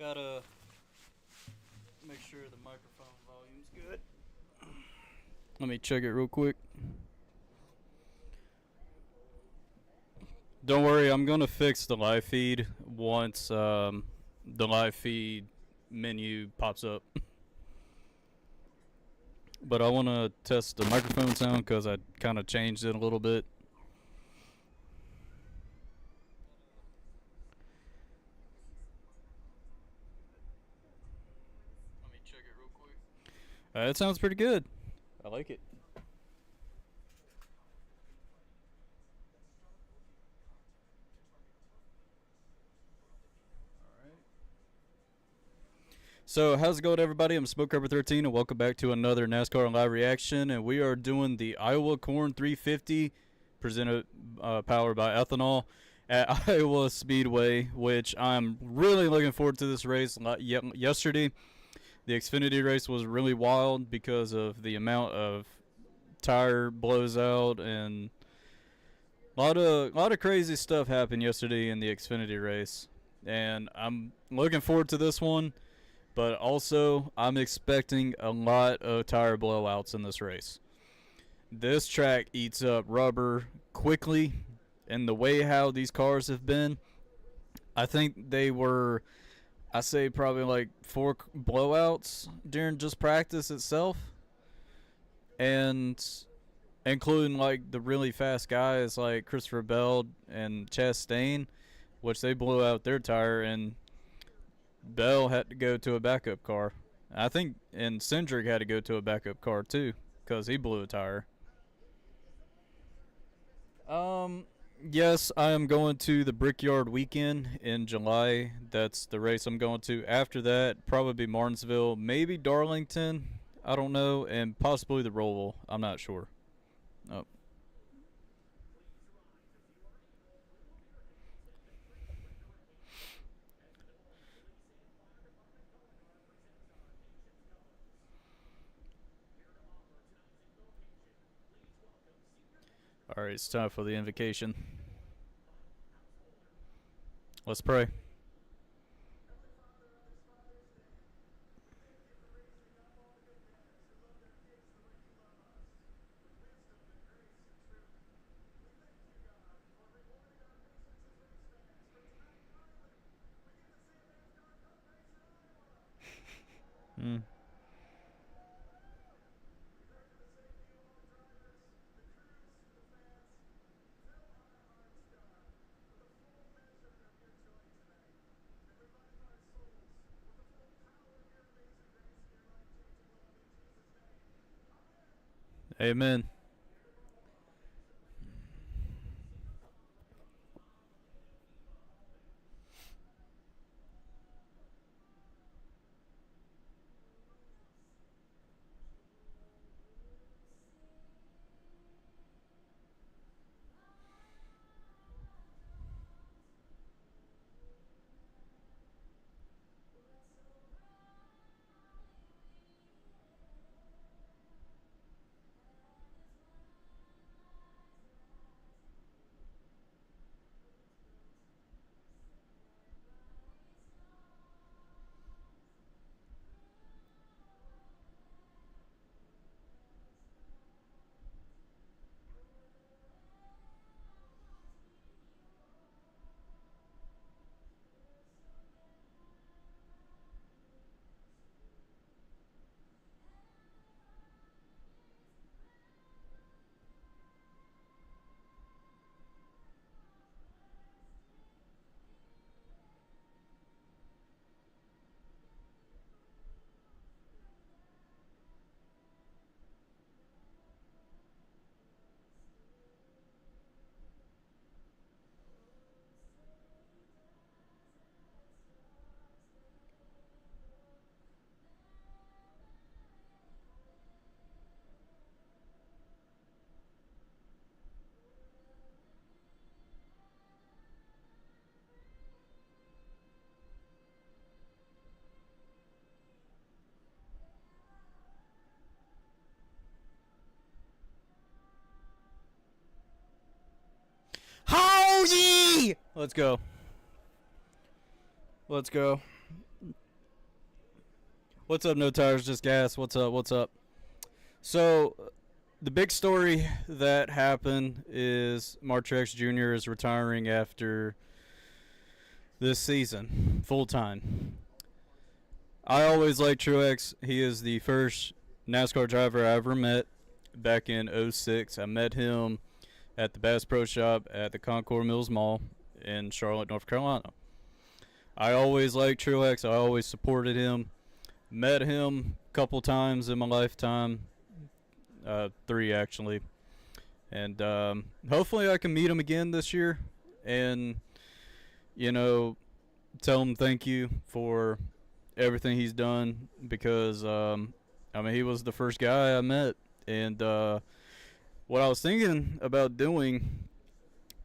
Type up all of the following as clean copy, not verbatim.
Gotta make sure the microphone volume's good. Let me check it real quick. Don't worry, I'm gonna fix the live feed once the live feed menu pops up. But I want to test the microphone sound because I kind of changed it a little bit. Let me check it real quick. It sounds pretty good. I like it. So, how's it going, everybody? I'm SmokeCarper13, and welcome back to another NASCAR live reaction. And we are doing the Iowa Corn 350, presented, powered by Ethanol, at Iowa Speedway, which I'm really looking forward to this race. Yesterday, the Xfinity race was really wild because of the amount of tire blows out and a lot of crazy stuff happened yesterday in the Xfinity race. And I'm looking forward to this one. But also, I'm expecting a lot of tire blowouts in this race. This track eats up rubber quickly, and the way how these cars have been, I think they were, I say probably like 4 blowouts during just practice itself. And including like the really fast guys like Christopher Bell and Chastain, which they blew out their tire, and Bell had to go to a backup car. I think, and Cindric had to go to a backup car too, because he blew a tire. Yes, I am going to the Brickyard Weekend in July. That's the race I'm going to. After that, probably Martinsville, maybe Darlington. I don't know, and possibly the Roval. I'm not sure. Oh. All right, it's time for the invocation. Let's pray. Hmm. Amen. Ho ye! Let's go. Let's go. What's up? No tires, just gas. What's up? What's up? So, the big story that happened is Truex Jr. is retiring after this season, full time. I always liked Truex. He is the first NASCAR driver I ever met back in '06. I met him at the Bass Pro Shop at the Concord Mills Mall in Charlotte, North Carolina. I always liked Truex. I always supported him. Met him a couple times in my lifetime, three actually, and hopefully I can meet him again this year, and you know, tell him thank you for everything he's done because I mean he was the first guy I met, and what I was thinking about doing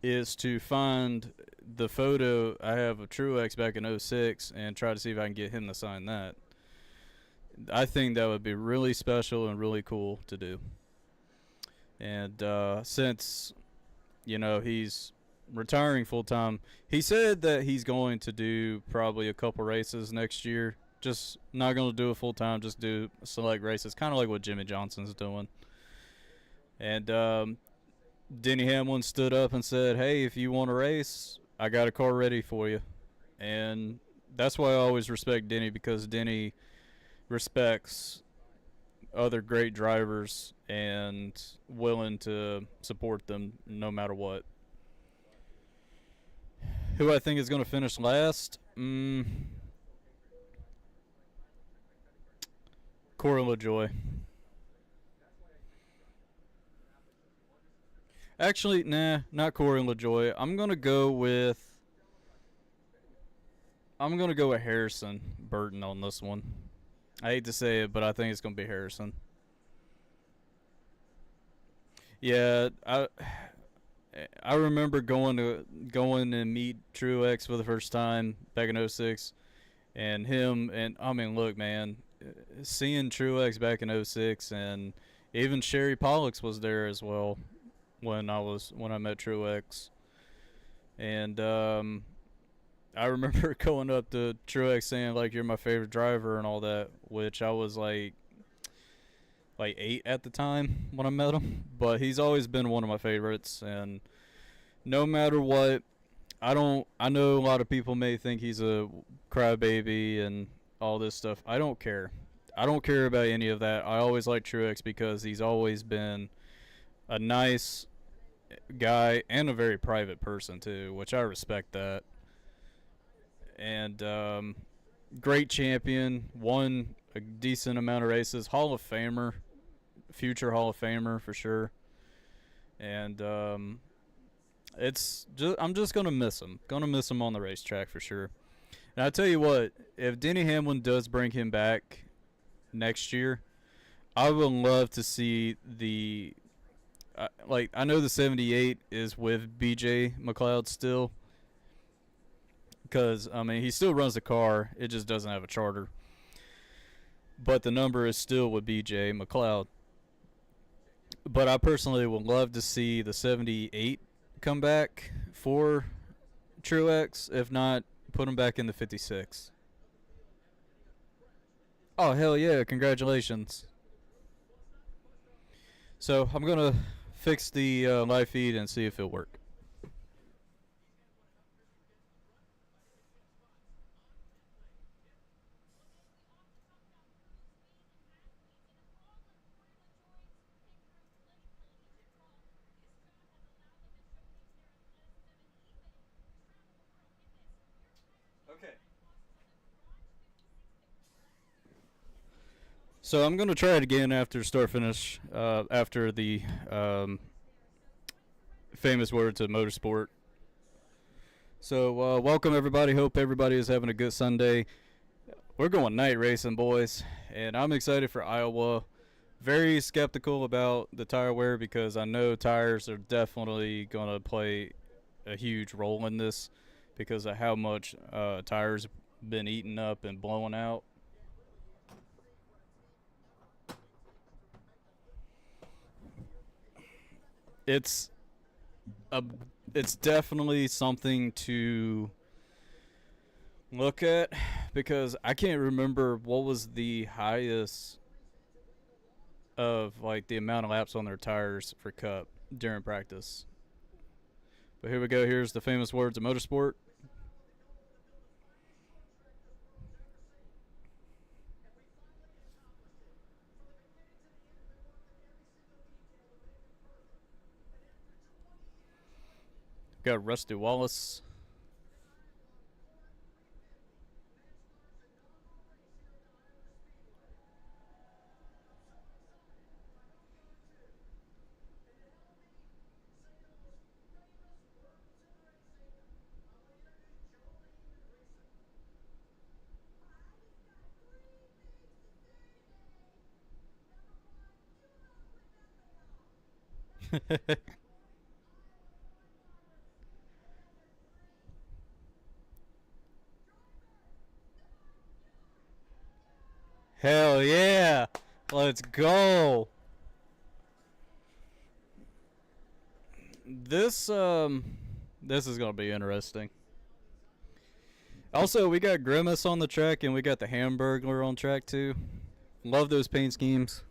is to find the photo I have of Truex back in '06 and try to see if I can get him to sign that. I think that would be really special and really cool to do. And since, he's retiring full time, he said that he's going to do probably a couple races next year. Just not going to do it full time, just do select races, kind of like what Jimmy Johnson's doing. And Denny Hamlin stood up and said, "Hey, if you want to race, I got a car ready for you." And that's why I always respect Denny, because Denny respects other great drivers and willing to support them no matter what. Who I think is going to finish last? Corey LaJoy. Actually, nah, not Corey LaJoy. I'm gonna go with Harrison Burton on this one. I hate to say it, but I think it's gonna be Harrison. Yeah, I remember going and meet Truex for the first time back in '06, and him, and I mean, look, man, seeing Truex back in '06, and even Sherry Pollux was there as well when I met Truex, and I remember going up to Truex saying like, "You're my favorite driver" and all that, which I was like 8 at the time when I met him, but he's always been one of my favorites. And no matter what, I know a lot of people may think he's a crybaby and all this stuff. I don't care. I don't care about any of that. I always like Truex because he's always been a nice guy and a very private person too, which I respect that. And great champion, won a decent amount of races, Hall of Famer, future Hall of Famer for sure. And I'm just gonna miss him. Gonna miss him on the racetrack for sure. And I tell you what, if Denny Hamlin does bring him back next year, I would love to see the I know the 78 is with BJ McLeod still, because I mean he still runs the car, it just doesn't have a charter. But the number is still with BJ McLeod. But I personally would love to see the 78 come back for Truex. If not, put him back in the 56. Oh, hell yeah, congratulations. So I'm going to fix the live feed and see if it'll work. Okay. So I'm going to try it again after start finish, after the famous words of motorsport. So welcome everybody. Hope everybody is having a good Sunday. We're going night racing, boys, and I'm excited for Iowa. Very skeptical about the tire wear because I know tires are definitely going to play a huge role in this because of how much tires been eaten up and blowing out. It's a it's definitely something to look at because I can't remember what was the highest of like the amount of laps on their tires for Cup during practice. But here we go. Here's the famous words of motorsport. Got Rusty Wallace. Hell yeah! Let's go! This is gonna be interesting. Also, we got Grimace on the track and we got the Hamburglar on track too. Love those paint schemes.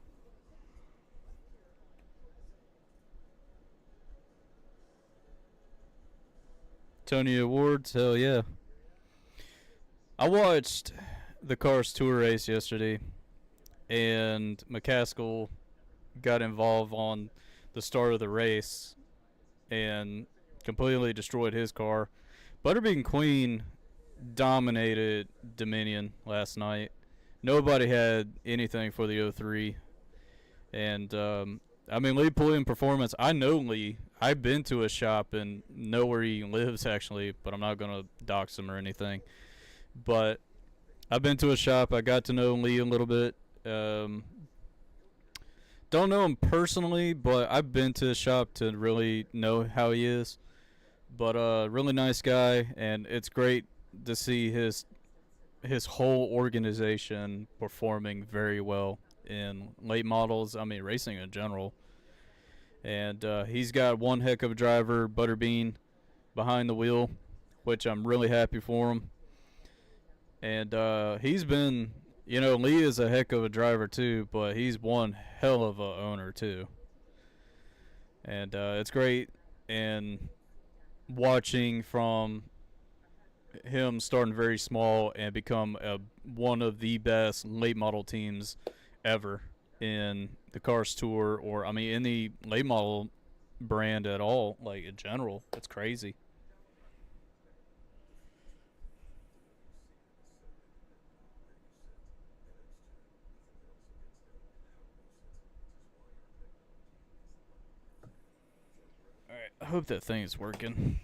Tony Awards, hell yeah. I watched the Cars Tour race yesterday, and McCaskill got involved on the start of the race and completely destroyed his car. Butterbean Queen dominated Dominion last night. Nobody had anything for the 03. And, I mean, Lee Pulliam Performance, I know Lee. I've been to his shop and know where he lives, actually, but I'm not going to dox him or anything. But I've been to his shop. I got to know Lee a little bit. Don't know him personally, but I've been to his shop to really know how he is. But really nice guy, and it's great to see his whole organization performing very well in late models. I mean, racing in general. And he's got one heck of a driver, Butterbean, behind the wheel, which I'm really happy for him. And he's been, you know, Lee is a heck of a driver too, but he's one hell of a owner too. And it's great, and watching from him starting very small and become one of the best late model teams ever in the Cars Tour, or I mean in the late model brand at all, like in general. It's crazy. Alright, I hope that thing is working.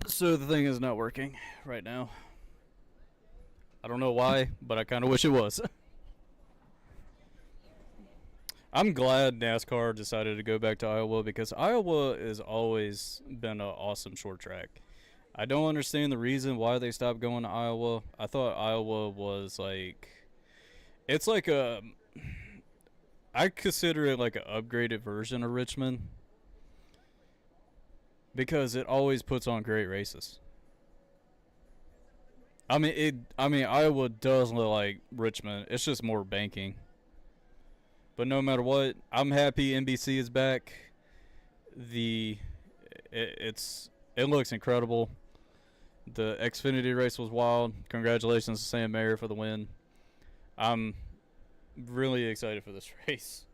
So the thing is not working right now. I don't know why, but I kind of wish it was. I'm glad NASCAR decided to go back to Iowa, because Iowa has always been an awesome short track. I don't understand the reason why they stopped going to Iowa. I thought Iowa was like, it's like I consider it like an upgraded version of Richmond, because it always puts on great races. I mean Iowa does look like Richmond. It's just more banking. But no matter what, I'm happy NBC is back. The it looks incredible. The Xfinity race was wild. Congratulations to Sam Mayer for the win. I'm really excited for this race.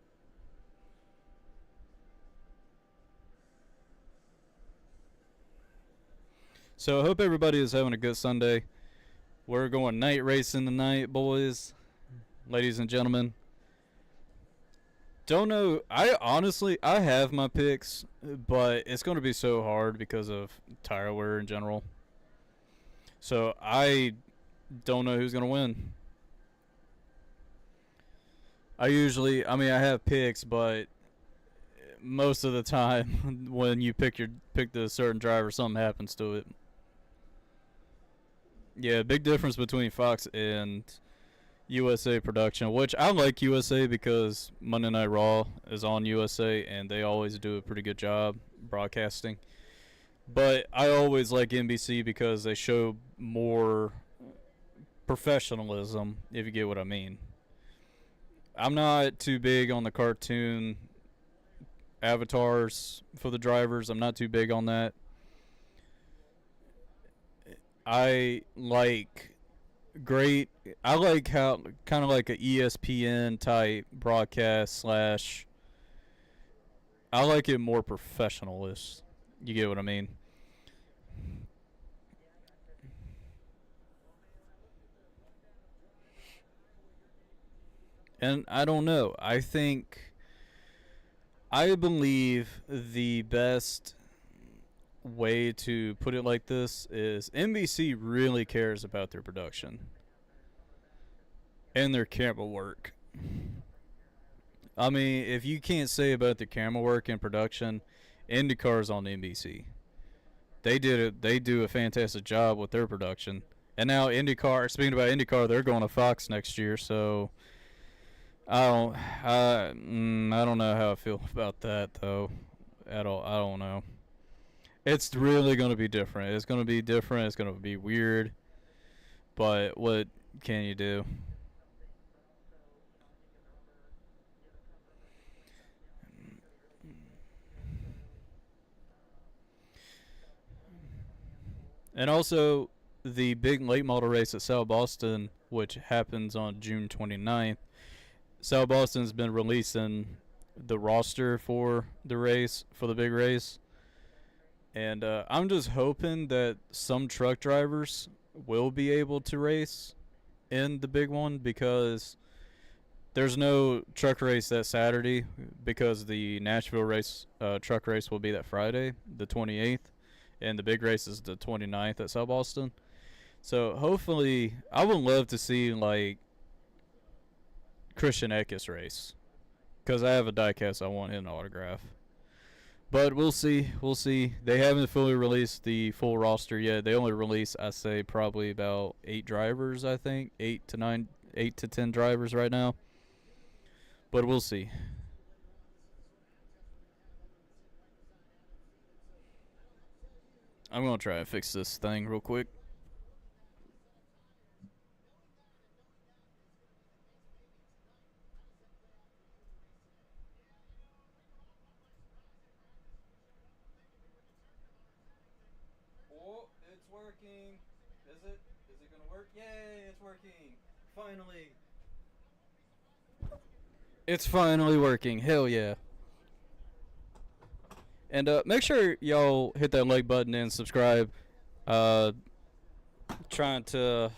So I hope everybody is having a good Sunday. We're going night racing tonight, boys, ladies and gentlemen. Don't know. I have my picks, but it's going to be so hard because of tire wear in general. So I don't know who's gonna win. I mean, I have picks, but most of the time, when you pick the certain driver, something happens to it. Yeah, big difference between Fox and USA production, which I like USA because Monday Night Raw is on USA and they always do a pretty good job broadcasting. But I always like NBC because they show more professionalism, if you get what I mean. I'm not too big on the cartoon avatars for the drivers. I'm not too big on that. I like great. I like how kind of like a ESPN type broadcast slash. I like it more professionalist. You get what I mean? And I don't know. I believe the best way to put it like this is NBC really cares about their production and their camera work. I mean, if you can't say about the camera work and production, IndyCar's on NBC. They did it. They do a fantastic job with their production. And now IndyCar. Speaking about IndyCar, they're going to Fox next year. So I don't know how I feel about that though. At all, I don't know. It's really going to be different. It's going to be different. It's going to be weird. But what can you do? And also, the big late model race at South Boston, which happens on June 29th, South Boston's been releasing the roster for the race, for the big race. And I'm just hoping that some truck drivers will be able to race in the big one because there's no truck race that Saturday because the Nashville race, truck race will be that Friday, the 28th, and the big race is the 29th at South Boston. So hopefully, I would love to see like Christian Eckes race because I have a diecast I want him to autograph. But we'll see. We'll see. They haven't fully released the full roster yet. They only release, I say, probably about 8 drivers. I think 8 to 9, 8 to 10 drivers right now. But we'll see. I'm gonna try and fix this thing real quick. Oh, it's working. Is it? Is it gonna work? Yay! It's working. Finally. It's finally working. Hell yeah. And make sure y'all hit that like button and subscribe. Uh, trying to.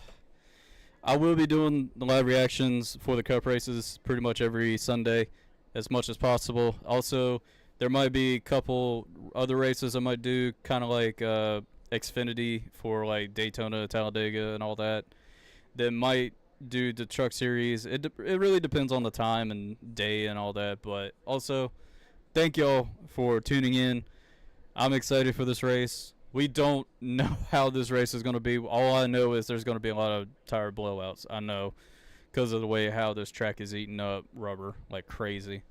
I will be doing the live reactions for the cup races pretty much every Sunday, as much as possible. Also, there might be a couple other races I might do, kind of like Xfinity for like Daytona, Talladega, and all that. That might do the truck series. It really depends on the time and day and all that. But also, thank y'all for tuning in. I'm excited for this race. We don't know how this race is going to be. All I know is there's going to be a lot of tire blowouts. I know because of the way how this track is eating up rubber like crazy.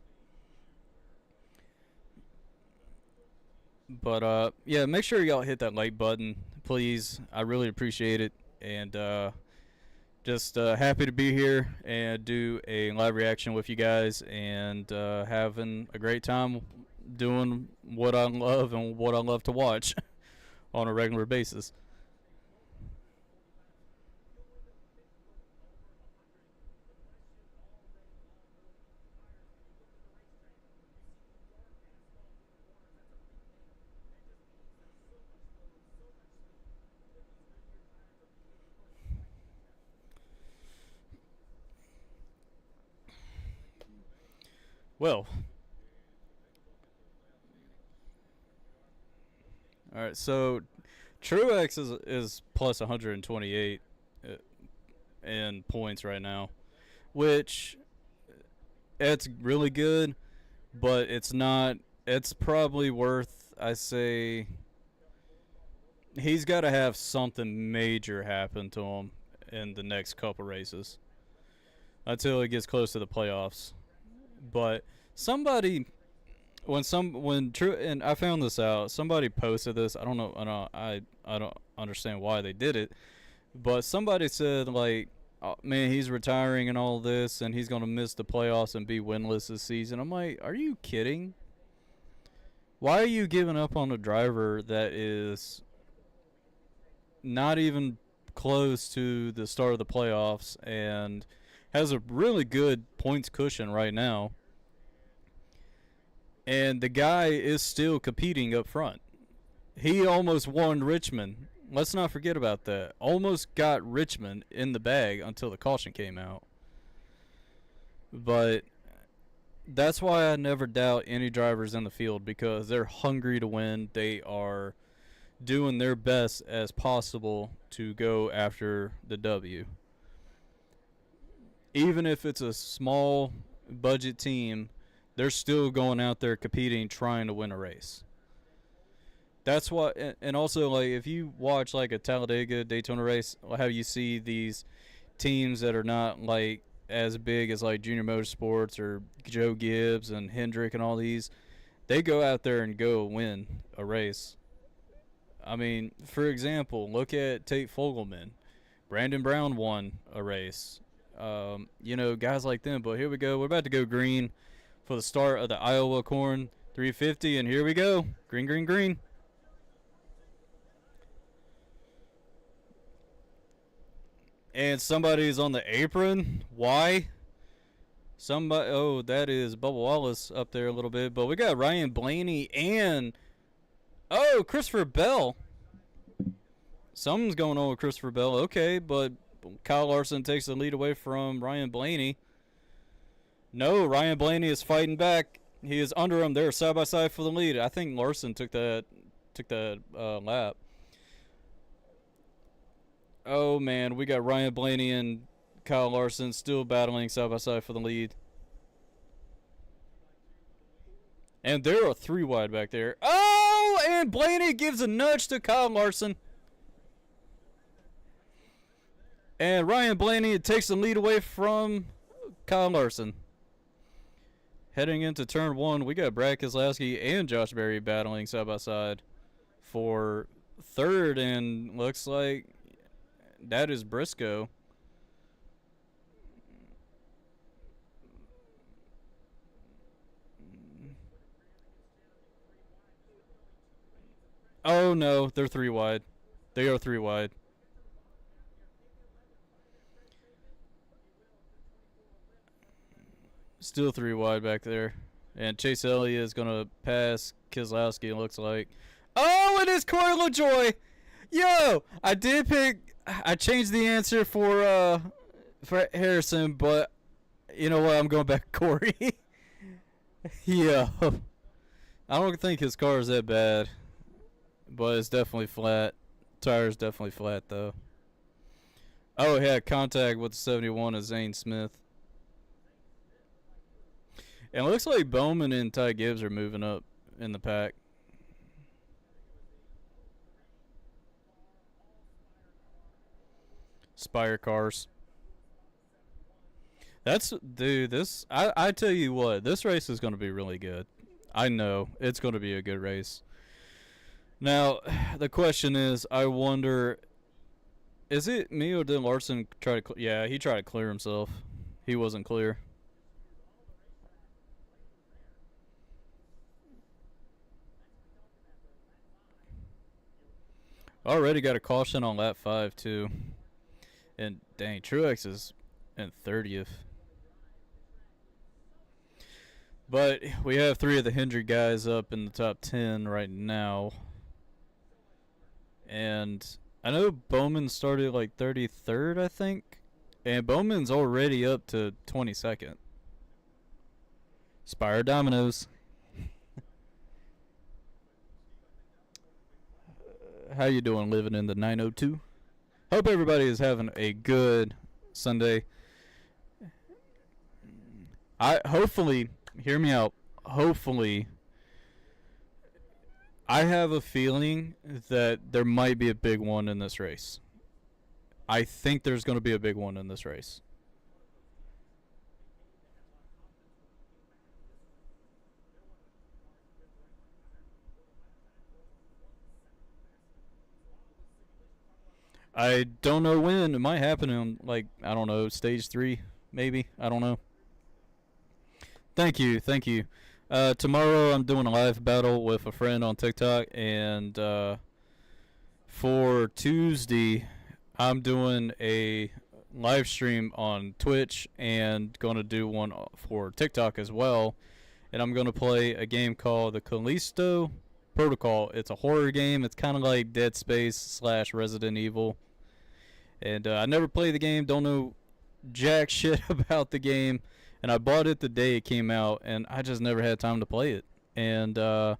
But yeah, make sure y'all hit that like button, please. I really appreciate it, and just happy to be here and do a live reaction with you guys, and having a great time doing what I love and what I love to watch on a regular basis. Well, all right. So Truex is plus 128 in points right now, which it's really good, but it's not. It's probably worth, I say, he's got to have something major happen to him in the next couple races until he gets close to the playoffs. But somebody, when True, and I found this out, somebody posted this. I don't know. I don't understand why they did it, but somebody said like, oh, man, he's retiring and all this, and he's gonna miss the playoffs and be winless this season. I'm like, are you kidding? Why are you giving up on a driver that is not even close to the start of the playoffs and has a really good points cushion right now? And the guy is still competing up front. He almost won Richmond. Let's not forget about that. Almost got Richmond in the bag until the caution came out. But that's why I never doubt any drivers in the field, because they're hungry to win. They are doing their best as possible to go after the W. Even if it's a small budget team, they're still going out there competing, trying to win a race. That's what, and also, like, if you watch like a Talladega Daytona race, how you see these teams that are not like as big as like Junior Motorsports or Joe Gibbs and Hendrick and all these, they go out there and go win a race. I mean, for example, look at Tate Fogelman. Brandon Brown won a race. Guys like them. But here we go. We're about to go green for the start of the Iowa Corn 350, and here we go. Green, green, green. And somebody's on the apron. Why? Somebody. Oh, that is Bubba Wallace up there a little bit. But we got Ryan Blaney and Christopher Bell. Something's going on with Christopher Bell. Okay, but Kyle Larson takes the lead away from Ryan Blaney. No, Ryan Blaney is fighting back. He is under him. They're side by side for the lead. I think Larson took that lap. Oh man, we got Ryan Blaney and Kyle Larson still battling side by side for the lead. And there are 3 wide back there. Oh, and Blaney gives a nudge to Kyle Larson. And Ryan Blaney takes the lead away from Kyle Larson. Heading into turn 1, we got Brad Keselowski and Josh Berry battling side by side for third, and looks like that is Briscoe. Oh no, they're 3 wide. They are 3 wide. Still 3 wide back there. And Chase Elliott is going to pass Keselowski, it looks like. Oh, it is Corey LaJoy. Yo, I changed the answer for Harrison, but you know what? I'm going back to Corey. Yeah. I don't think his car is that bad, but it's definitely flat. Tire's definitely flat, though. Oh, he had contact with the 71 of Zane Smith. And it looks like Bowman and Ty Gibbs are moving up in the pack. Spire cars. I tell you what, this race is going to be really good. I know it's going to be a good race. Now, the question is, I wonder, is it me or did Larson try to, yeah, he tried to clear himself. He wasn't clear. Already got a caution on lap 5 too. And dang, Truex is in 30th. But we have 3 of the Hendrick guys up in the top 10 right now. And I know Bowman started like 33rd, I think. And Bowman's already up to 22nd. Spire Dominoes. How you doing living in the 902? Hope everybody is having a good Sunday. Hopefully, hear me out. Hopefully, I have a feeling that there might be a big one in this race. I think there's going to be a big one in this race. I don't know when. It might happen in, like, I don't know, stage 3, maybe. I don't know. Thank you, thank you. Tomorrow I'm doing a live battle with a friend on TikTok, and for Tuesday I'm doing a live stream on Twitch and going to do one for TikTok as well. And I'm going to play a game called the Callisto Protocol. It's a horror game. It's kind of like Dead Space slash Resident Evil. And I never played the game, don't know jack shit about the game. And I bought it the day it came out, and I just never had time to play it. And I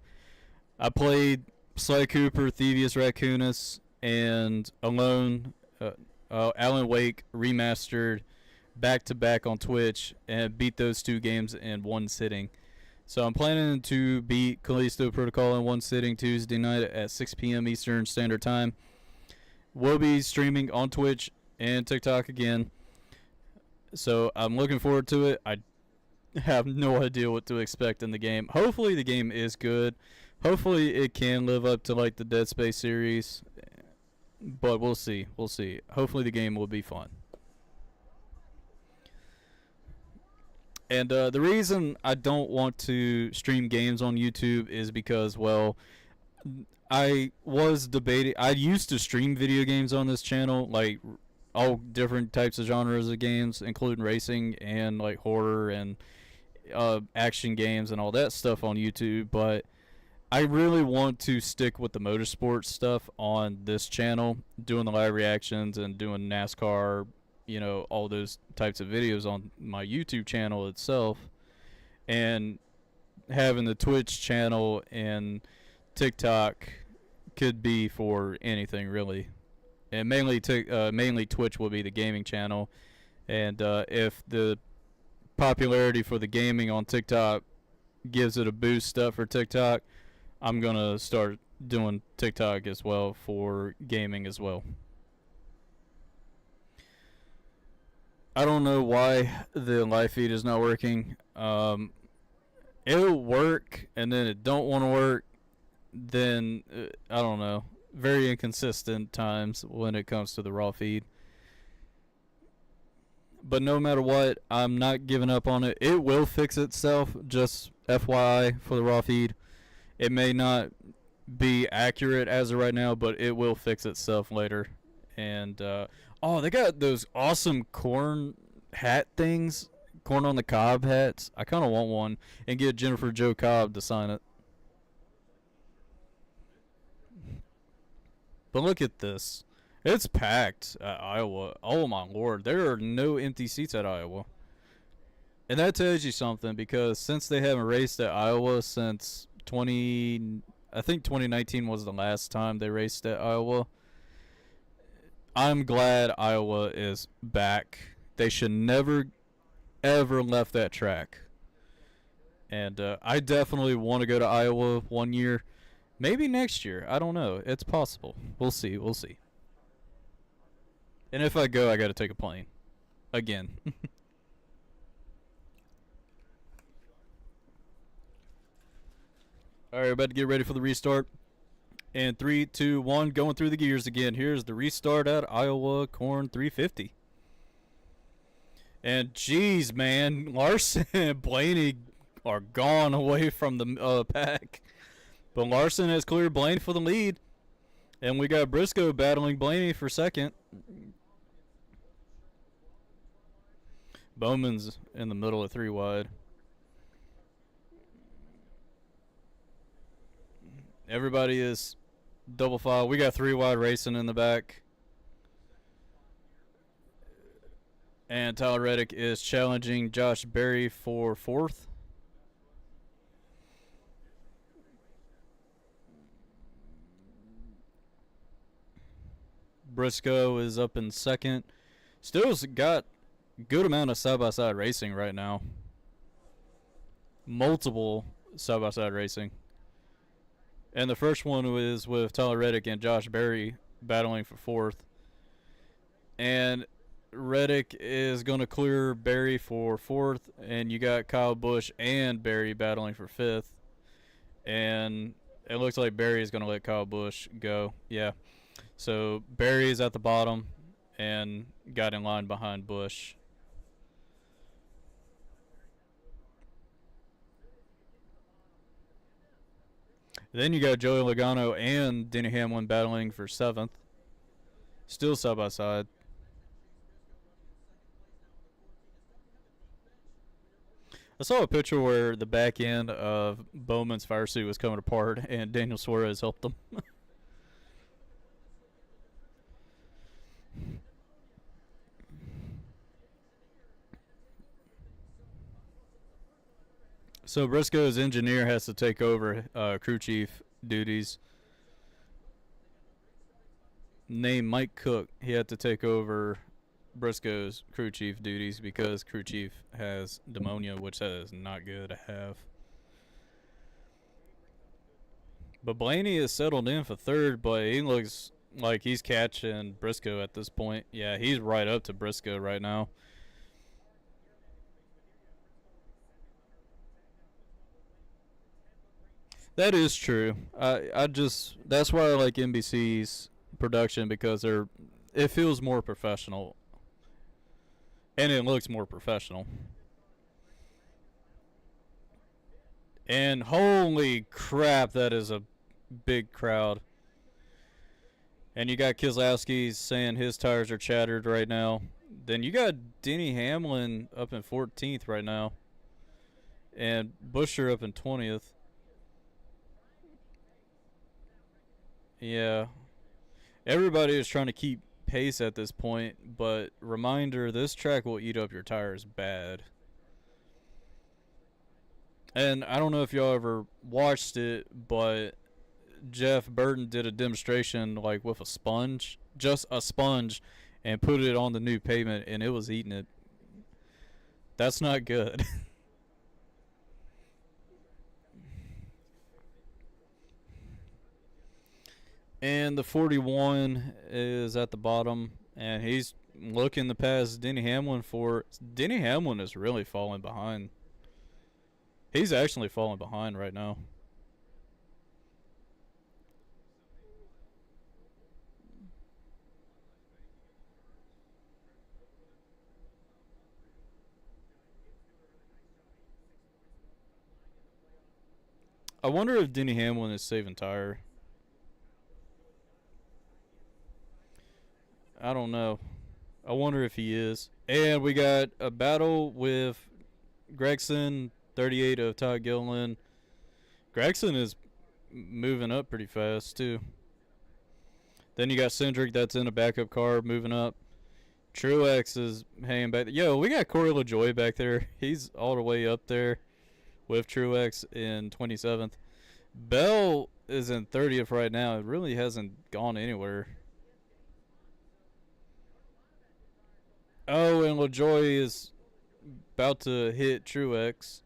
played Sly Cooper, Thievius Raccoonus, and Alone, Alan Wake remastered back-to-back on Twitch, and beat those 2 games in one sitting. So I'm planning to beat Callisto Protocol in one sitting Tuesday night at 6 p.m. Eastern Standard Time. We'll be streaming on Twitch and TikTok again. So I'm looking forward to it. I have no idea what to expect in the game. Hopefully the game is good. Hopefully it can live up to like the Dead Space series. But we'll see. We'll see. Hopefully the game will be fun. And the reason I don't want to stream games on YouTube is because, well, I was debating. I used to stream video games on this channel, like all different types of genres of games, including racing and like horror and action games and all that stuff on YouTube. But I really want to stick with the motorsports stuff on this channel, doing the live reactions and doing NASCAR, you know, all those types of videos on my YouTube channel itself, and having the Twitch channel and TikTok could be for anything really, and mainly Twitch will be the gaming channel. And if the popularity for the gaming on TikTok gives it a boost up for TikTok, I'm gonna start doing TikTok as well for gaming as well. I don't know why the live feed is not working. It'll work, and then it don't want to work. Then I don't know. Very inconsistent times when it comes to the raw feed. But no matter what, I'm not giving up on it. It will fix itself. Just FYI for the raw feed. It may not be accurate as of right now, but it will fix itself later. And oh, they got those awesome corn hat things, corn on the cob hats. I kind of want one and get Jennifer Jo Cobb to sign it. But look at this. It's packed at Iowa. Oh my lord, there are no empty seats at Iowa. And that tells you something, because since they haven't raced at Iowa since I think 2019 was the last time they raced at Iowa. I'm glad Iowa is back. They should never, ever left that track. And I definitely want to go to Iowa one year. Maybe next year. I don't know. It's possible. We'll see. We'll see. And if I go, I got to take a plane. Again. Alright, about to get ready for the restart. And 3, 2, 1, going through the gears again. Here's the restart at Iowa Corn 350. And geez, man, Larson and Blaney are gone away from the pack. But Larson has cleared Blaney for the lead. And we got Briscoe battling Blaney for second. Bowman's in the middle of 3 wide. Everybody is double file. We got 3 wide racing in the back. And Tyler Reddick is challenging Josh Berry for 4th. Briscoe is up in second. Still's got good amount of side-by-side racing right now. Multiple side-by-side racing. And the first one was with Tyler Reddick and Josh Berry battling for fourth. And Reddick is going to clear Berry for fourth. And you got Kyle Busch and Berry battling for fifth. And it looks like Berry is going to let Kyle Busch go. Yeah. So Berry is at the bottom and got in line behind Busch. Then you got Joey Logano and Denny Hamlin battling for seventh. Still side by side. I saw a picture where the back end of Bowman's fire suit was coming apart and Daniel Suarez helped them. So Briscoe's engineer has to take over crew chief duties. Named Mike Cook, he had to take over Briscoe's crew chief duties because crew chief has pneumonia, which is not good to have. But Blaney is settled in for third, but he looks like he's catching Briscoe at this point. Yeah, he's right up to Briscoe right now. That is true. I just that's why I like NBC's production because it feels more professional and it looks more professional. And holy crap, that is a big crowd. And you got Keselowski saying his tires are shattered right now. Then you got Denny Hamlin up in 14th right now. And Buescher up in 20th. Yeah. Everybody is trying to keep pace at this point, but reminder, this track will eat up your tires bad. And I don't know if y'all ever watched it, but Jeff Burton did a demonstration like with a sponge, just a sponge, and put it on the new pavement, and it was eating it. That's not good. And the 41 is at the bottom, and he's looking to pass Denny Hamlin for... Denny Hamlin is really falling behind. He's actually falling behind right now. I wonder if Denny Hamlin is saving tire. I don't know. I wonder if he is. And we got a battle with Gregson, 38 of Todd Gilliland. Gregson is moving up pretty fast, too. Then you got Cindric that's in a backup car moving up. Truex is hanging back. Yo, we got Corey LaJoie back there. He's all the way up there with Truex in 27th. Bell is in 30th right now. It really hasn't gone anywhere. Oh, and LaJoie is about to hit Truex.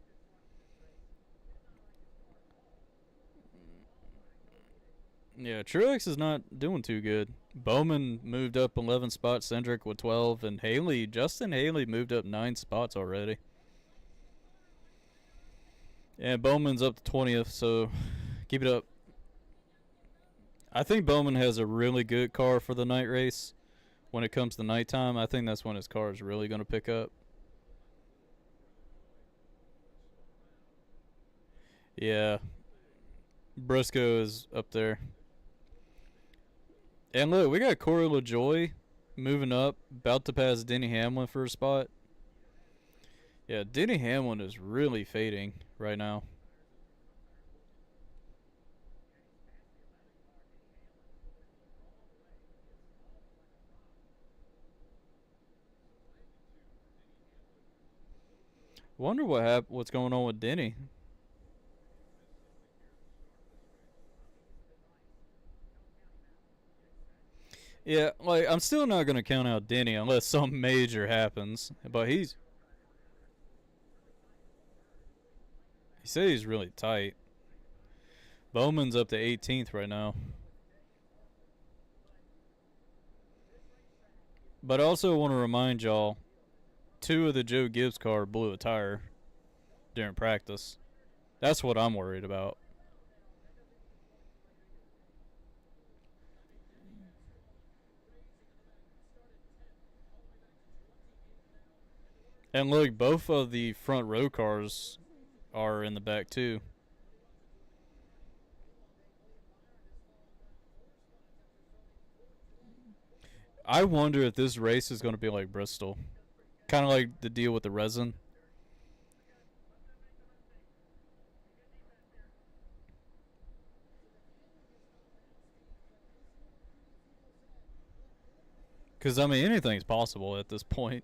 Yeah, Truex is not doing too good. Bowman moved up 11 spots, Cindric with 12, and Justin Haley moved up 9 spots already. And Bowman's up to 20th, so keep it up. I think Bowman has a really good car for the night race. When it comes to nighttime, I think that's when his car is really going to pick up. Yeah. Briscoe is up there. And look, we got Corey LaJoie moving up, about to pass Denny Hamlin for a spot. Yeah, Denny Hamlin is really fading right now. Wonder what's going on with Denny. Yeah, like I'm still not gonna count out Denny unless something major happens. But he said he's really tight. Bowman's up to 18th right now. But I also want to remind y'all, two of the Joe Gibbs car blew a tire during practice. That's what I'm worried about. And look, both of the front row cars are in the back too. I wonder if this race is going to be like Bristol. Kind of like the deal with the resin. Because, I mean, anything's possible at this point.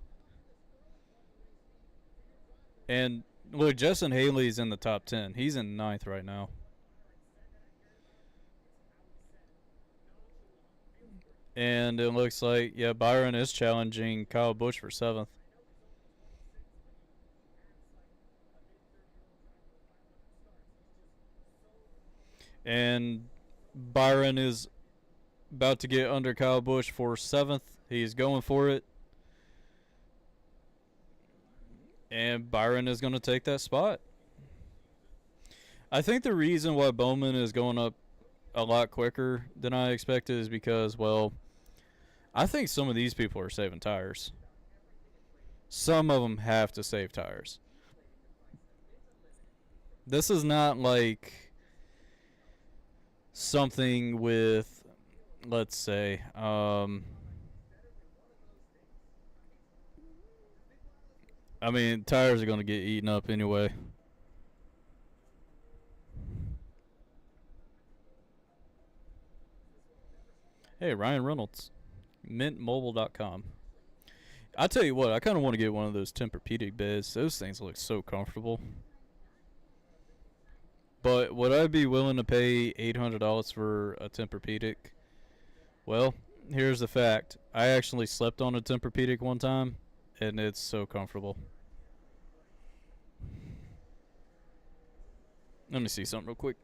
And look, Justin Haley's in the top 10. He's in ninth right now. And it looks like, yeah, Byron is challenging Kyle Busch for 7th. And Byron is about to get under Kyle Busch for 7th. He's going for it. And Byron is going to take that spot. I think the reason why Bowman is going up a lot quicker than I expected is because, well, I think some of these people are saving tires. Some of them have to save tires. This is not like something with, let's say, I mean, tires are going to get eaten up anyway. Hey, Ryan Reynolds, mintmobile.com. I tell you what, I kind of want to get one of those Tempur-Pedic beds. Those things look so comfortable. But would I be willing to pay $800 for a Tempur-Pedic? Well, here's the fact. I actually slept on a Tempur-Pedic one time, and it's so comfortable. Let me see something real quick.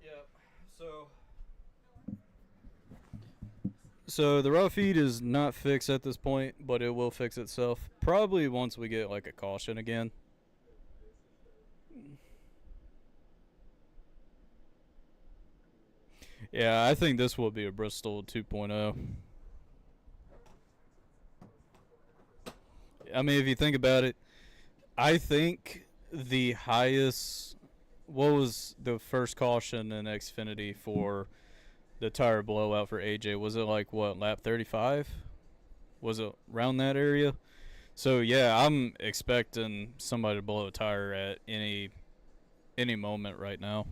Yeah, so the raw feed is not fixed at this point, but it will fix itself. Probably once we get like a caution again. Yeah, I think this will be a Bristol 2.0. I mean, if you think about it, I think the highest. What was the first caution in Xfinity for the tire blowout for AJ? Was it like what, lap 35? Was it around that area? So yeah, I'm expecting somebody to blow a tire at any moment right now.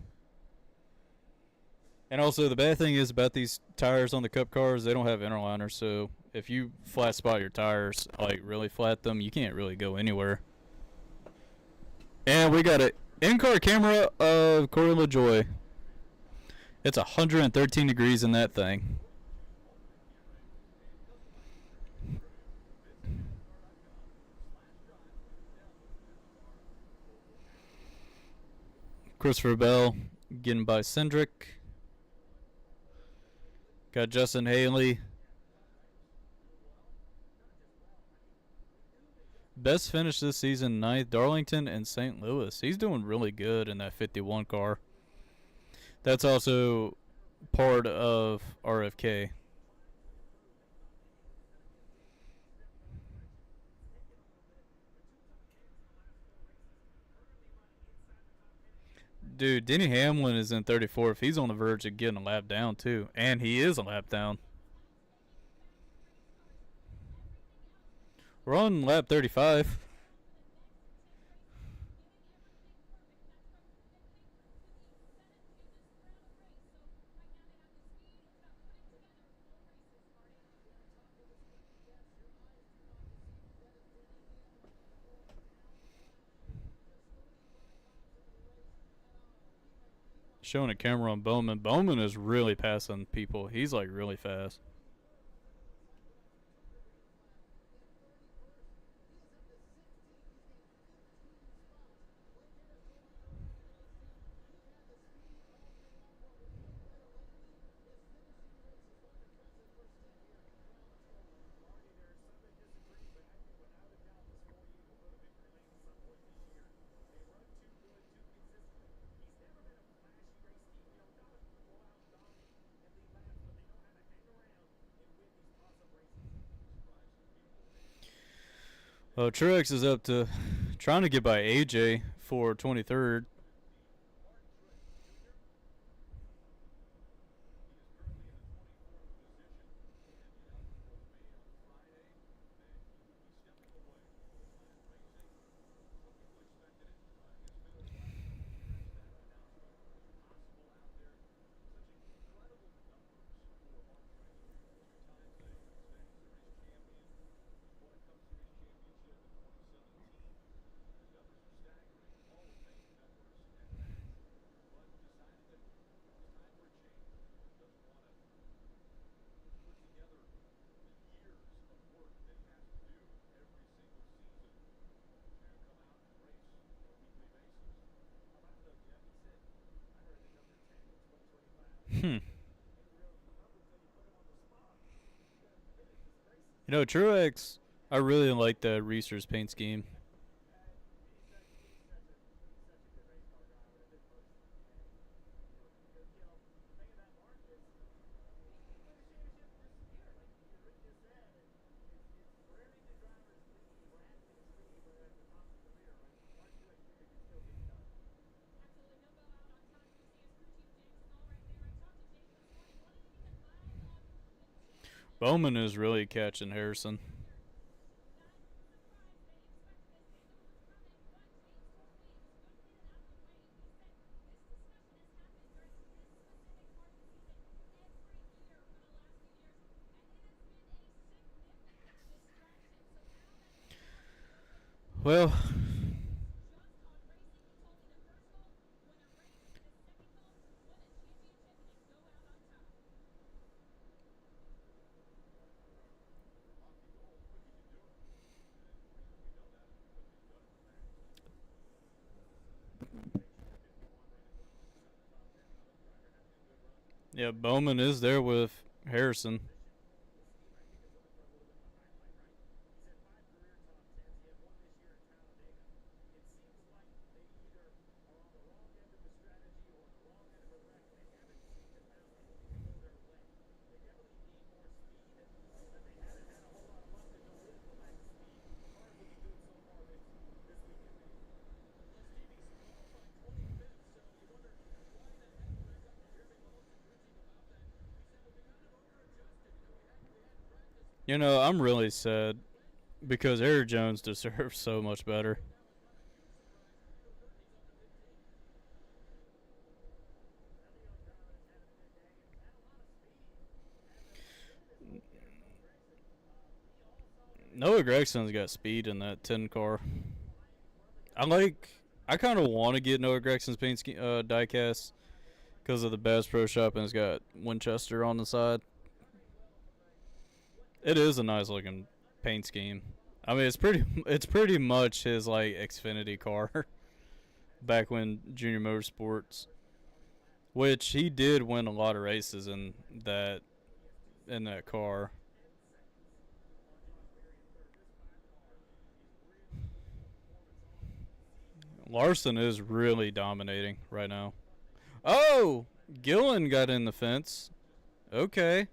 And also, the bad thing is about these tires on the Cup cars, they don't have interliners. So if you flat spot your tires, like really flat them, you can't really go anywhere. And we got an in-car camera of Corey LaJoy. It's 113 degrees in that thing. Christopher Bell getting by Cindric. Got Justin Haley. Best finish this season, 9th. Darlington and St. Louis. He's doing really good in that 51 car. That's also part of RFK. Dude, Denny Hamlin is in 34th. He's on the verge of getting a lap down, too. And he is a lap down. We're on lap 35. showing a camera on Bowman. Bowman is really passing people. He's like really fast. Truex is up to trying to get by AJ for 23rd. Hmm. You know, Truex, I really like that Reese's paint scheme. Bowman is really catching Harrison. Well, yeah, Bowman is there with Harrison. You know, I'm really sad because Eric Jones deserves so much better. Noah Gregson's got speed in that 10 car. I like. I kind of want to get Noah Gregson's paint diecast because of the Bass Pro Shop and it's got Winchester on the side. It is a nice looking paint scheme. I mean, it's pretty much his like Xfinity car back when Junior Motorsports, which he did win a lot of races that in that car. Larson is really dominating right now. Oh, Gillen got in the fence. Okay.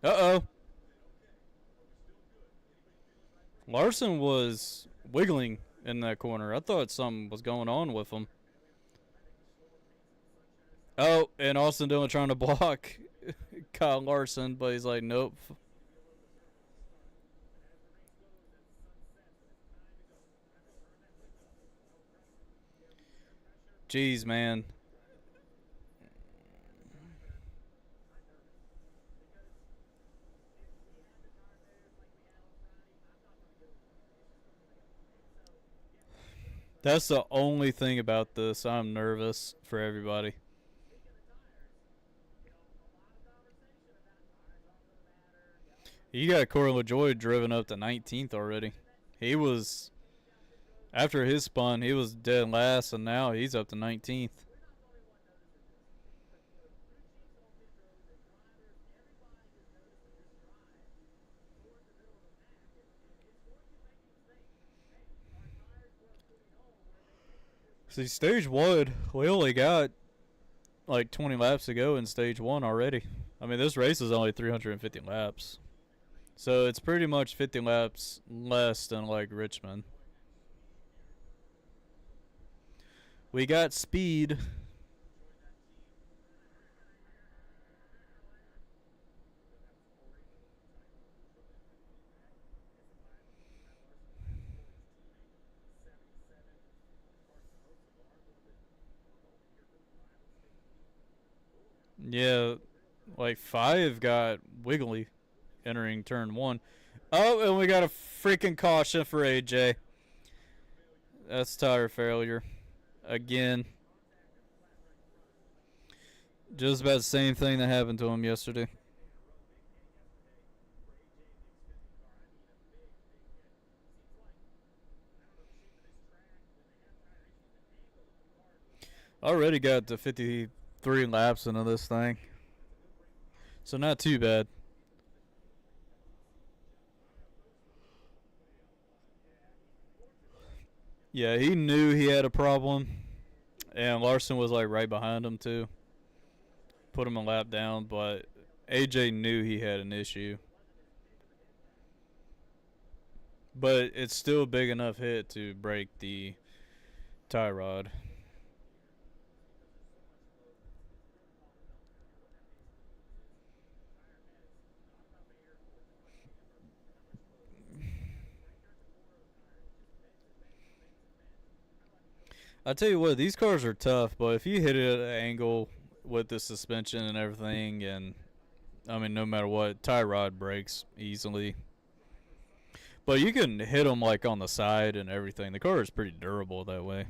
Uh oh. Larson was wiggling in that corner. I thought something was going on with him. Oh, and Austin Dillon trying to block Kyle Larson, but he's like, nope. Jeez, man. That's the only thing about this. I'm nervous for everybody. You got Corey LaJoy driven up to 19th already. He was, after his spun, he was dead last, and now he's up to 19th. See, stage one, we only got like 20 laps to go in stage one already. I mean, this race is only 350 laps. So it's pretty much 50 laps less than like Richmond. We got speed. Yeah, like 5 got wiggly entering turn 1. Oh, and we got a freaking caution for AJ. That's tire failure. Again. Just about the same thing that happened to him yesterday. Already got to 53 laps into this thing. So not too bad. Yeah, he knew he had a problem. And Larson was like right behind him too. Put him a lap down, but AJ knew he had an issue. But it's still a big enough hit to break the tie rod. I tell you what, these cars are tough, but if you hit it at an angle with the suspension and everything, and I mean, no matter what, tie rod breaks easily. But you can hit them like on the side and everything. The car is pretty durable that way.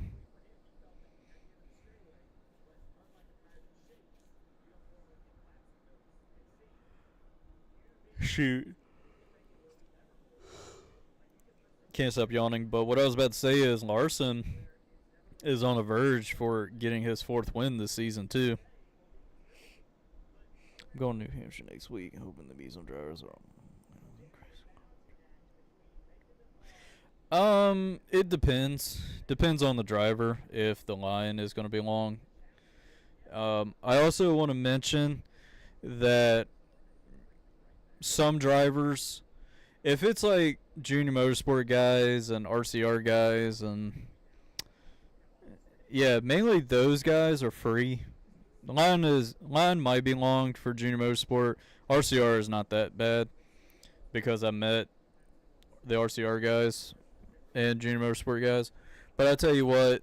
Shoot. Can't stop yawning. But what I was about to say is Larson is on the verge for getting his 4th win this season, too. I'm going to New Hampshire next week, hoping the Museum drivers are. It depends. Depends on the driver if the line is going to be long. I also want to mention that some drivers, if it's like junior motorsport guys and RCR guys, and yeah, mainly those guys are free. The line might be long for junior motorsport. RCR is not that bad because I met the RCR guys and junior motorsport guys. But I tell you what,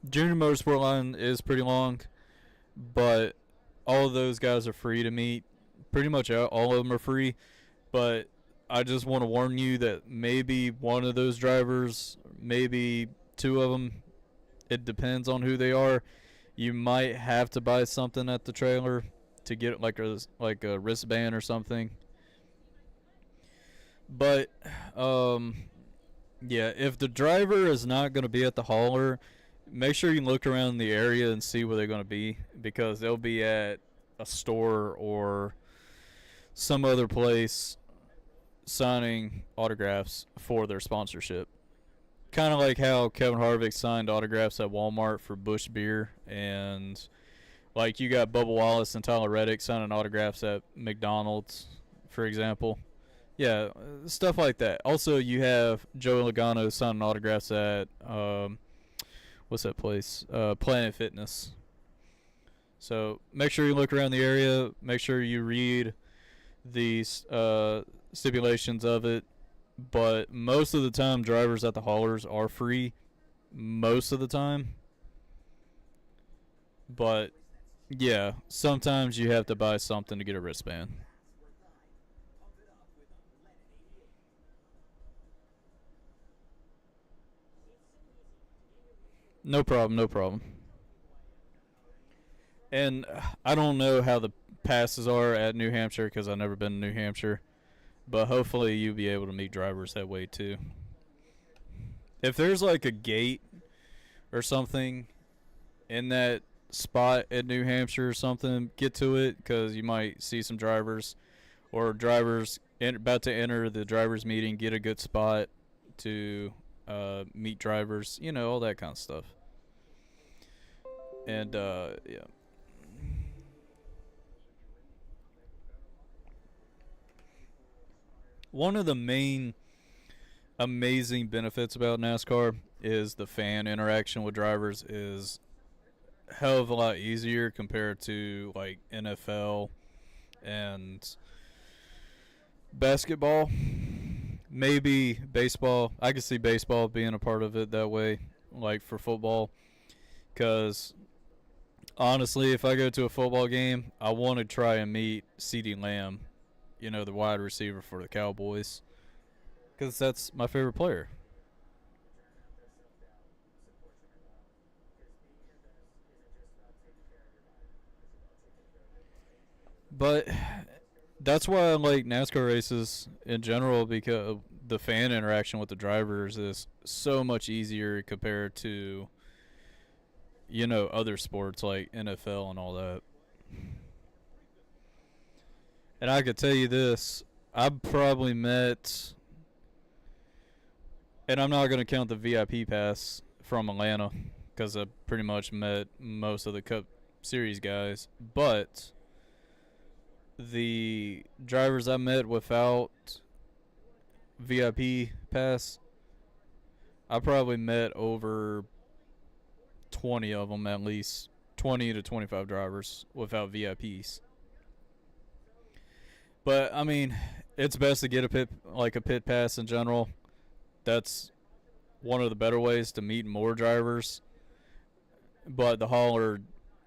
junior motorsport line is pretty long, but all of those guys are free to meet. Pretty much all of them are free, but I just want to warn you that maybe one of those drivers, maybe 2 of them, it depends on who they are. You might have to buy something at the trailer to get like a wristband or something. But yeah, if the driver is not going to be at the hauler, make sure you look around the area and see where they're going to be, because they'll be at a store or some other place signing autographs for their sponsorship. Kind of like how Kevin Harvick signed autographs at Walmart for Busch Beer, and like you got Bubba Wallace and Tyler Reddick signing autographs at McDonald's, for example. Yeah, stuff like that. Also, you have Joey Logano signing autographs at what's that place? Planet Fitness. So make sure you look around the area. Make sure you read the stipulations of it. But most of the time, drivers at the haulers are free. Most of the time. But yeah, sometimes you have to buy something to get a wristband. No problem, no problem. And I don't know how the passes are at New Hampshire because I've never been to New Hampshire, but hopefully you'll be able to meet drivers that way too. If there's like a gate or something in that spot at New Hampshire or something, get to it because you might see some drivers or drivers about to enter the drivers meeting, get a good spot to meet drivers, all that kind of stuff. And yeah. One of the main amazing benefits about NASCAR is the fan interaction with drivers is hell of a lot easier compared to like NFL and basketball. Maybe baseball. I could see baseball being a part of it that way, like for football. Because honestly, if I go to a football game, I want to try and meet CeeDee Lamb, the wide receiver for the Cowboys, because that's my favorite player. But that's why I like NASCAR races in general because the fan interaction with the drivers is so much easier compared to other sports like NFL and all that. And I could tell you this, I've probably met, and I'm not going to count the VIP pass from Atlanta because I pretty much met most of the Cup Series guys, but the drivers I met without VIP pass, I probably met over 20 of them at least, 20 to 25 drivers without VIPs. But I mean, it's best to get a pit pass in general. That's one of the better ways to meet more drivers. But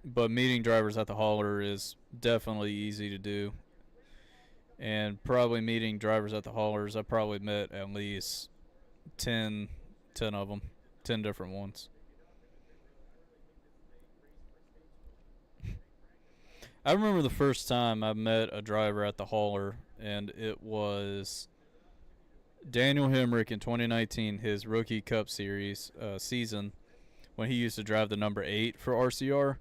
but meeting drivers at the hauler is definitely easy to do. And probably meeting drivers at the haulers, I probably met at least 10, 10 of them, 10 different ones. I remember the first time I met a driver at the hauler, and it was Daniel Hemrick in 2019, his rookie Cup Series season, when he used to drive the number 8 for RCR.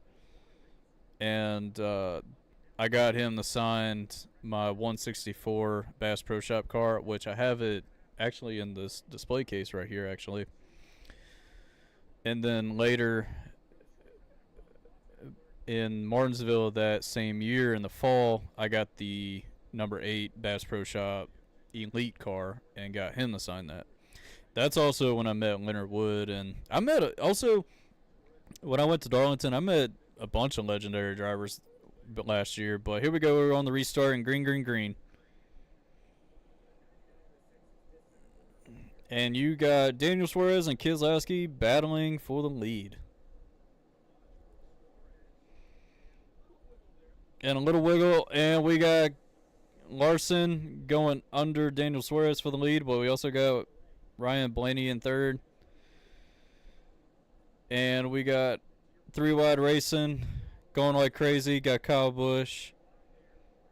And I got him to sign my 164 Bass Pro Shop car, which I have it actually in this display case right here, actually. And then later in Martinsville that same year in the fall, I got the number 8 Bass Pro Shop Elite car and got him to sign that. That's also when I met Leonard Wood, and I met also when I went to Darlington, I met a bunch of legendary drivers last year. But here we go, we're on the restart in green, green, green. And you got Daniel Suarez and Keselowski battling for the lead. And a little wiggle, and we got Larson going under Daniel Suarez for the lead, but we also got Ryan Blaney in third. And we got 3 wide racing going like crazy. Got Kyle Busch.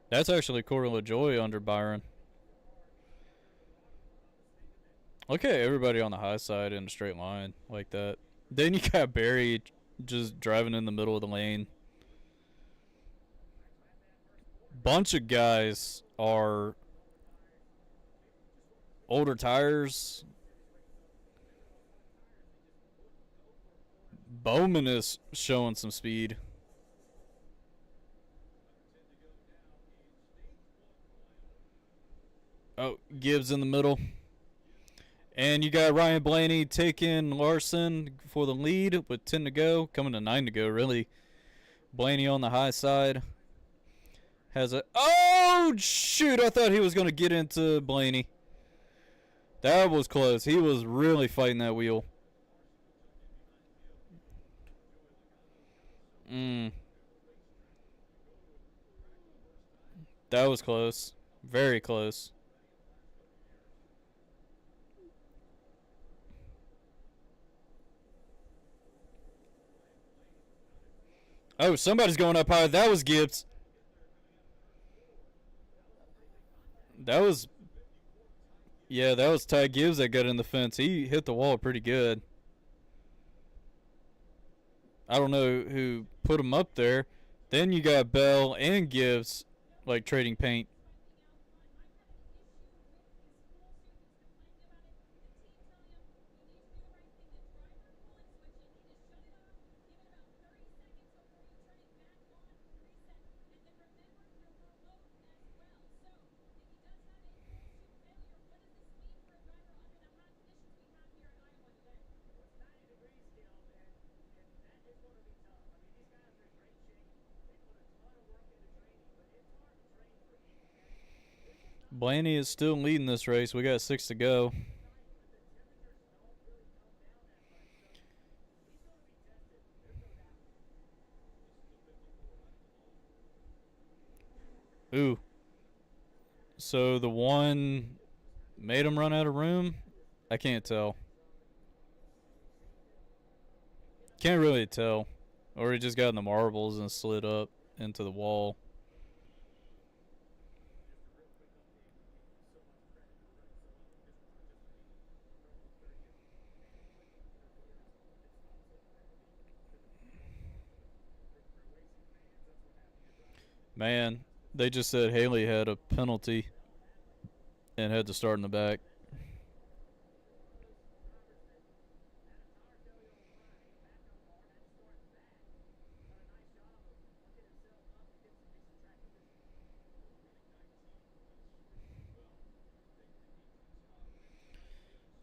That's actually Corey LaJoy under Byron. Okay, everybody on the high side in a straight line like that. Then you got Barry just driving in the middle of the lane. Bunch of guys are older tires. Bowman is showing some speed. Oh, Gibbs in the middle. And you got Ryan Blaney taking Larson for the lead with 10 to go. Coming to 9 to go, really. Blaney on the high side. Has a... Oh, shoot. I thought he was going to get into Blaney. That was close. He was really fighting that wheel. That was close. Very close. Oh, somebody's going up high. That was Gibbs. That was, yeah, that was Ty Gibbs that got in the fence. He hit the wall pretty good. I don't know who put him up there. Then you got Bell and Gibbs like trading paint. Blaney is still leading this race. We got 6 to go. Ooh. So the one made him run out of room? I can't tell. Can't really tell. Or he just got in the marbles and slid up into the wall. Man, they just said Haley had a penalty and had to start in the back.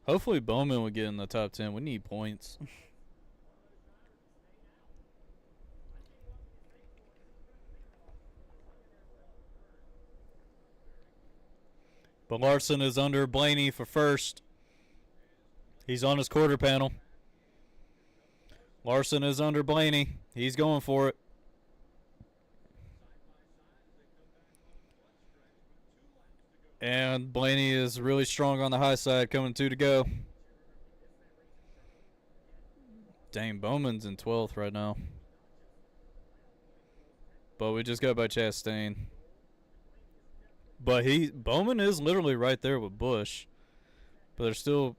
Hopefully Bowman would get in the top 10. We need points. But Larson is under Blaney for first. He's on his quarter panel. Larson is under Blaney. He's going for it. And Blaney is really strong on the high side, coming 2 to go. Dang, Bowman's in 12th right now. But we just got by Chastain. But Bowman is literally right there with Busch. But they're still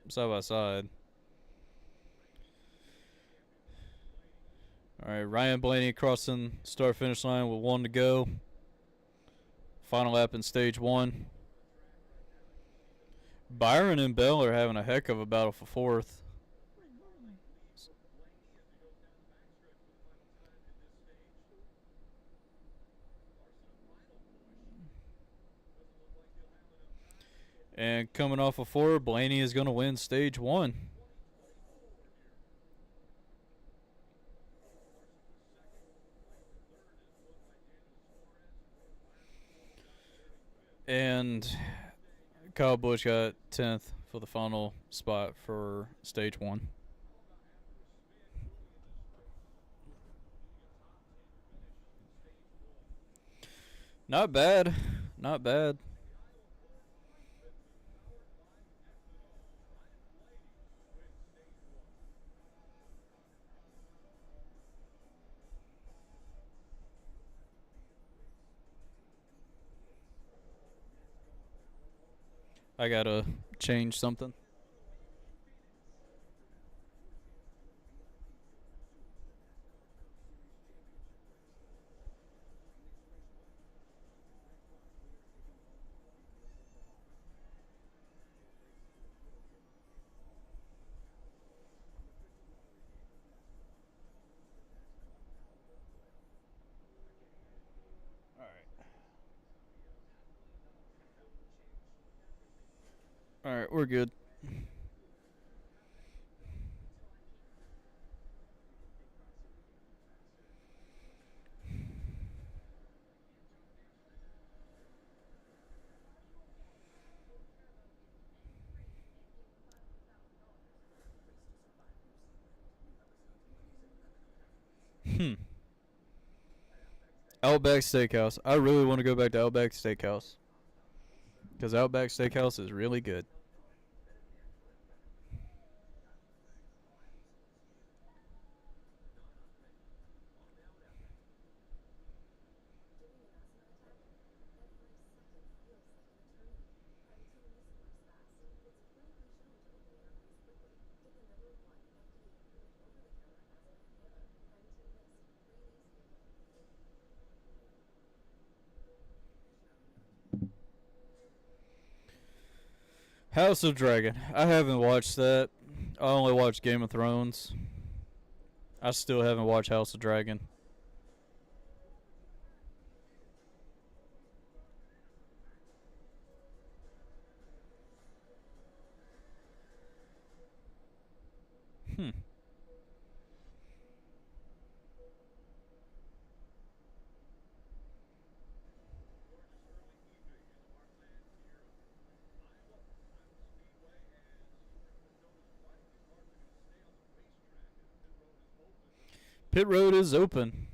side by side. Alright, Ryan Blaney crossing start finish line with 1 to go. Final lap in stage 1. Byron and Bell are having a heck of a battle for 4th. And coming off of 4, Blaney is going to win stage 1. And Kyle Busch got 10th for the final spot for stage 1. Not bad. Not bad. I gotta change something. Alright, we're good. Outback Steakhouse. I really want to go back to Outback Steakhouse. Because Outback Steakhouse is really good. House of Dragon. I haven't watched that. I only watched Game of Thrones. I still haven't watched House of Dragon. Hmm. Pit Road is open.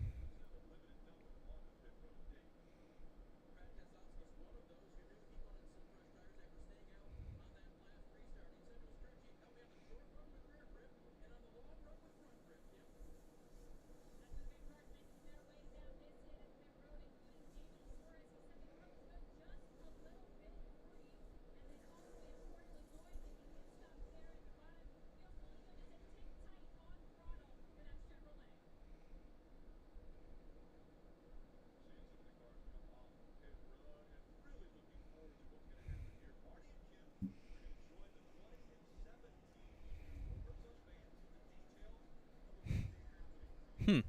Hmm.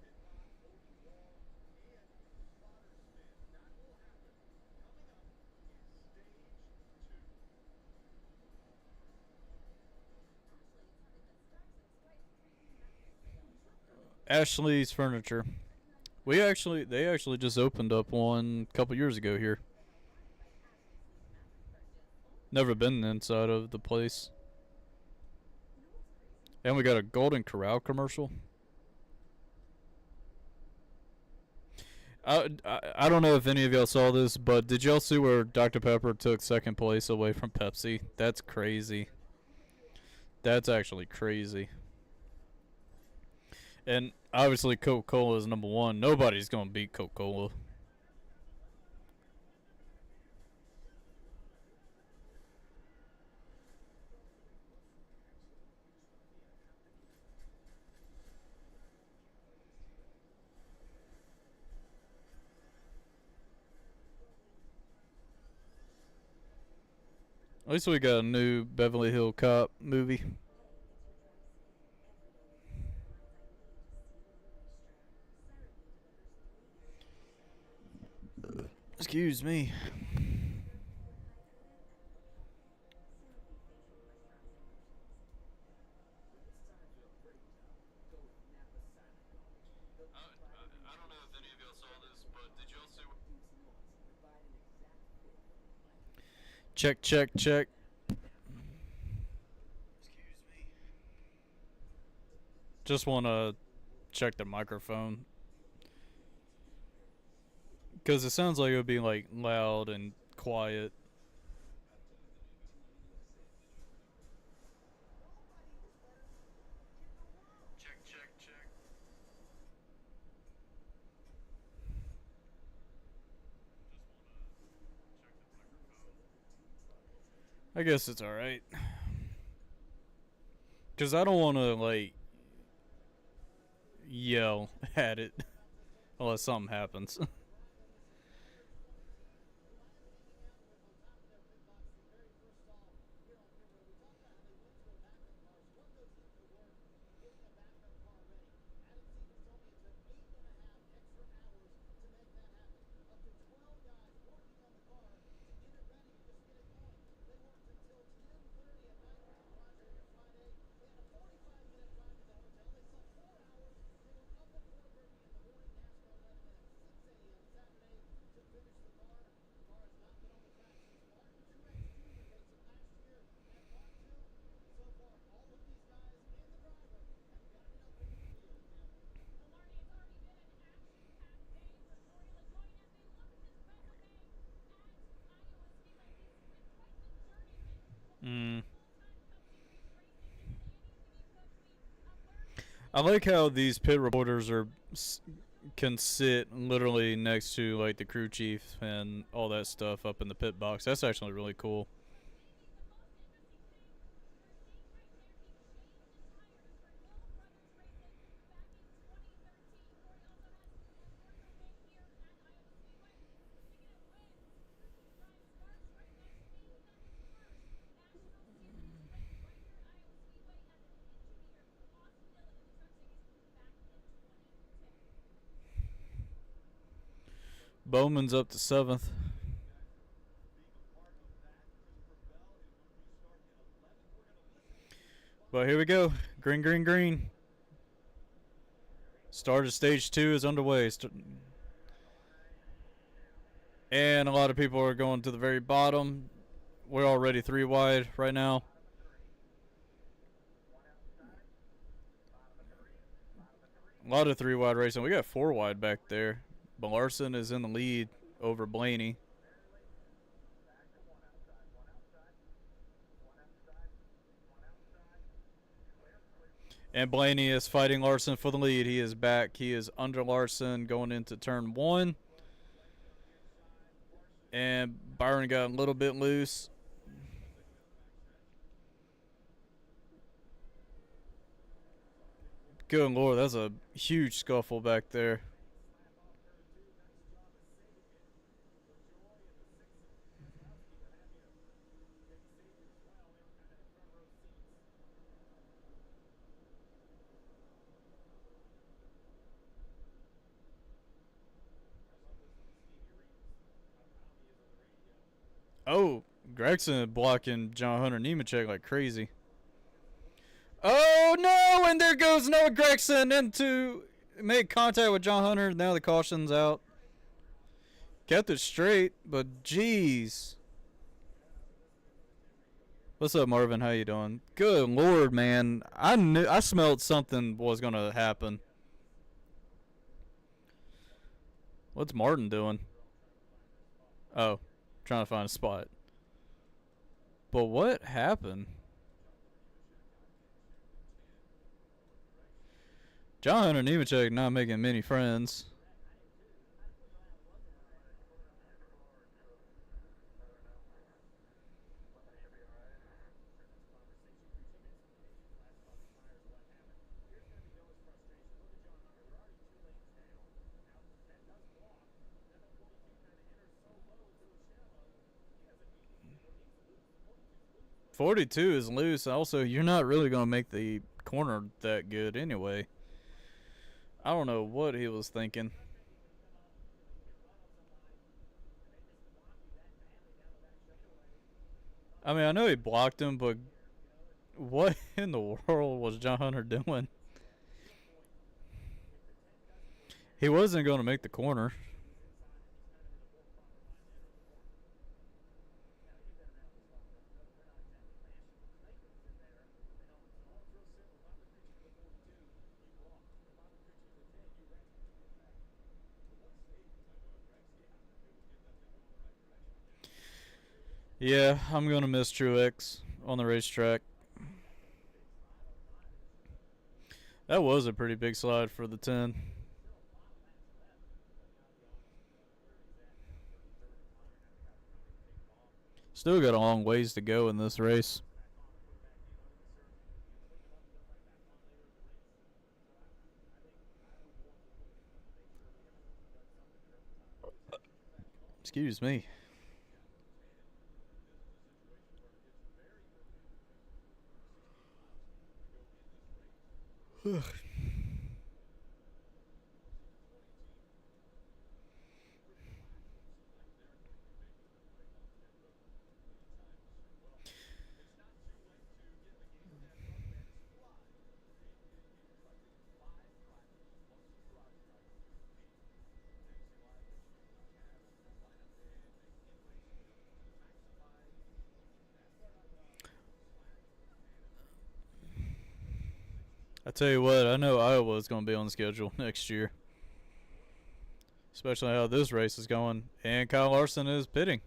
Ashley's Furniture. They actually just opened up one a couple years ago here. Never been inside of the place. And we got a Golden Corral commercial. I don't know if any of y'all saw this, but did y'all see where Dr. Pepper took second place away from Pepsi? That's crazy. That's actually crazy. And obviously Coca Cola is number one. Nobody's gonna beat Coca Cola. At least we got a new Beverly Hill Cop movie. Excuse me. Check, check, check. Just want to check the microphone. Because it sounds like it would be like loud and quiet. Check, check, check. I guess it's alright. Because I don't want to, like, yell at it unless something happens. Mm. I like how these pit reporters can sit literally next to like the crew chief and all that stuff up in the pit box. That's actually really cool. Bowman's up to 7th. But here we go. Green, green, green. Start of stage 2 is underway. And a lot of people are going to the very bottom. We're already 3 wide right now. A lot of 3 wide racing. We got 4 wide back there. But Larson is in the lead over Blaney. And Blaney is fighting Larson for the lead. He is back. He is under Larson going into turn 1. And Byron got a little bit loose. Good Lord, that's a huge scuffle back there. Oh, Gregson blocking John Hunter Nemechek like crazy. Oh no! And there goes Noah Gregson into made contact with John Hunter. Now the caution's out. Kept it straight, but jeez. What's up, Marvin? How you doing? Good Lord, man! I smelled something was gonna happen. What's Martin doing? Oh, trying to find a spot. But what happened? John Hunter Nemechek not making many friends. .42 is loose. Also, you're not really going to make the corner that good anyway. I don't know what he was thinking. I mean, I know he blocked him, but what in the world was John Hunter doing? He wasn't going to make the corner. Yeah, I'm going to miss Truex on the racetrack. That was a pretty big slide for the 10. Still got a long ways to go in this race. Excuse me. I tell you what, I know Iowa is going to be on the schedule next year. Especially how this race is going. And Kyle Larson is pitting.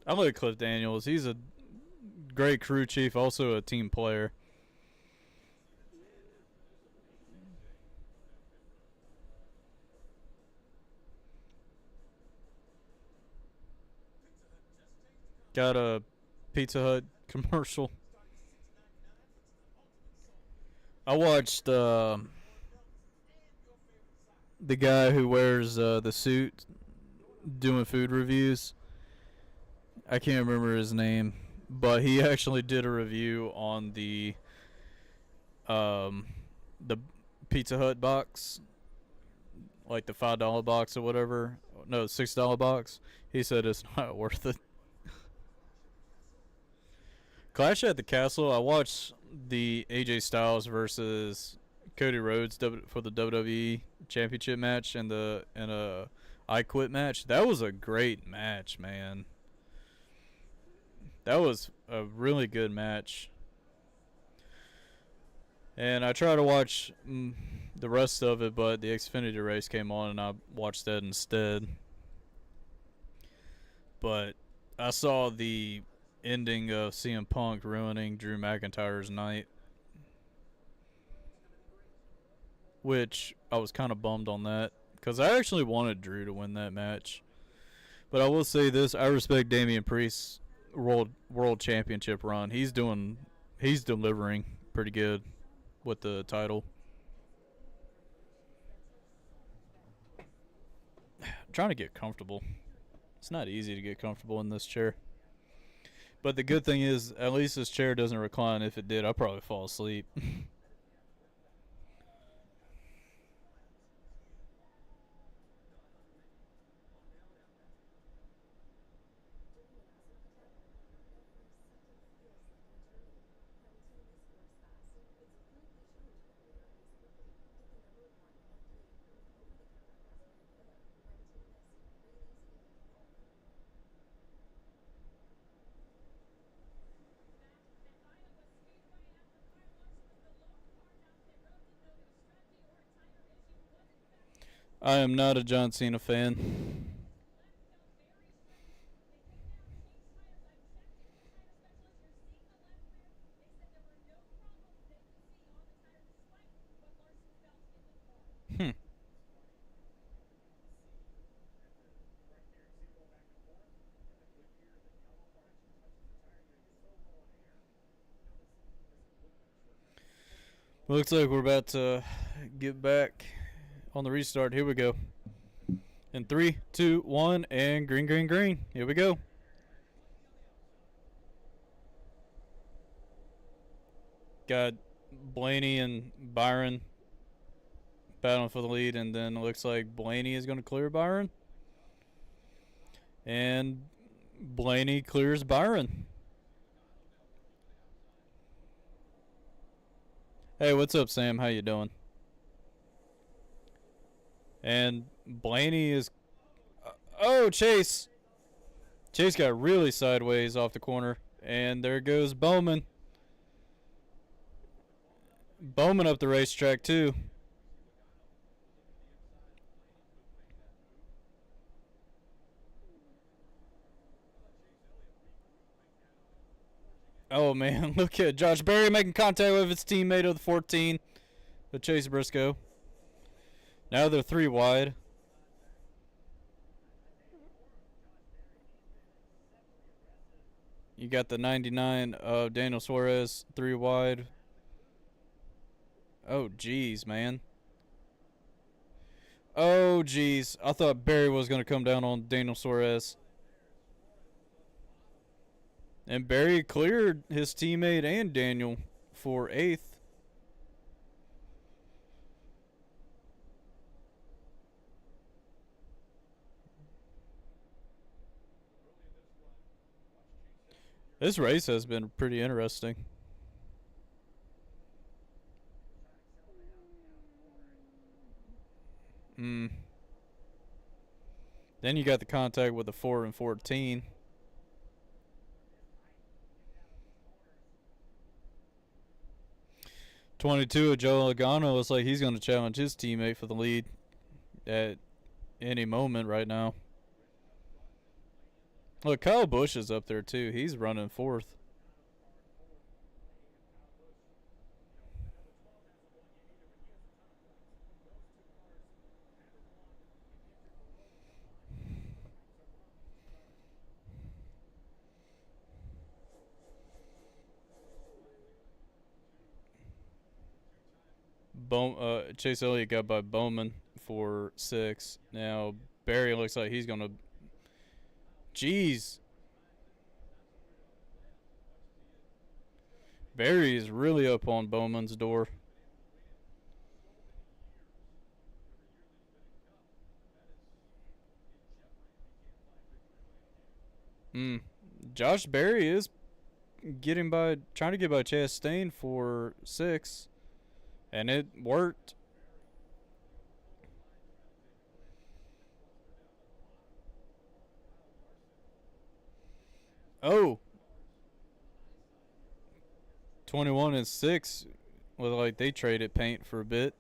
I like Cliff Daniels. He's a great crew chief, also a team player. Got a Pizza Hut commercial. I watched the guy who wears the suit doing food reviews. I can't remember his name, but he actually did a review on um, the Pizza Hut box, like the $5 box or whatever. No, $6 box. He said it's not worth it. Clash at the Castle. I watched the AJ Styles versus Cody Rhodes for the WWE Championship match and a I Quit match. That was a great match, man. That was a really good match. And I tried to watch the rest of it, but the Xfinity race came on and I watched that instead. But I saw the ending of CM Punk ruining Drew McIntyre's night, which I was kind of bummed on that because I actually wanted Drew to win that match. But I will say this: I respect Damian Priest's world championship run. He's delivering pretty good with the title. I'm trying to get comfortable. It's not easy to get comfortable in this chair. But the good thing is, at least this chair doesn't recline. If it did, I'd probably fall asleep. I am not a John Cena fan. Hmm. Looks like we're about to get back on the restart. Here we go. In 3, 2, 1, and green, green, green. Here we go. Got Blaney and Byron battling for the lead, and then it looks like Blaney is going to clear Byron. And Blaney clears Byron. Hey, what's up, Sam? How you doing? And Blaney is... oh, Chase! Chase got really sideways off the corner. And there goes Bowman. Bowman up the racetrack, too. Oh, man. Look at Josh Berry making contact with his teammate of the 14. The Chase Briscoe. Now they're 3 wide. You got the 99 of Daniel Suarez 3 wide. Oh, jeez, man. Oh, jeez. I thought Barry was going to come down on Daniel Suarez. And Barry cleared his teammate and Daniel for 8th. This race has been pretty interesting. Then you got the contact with the 4 and 14. .22 of Joe Logano looks like he's going to challenge his teammate for the lead at any moment right now. Look, Kyle Busch is up there too. He's running 4th. Chase Elliott got by Bowman for 6. Now Barry looks like he's gonna. Jeez, Barry is really up on Bowman's door. Hmm. Josh Berry is trying to get by Chastain for 6, and it worked. Oh, 21 and 6. Look like they traded paint for a bit.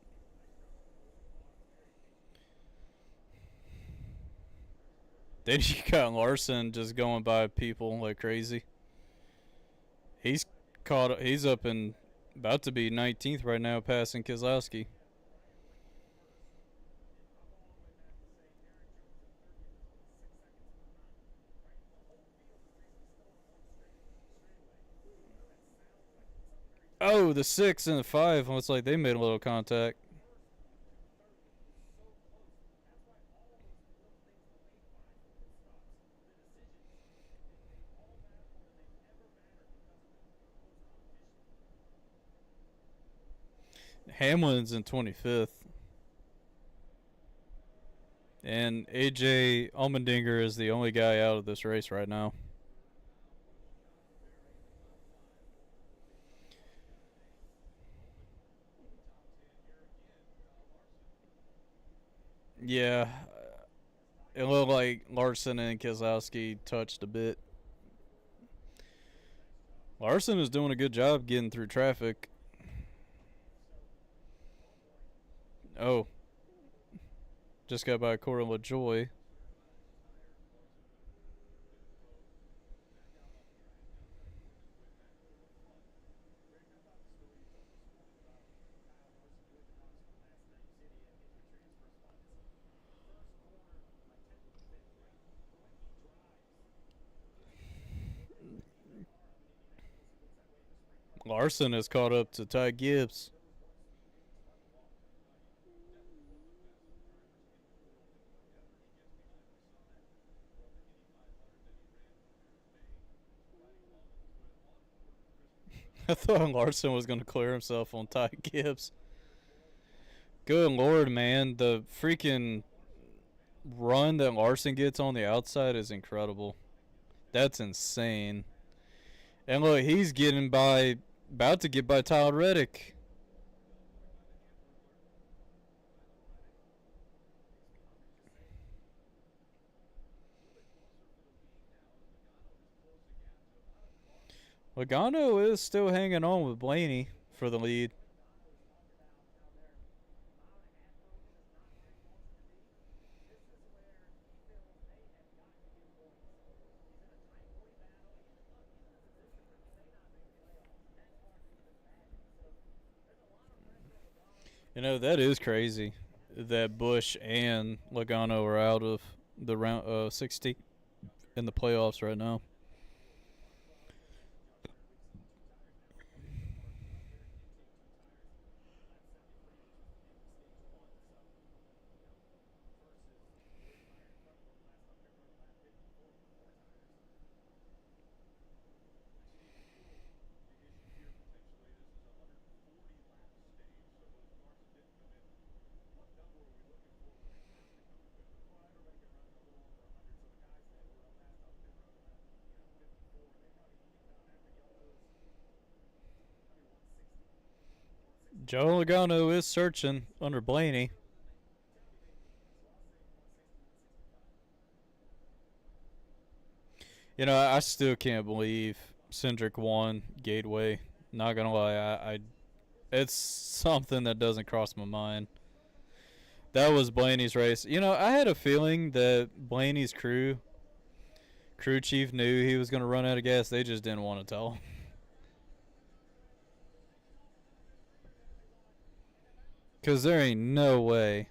Then you got Larson just going by people like crazy. He's caught. He's up in about to be 19th right now, passing Keselowski. Oh, the 6 and the 5 looks like they made a little contact. Hamlin's in 25th. And AJ Allmendinger is the only guy out of this race right now. Yeah, it looked like Larson and Keselowski touched a bit. Larson is doing a good job getting through traffic. Oh, just got by Corey LaJoy. Larson has caught up to Ty Gibbs. I thought Larson was going to clear himself on Ty Gibbs. Good lord, man. The freaking run that Larson gets on the outside is incredible. That's insane. And look, he's getting by, about to get by Tyler Reddick. Logano is still hanging on with Blaney for the lead. You know, that is crazy that Bush and Logano are out of the round 60 in the playoffs right now. Joe Logano is searching under Blaney. You know, I still can't believe Cindric won Gateway. Not gonna lie, it's something that doesn't cross my mind. That was Blaney's race. You know, I had a feeling that Blaney's crew chief knew he was gonna run out of gas. They just didn't want to tell him. Cause there ain't no way.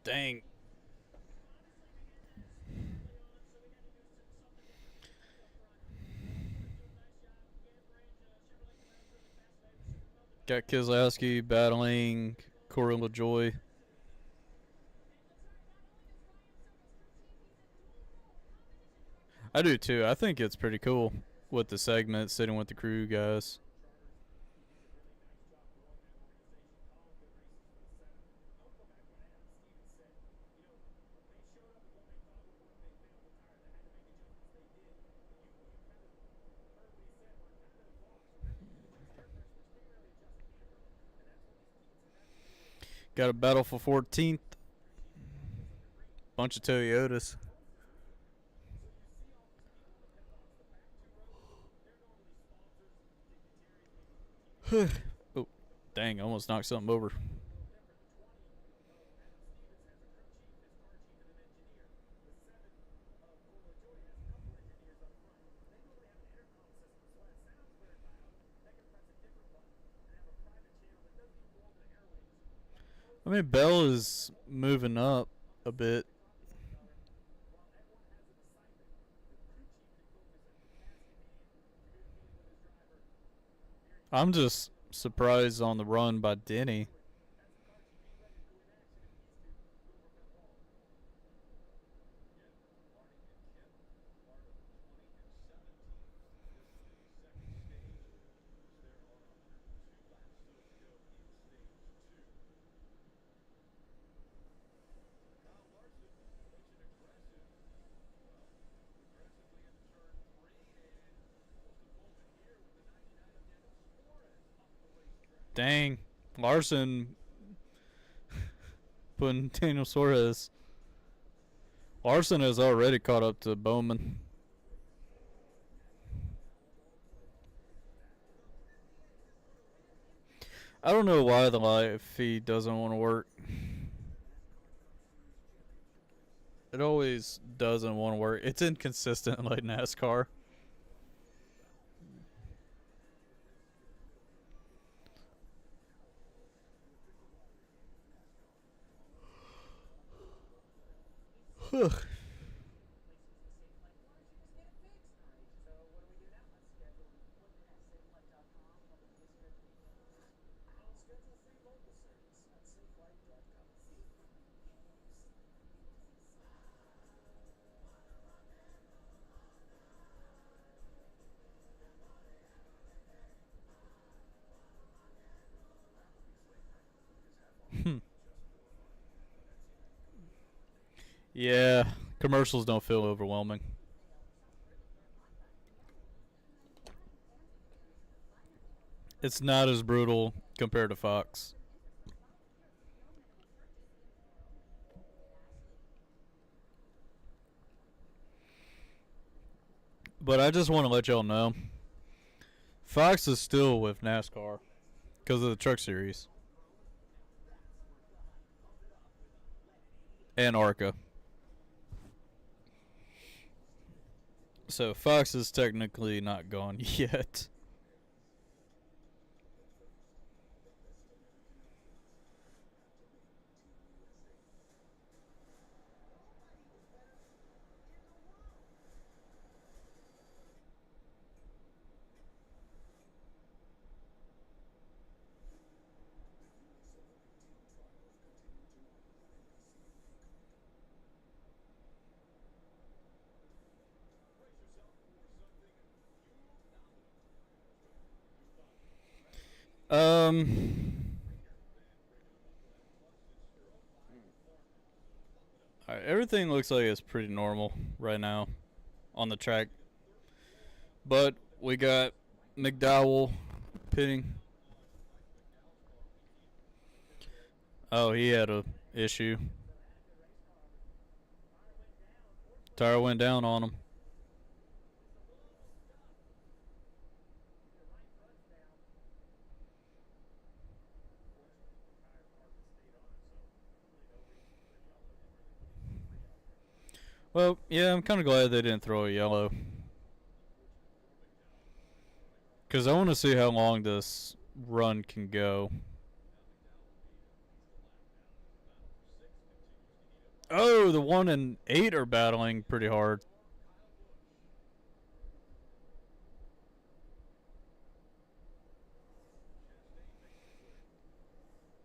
Dang. Got Keselowski battling Corey LaJoy. I do too. I think it's pretty cool with the segment sitting with the crew guys. Got a battle for 14th. Bunch of Toyotas. Oh, dang, I almost knocked something over. I mean, Bell is moving up a bit. I'm just surprised on the run by Denny. Dang. Larson putting Daniel Suarez. Larson has already caught up to Bowman. I don't know why the live feed doesn't want to work. It always doesn't want to work. It's inconsistent like NASCAR. Yeah, commercials don't feel overwhelming. It's not as brutal compared to Fox. But I just want to let y'all know Fox is still with NASCAR because of the Truck Series and ARCA. So Fox is technically not gone yet. Alright, everything looks like it's pretty normal right now on the track. But we got McDowell pitting. Oh, he had a issue. Tire went down on him. Well, yeah, I'm kind of glad they didn't throw a yellow. Because I want to see how long this run can go. Oh, the 1 and 8 are battling pretty hard.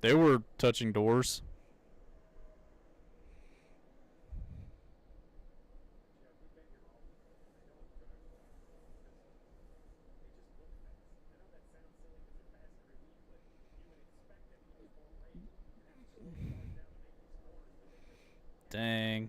They were touching doors. Dang.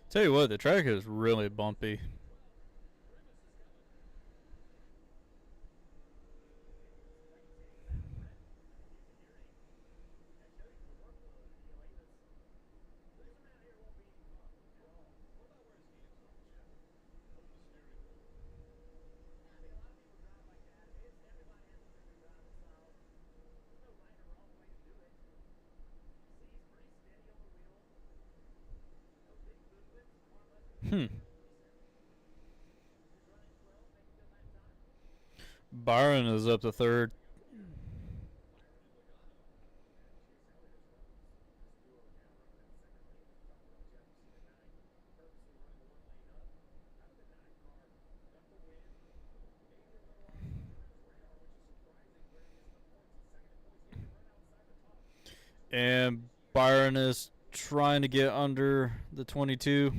Tell you what, the track is really bumpy. Hmm. Byron is up to third. And Byron is trying to get under the 22.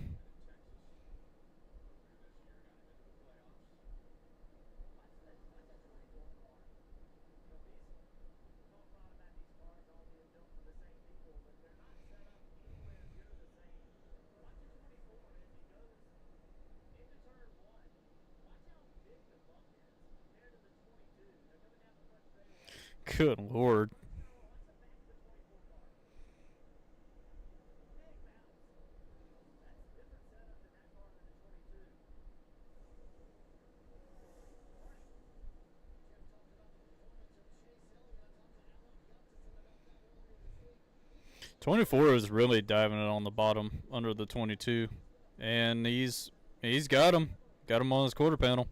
Good lord. '24 is really diving it on the bottom under the 22, and he's got him on his quarter panel.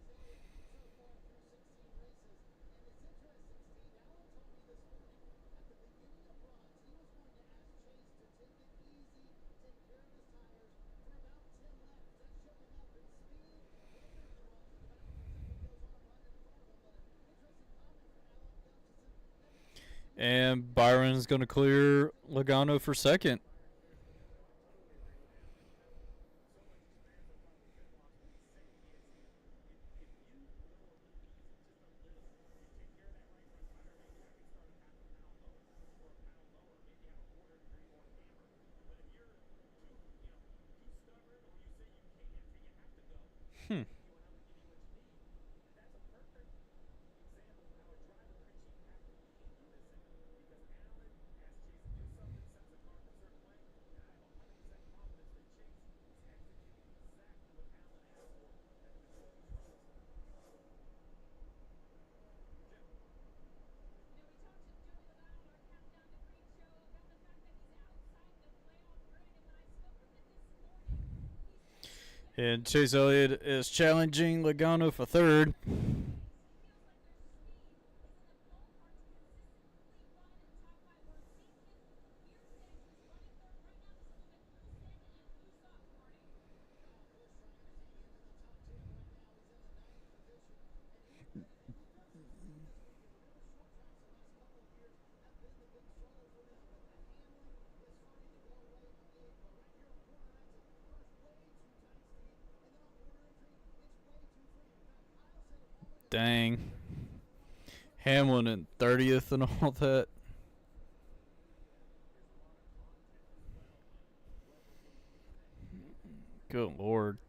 And Byron's going to clear Logano for second. Hmm. And Chase Elliott is challenging Logano for third. Dang. Hamlin in 30th and all that. Good lord.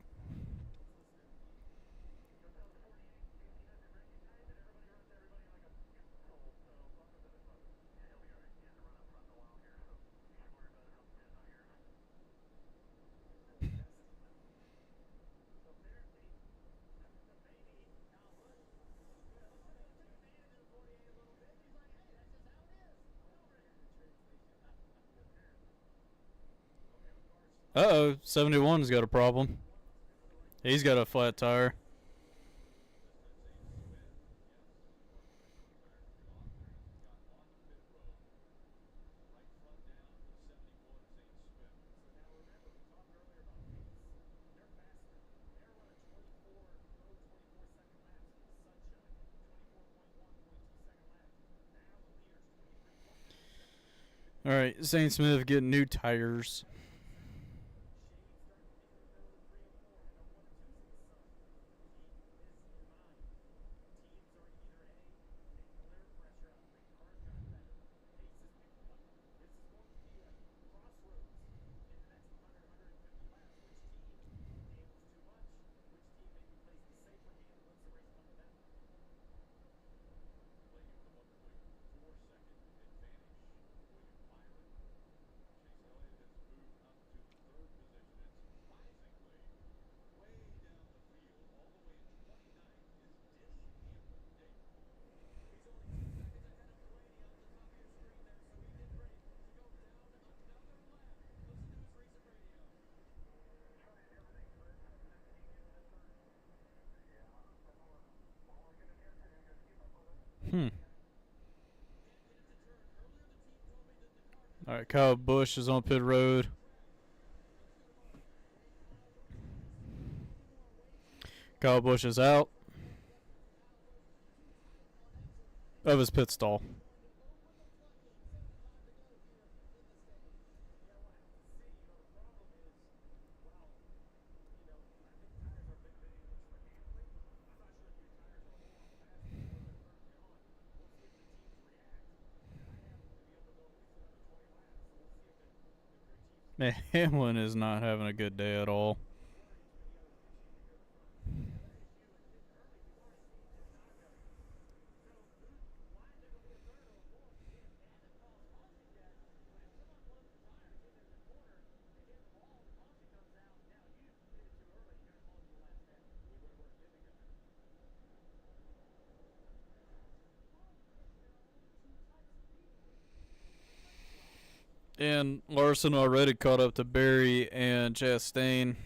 Uh-oh, 71's got a problem. He's got a flat tire. Alright, Zane Smith getting new tires. Hmm. Alright, Kyle Busch is on pit road. Kyle Busch is out of his pit stall. Man, Hamlin is not having a good day at all. And Larson already caught up to Barry and Chastain.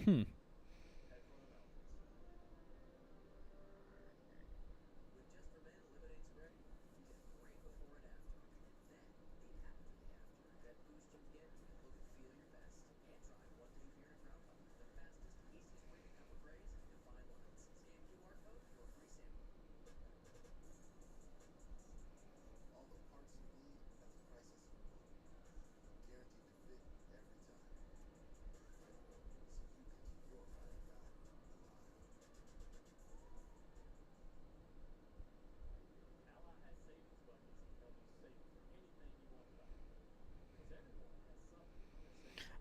Hmm.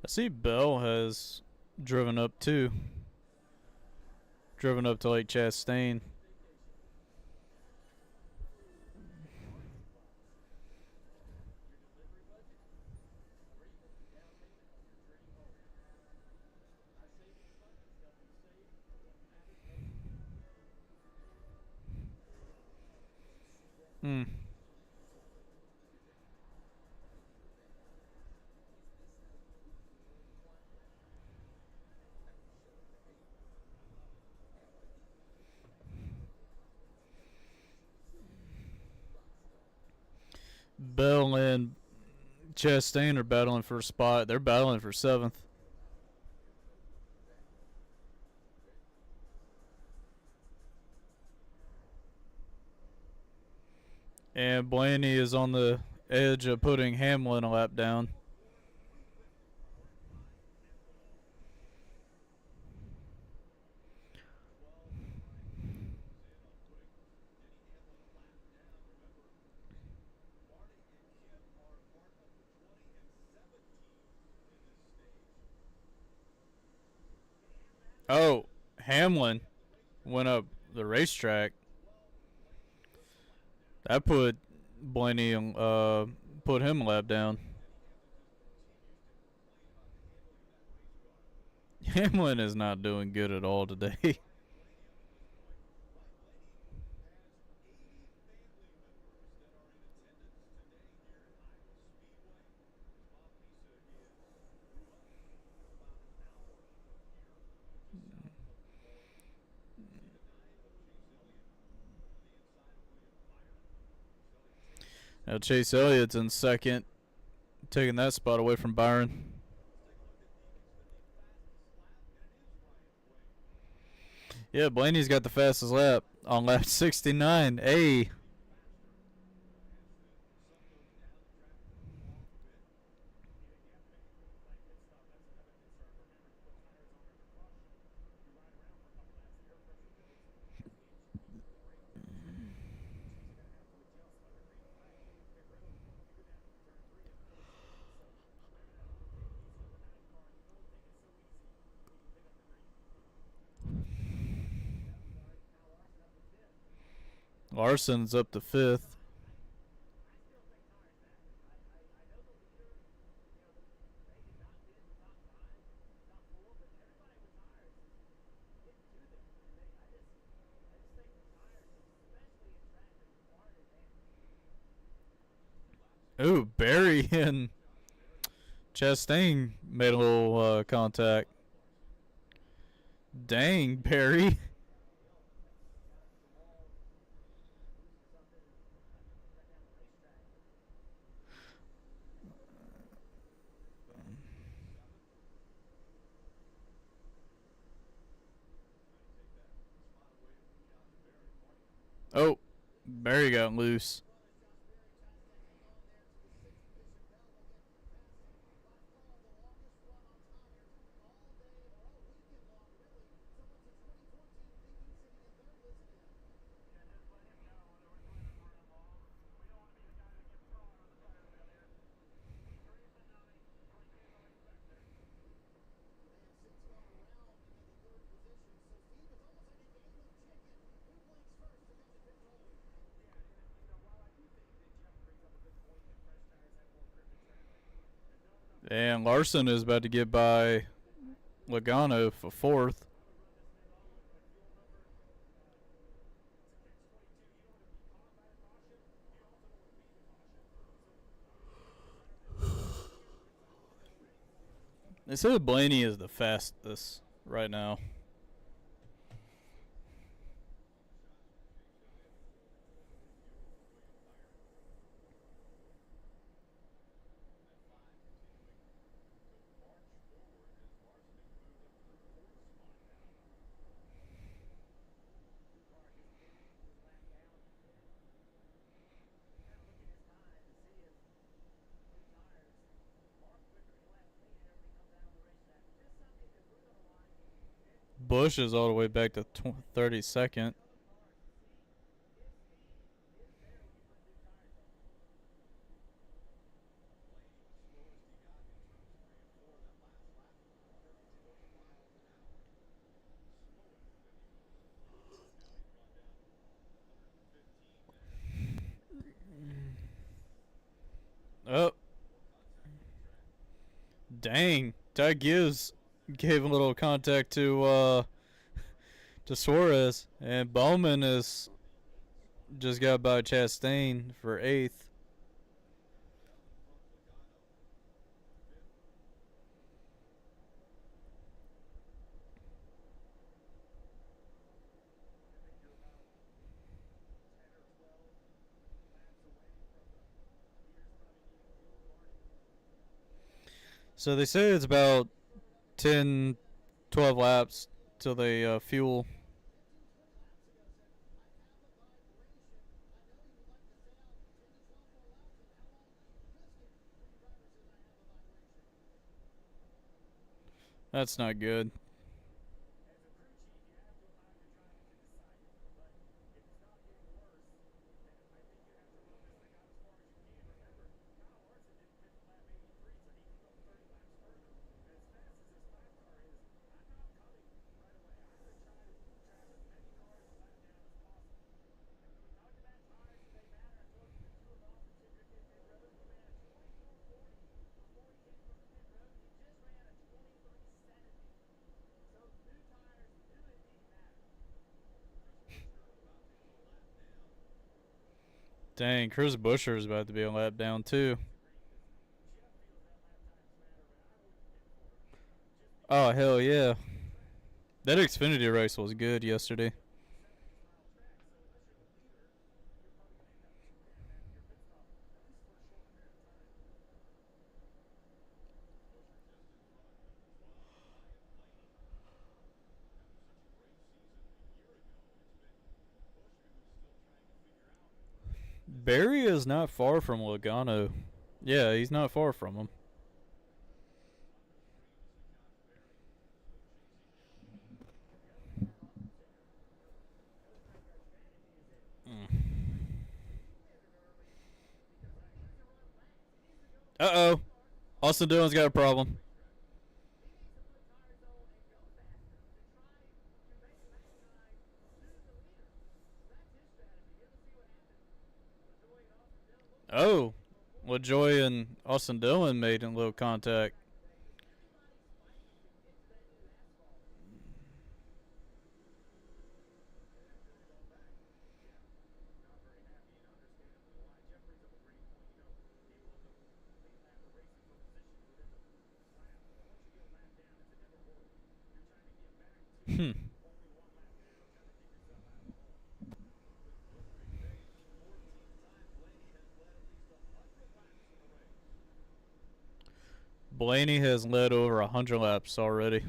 I see Bell has driven up too. Driven up to Lake Chastain. Hmm. Bell and Chastain are battling for a spot. They're battling for 7th. And Blaney is on the edge of putting Hamlin a lap down. Oh, Hamlin went up the racetrack. That put Blaney put him a lap down. Hamlin is not doing good at all today. Now Chase Elliott's in second, taking that spot away from Byron. Yeah, Blaney's got the fastest lap on lap 69. Hey. Larson's up to 5th. Ooh, Barry and Chastain made a little contact. Dang, Barry. Oh, Barry got loose. And Larson is about to get by Logano for 4th. They said Blaney is the fastest right now. Bush is all the way back to 32nd. Oh, dang! Ty Gibbs gave a little contact to Suarez, and Bowman is just got by Chastain for 8th. So they say it's about 10, 12 laps till they fuel. That's not good. Dang, Chris Buescher is about to be a lap down too. Oh hell yeah! That Xfinity race was good yesterday. Barry is not far from Logano. Yeah, he's not far from him. Uh oh. Austin Dillon's got a problem. Oh. LaJoy and Austin Dillon made a little contact. Hmm. Blaney has led over 100 laps already.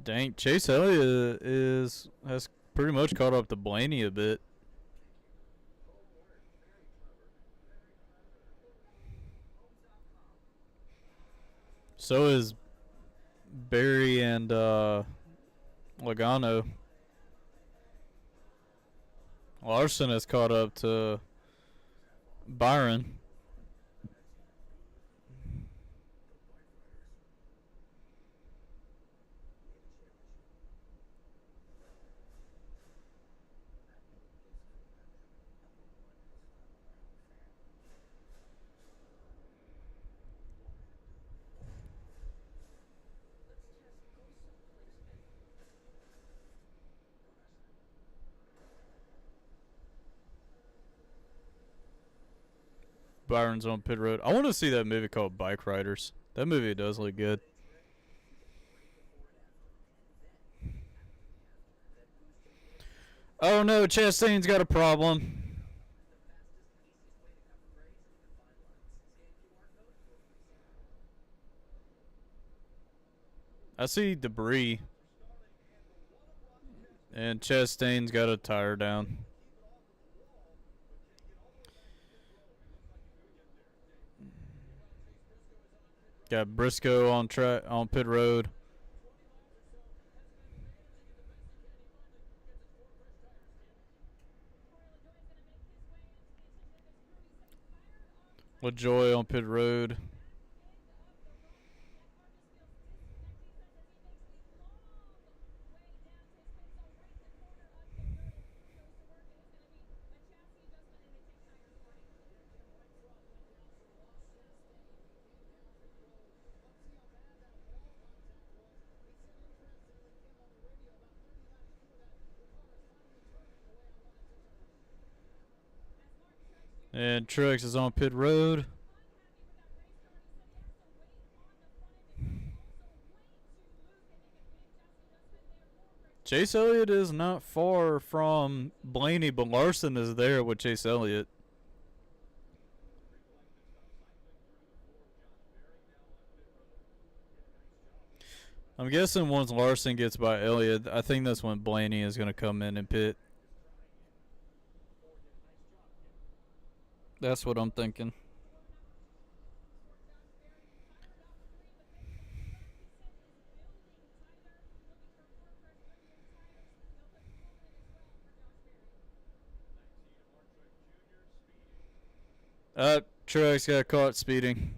Dang, Chase Elliott is has pretty much caught up to Blaney a bit. So is Barry and Logano. Larson has caught up to Byron. Byron's on pit road. I want to see that movie called Bike Riders. That movie does look good. Oh no, Chastain's got a problem. I see debris, and Chastain's got a tire down. Got Briscoe on track on pit road. LaJoy on pit road. And Truex is on pit road. Chase Elliott is not far from Blaney, but Larson is there with Chase Elliott. I'm guessing once Larson gets by Elliott, I think that's when Blaney is going to come in and pit. That's what I'm thinking. Truex got caught speeding.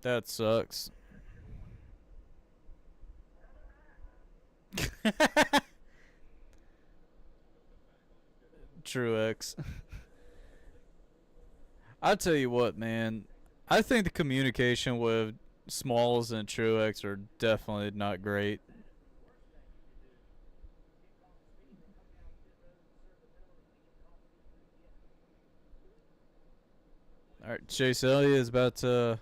That sucks. Truex. I tell you what, man. I think the communication with Smalls and Truex are definitely not great. All right, Chase Elliott is about to.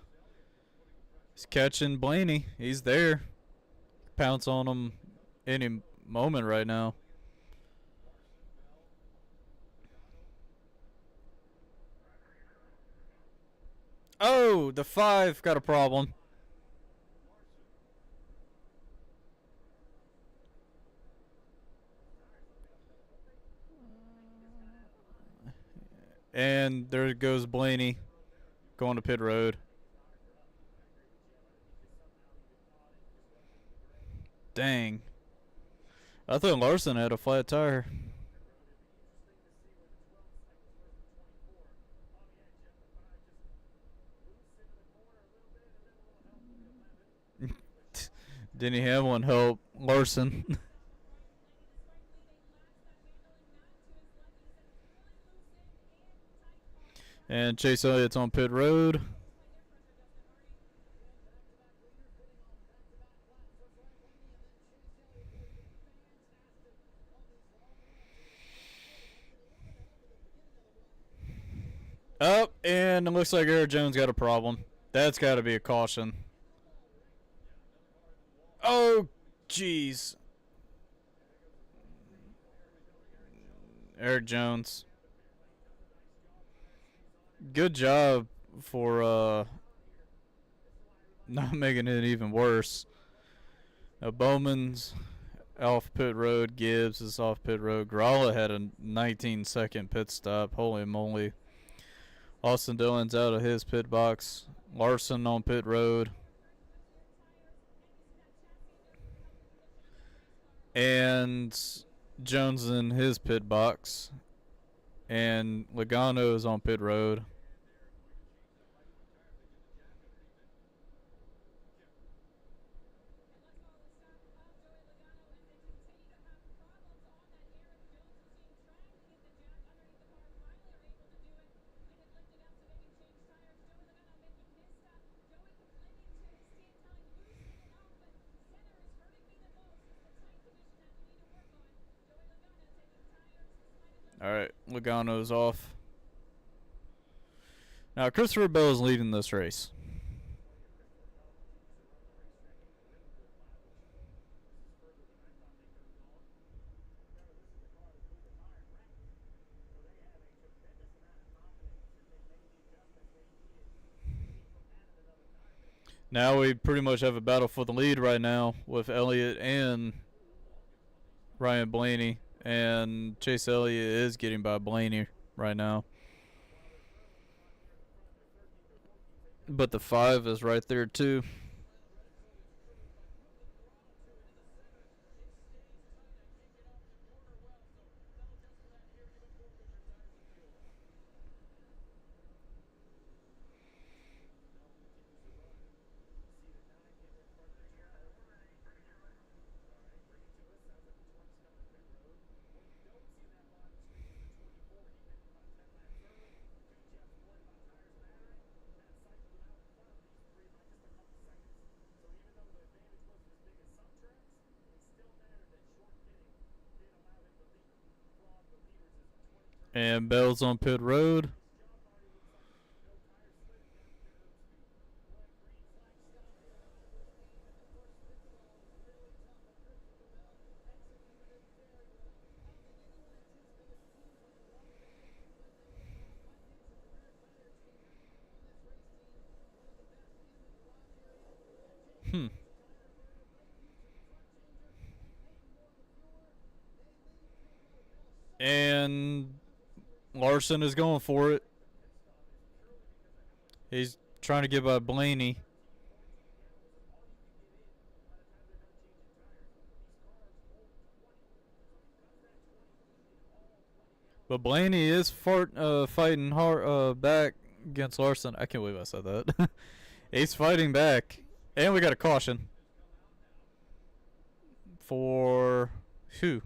He's catching Blaney. He's there. Pounce on him any moment right now. Oh, the 5 got a problem. And there goes Blaney going to pit road. Dang. I thought Larson had a flat tire. Didn't he have one help Larson? And Chase Elliott's on pit road. Up, and it looks like Eric Jones got a problem. That's got to be a caution. Oh, jeez. Eric Jones. Good job for not making it even worse. Bowman's off pit road. Gibbs is off pit road. Gralla had a 19-second pit stop. Holy moly. Austin Dillon's out of his pit box. Larson on pit road. And Jones in his pit box. And Logano is on pit road. Alright, Logano's off. Now, Christopher Bell is leading this race. Now we pretty much have a battle for the lead right now with Elliott and Ryan Blaney. And Chase Elliott is getting by Blaney right now. But the 5 is right there too. And Bell's on pit road. Hmm. And Larson is going for it. He's trying to get by Blaney. But Blaney is fighting hard back against Larson. I can't believe I said that. He's fighting back. And we got a caution. For who?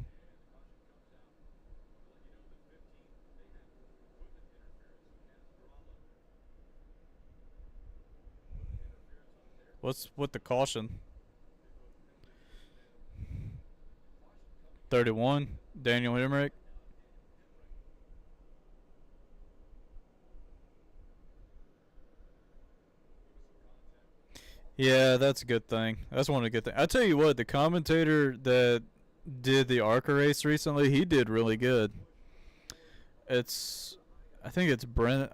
What's with the caution? 31. Daniel Emmerich. Yeah, that's a good thing. That's one of the good things. I tell you what, the commentator that did the ARCA race recently, he did really good. It's, I think it's Brennan.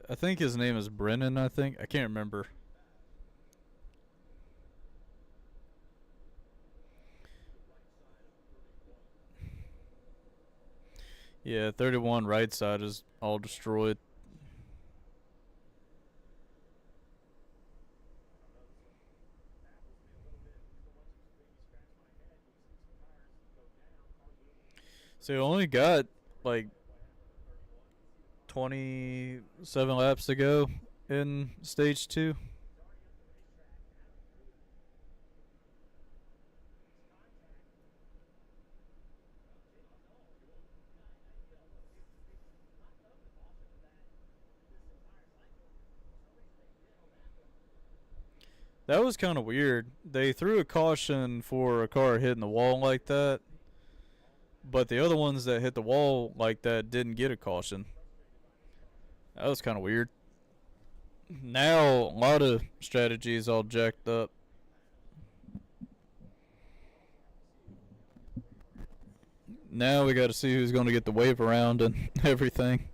I think his name is Brennan. I can't remember. Yeah, 31 right side is all destroyed. So you only got like 27 laps to go in stage 2. That was kind of weird. They threw a caution for a car hitting the wall like that, but the other ones that hit the wall like that didn't get a caution. That was kind of weird. Now a lot of strategies all jacked up. Now we got to see who's going to get the wave around and everything.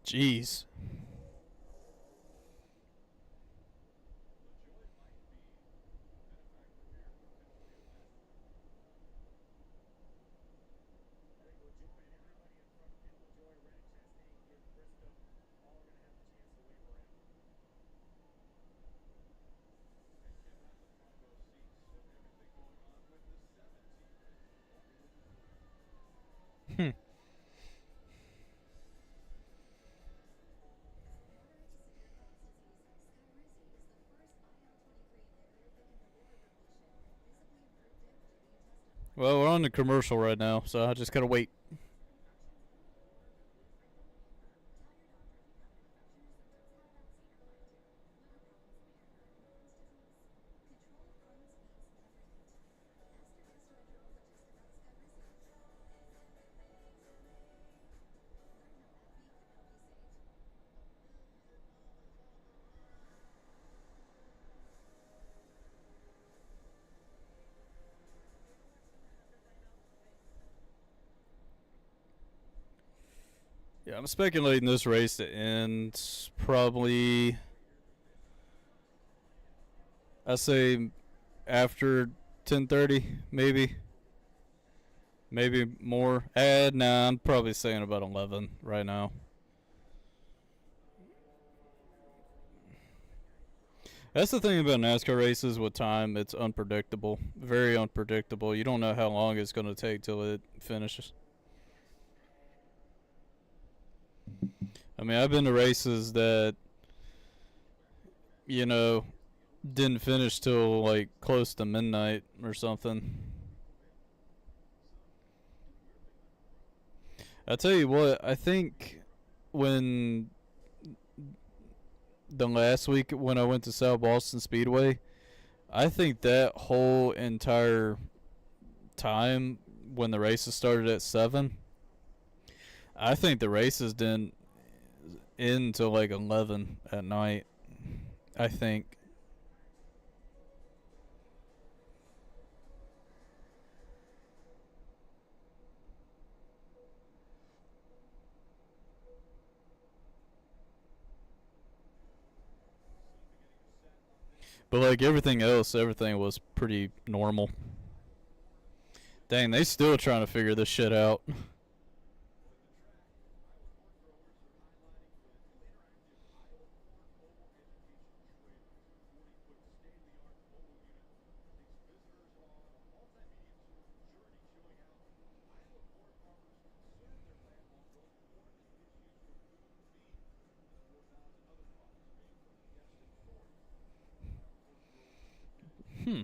Jeez. Hmm. Well, we're on the commercial right now, so I just gotta wait. Yeah, I'm speculating this race to end probably, I say, after 10:30, maybe. Maybe more. Nah, I'm probably saying about 11 right now. That's the thing about NASCAR races with time. It's unpredictable. Very unpredictable. You don't know how long it's going to take till it finishes. I mean, I've been to races that, you know, didn't finish till like close to midnight or something. I tell you what, I think when the last week when I went to South Boston Speedway, I think that whole entire time when the races started at 7, I think the races didn't end till like 11 at night. I think. But like everything else, everything was pretty normal. Dang, they still trying to figure this shit out. Hmm.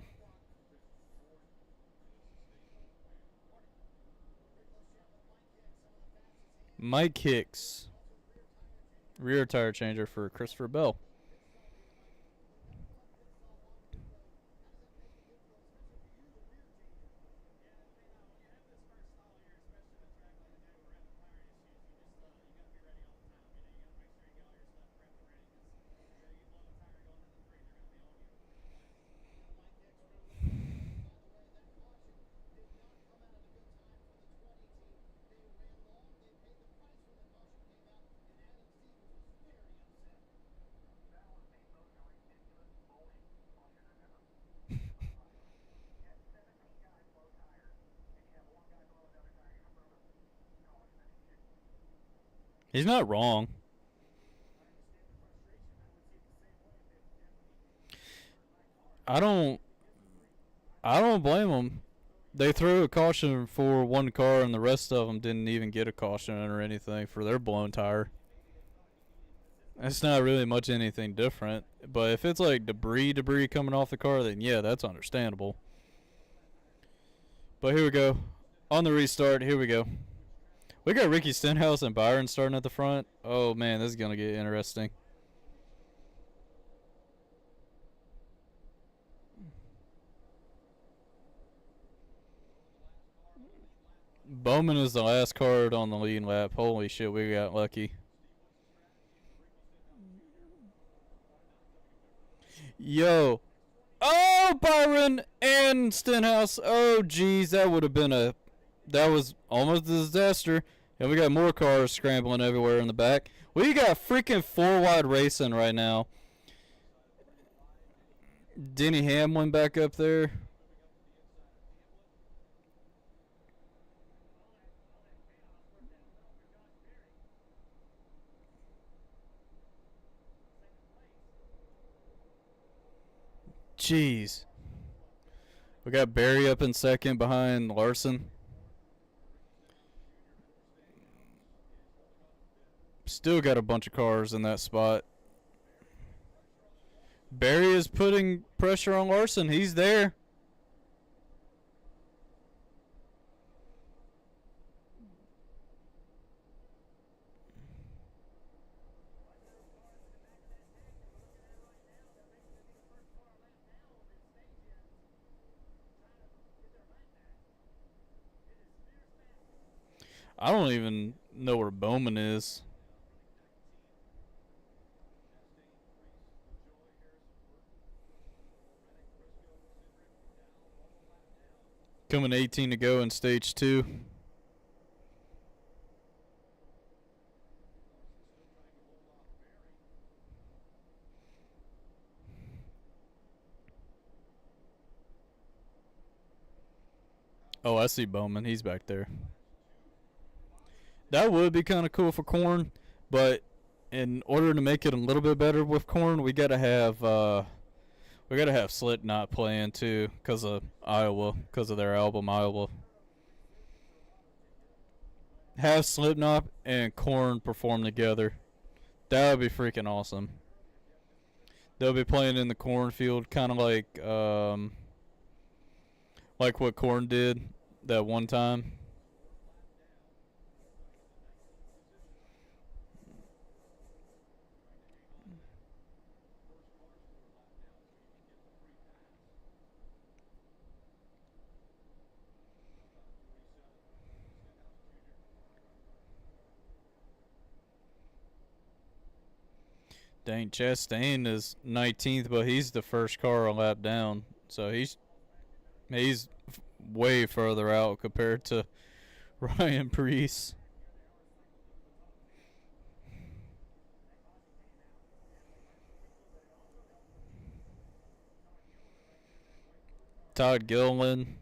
Mike Hicks, rear tire changer for Christopher Bell. He's not wrong. I don't. I don't blame him. They threw a caution for one car, and the rest of them didn't even get a caution or anything for their blown tire. It's not really much anything different. But if it's like debris coming off the car, then yeah, that's understandable. But here we go. On the restart, here we go. We got Ricky Stenhouse and Byron starting at the front. Oh man, this is gonna get interesting. Bowman is the last card on the lead lap. Holy shit, we got lucky. Yo. Oh, Byron and Stenhouse. Oh, geez, that would have been a. That was almost a disaster. And we got more cars scrambling everywhere in the back. We got freaking 4 wide racing right now. Denny Hamlin back up there. Jeez. We got Barry up in second behind Larson. Still got a bunch of cars in that spot. Barry is putting pressure on Larson. He's there. I don't even know where Bowman is. Coming 18 to go in stage 2. Oh, I see Bowman. He's back there. That would be kind of cool for corn, but in order to make it a little bit better with corn, we gotta have Slipknot playing too, cause of Iowa, cause of their album Iowa. Have Slipknot and corn perform together. That would be freaking awesome. They'll be playing in the cornfield, kind of like what corn did that one time. Dang, Chastain is 19th, but he's the first car a lap down, so he's way further out compared to Ryan Preece. Todd Gilliland.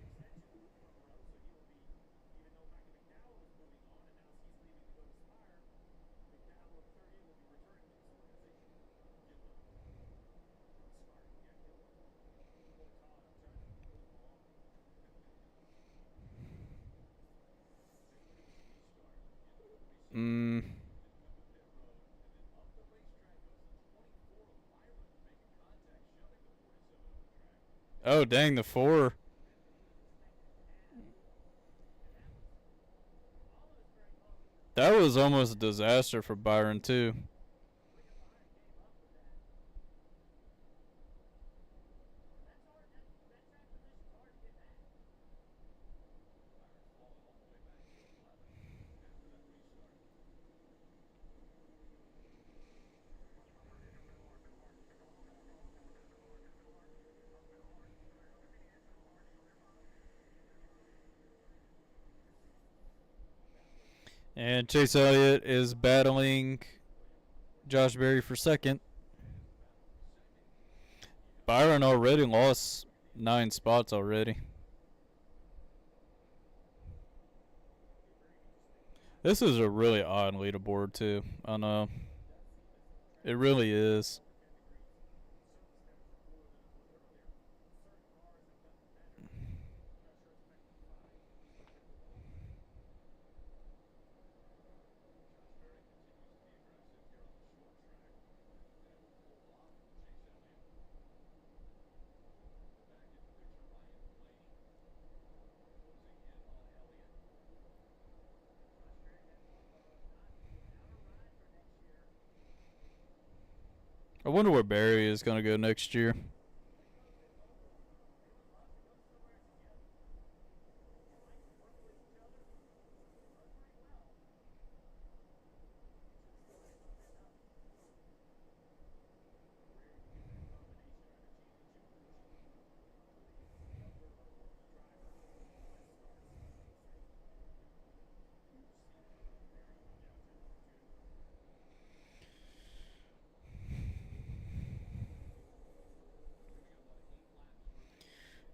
Mm. Oh, dang, the four. That was almost a disaster for Byron, too. And Chase Elliott is battling Josh Berry for second. Byron already lost 9 spots already. This is a really odd leaderboard, too. I know. It really is. I wonder where Barry is going to go next year.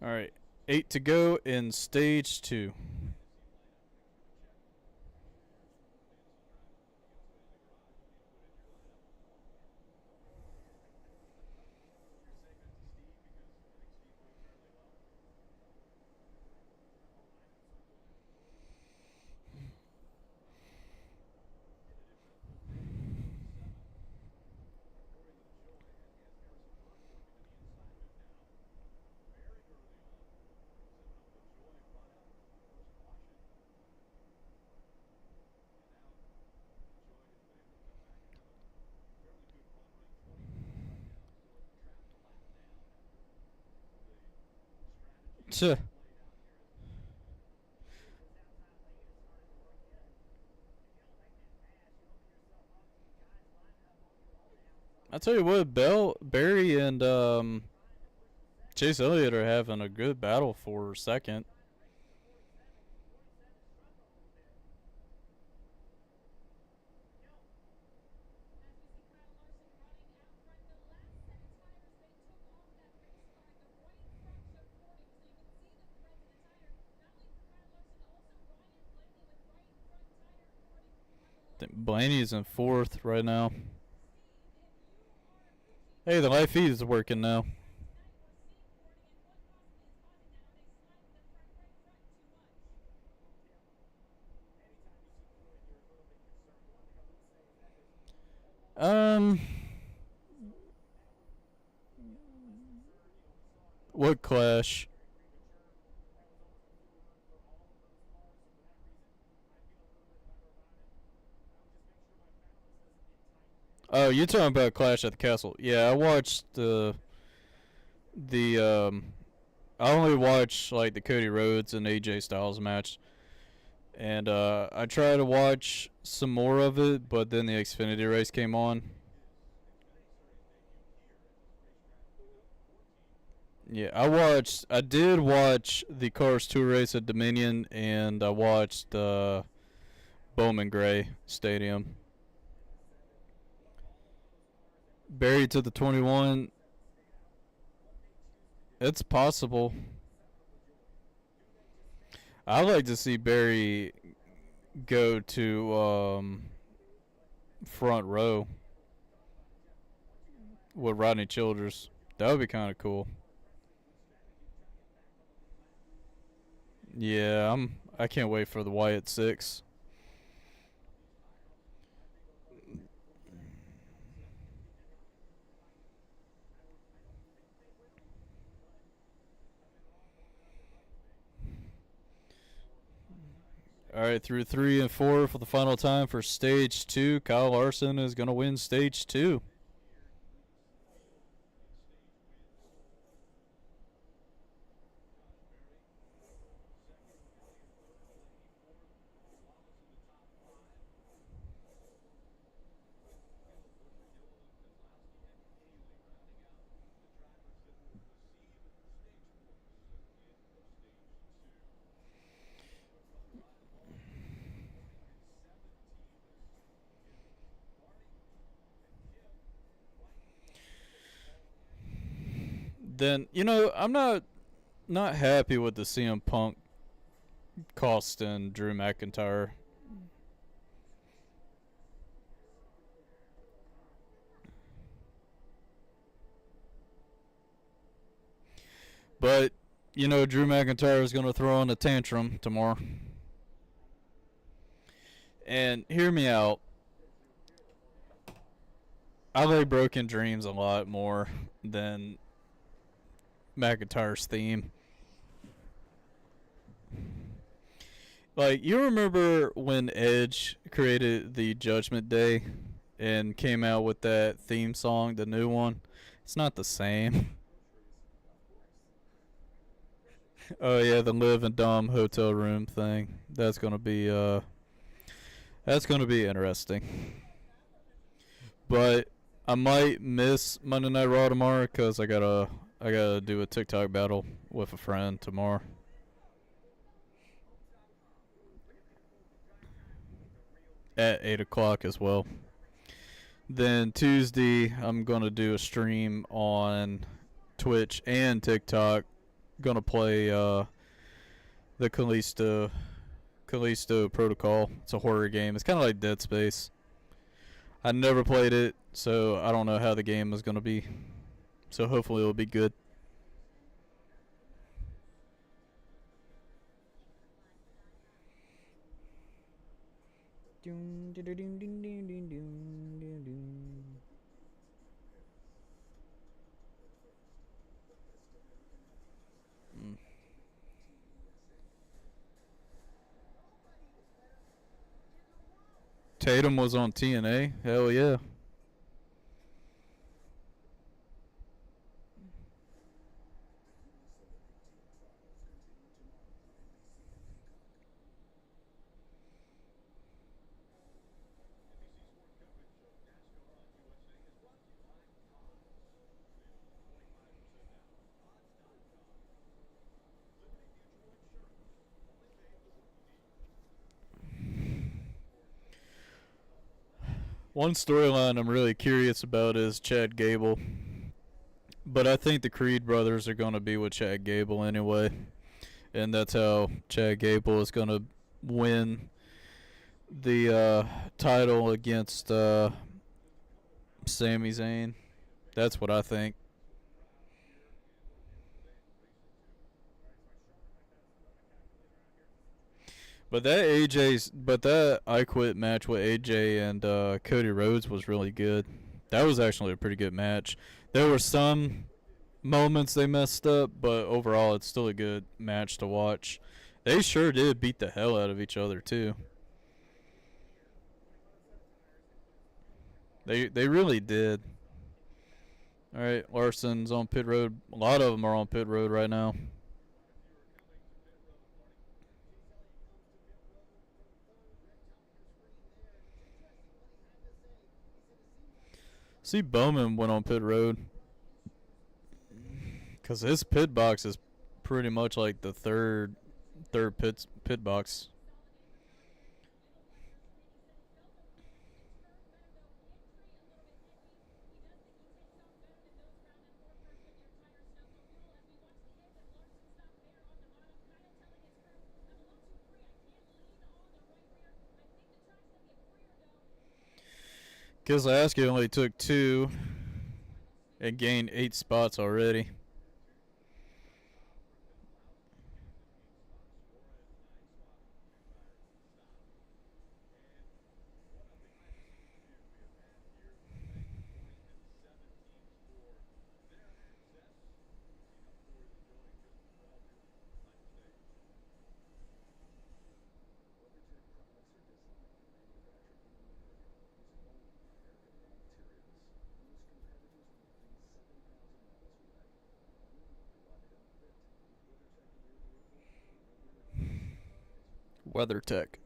All right. 8 to go in stage 2. I tell you what, Barry, and Chase Elliott are having a good battle for second. think Blaney's in 4th right now. Hey, the live feed is working now. What clash? Oh, you're talking about Clash at the Castle. Yeah, I watched the I only watched like the Cody Rhodes and AJ Styles match, and I tried to watch some more of it, but then the Xfinity race came on. Yeah, I did watch the Cars 2 race at Dominion, and I watched Bowman Gray Stadium. Buried to the 21. It's possible. I'd like to see Barry go to front row with Rodney Childers. That would be kind of cool. Yeah, I can't wait for the Wyatt 6. All right, through 3 and 4 for the final time for stage 2. Kyle Larson is going to win stage 2. Then, I'm not happy with the CM Punk costing Drew McIntyre. But, Drew McIntyre is going to throw in a tantrum tomorrow. And hear me out. I like Broken Dreams a lot more than McIntyre's theme. Like, you remember when Edge created the Judgment Day and came out with that theme song, the new one? It's not the same. Oh yeah, the Live and Dom hotel room thing. That's gonna be interesting. But I might miss Monday Night Raw tomorrow because I gotta do a TikTok battle with a friend tomorrow. At 8 o'clock as well. Then Tuesday, I'm gonna do a stream on Twitch and TikTok. Gonna play the Callisto Protocol. It's a horror game. It's kind of like Dead Space. I never played it, so I don't know how the game is gonna be. So hopefully it'll be good. Mm. Tatum was on TNA. Hell yeah. One storyline I'm really curious about is Chad Gable. But I think the Creed brothers are going to be with Chad Gable anyway. And that's how Chad Gable is going to win the title against Sami Zayn. That's what I think. But that I Quit match with AJ and Cody Rhodes was really good. That was actually a pretty good match. There were some moments they messed up, but overall it's still a good match to watch. They sure did beat the hell out of each other too. They really did. All right, Larson's on pit road. A lot of them are on pit road right now. See, Bowman went on pit road because his pit box is pretty much like the third pit box. Keselowski only took two and gained 8 spots already. WeatherTech.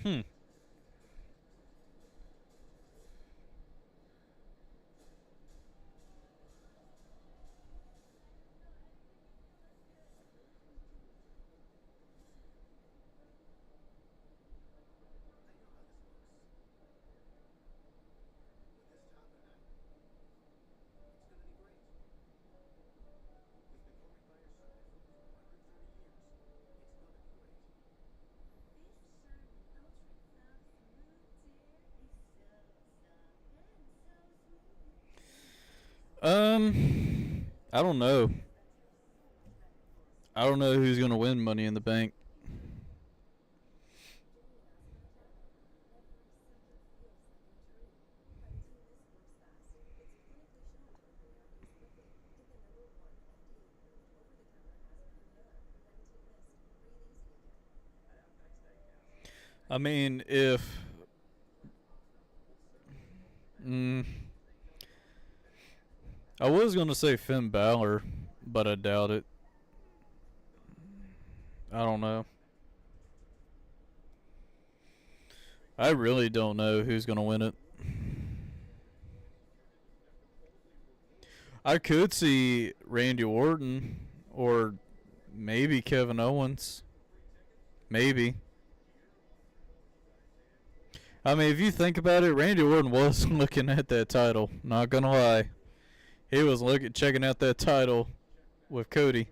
Hmm. I don't know. I don't know who's gonna win Money in the Bank. I mean, if mm, I was gonna say Finn Balor, but I doubt it. I don't know. I really don't know who's gonna win it. I could see Randy Orton or maybe Kevin Owens. Maybe. I mean, if you think about it, Randy Orton was looking at that title. Not gonna lie, he was checking out that title with Cody.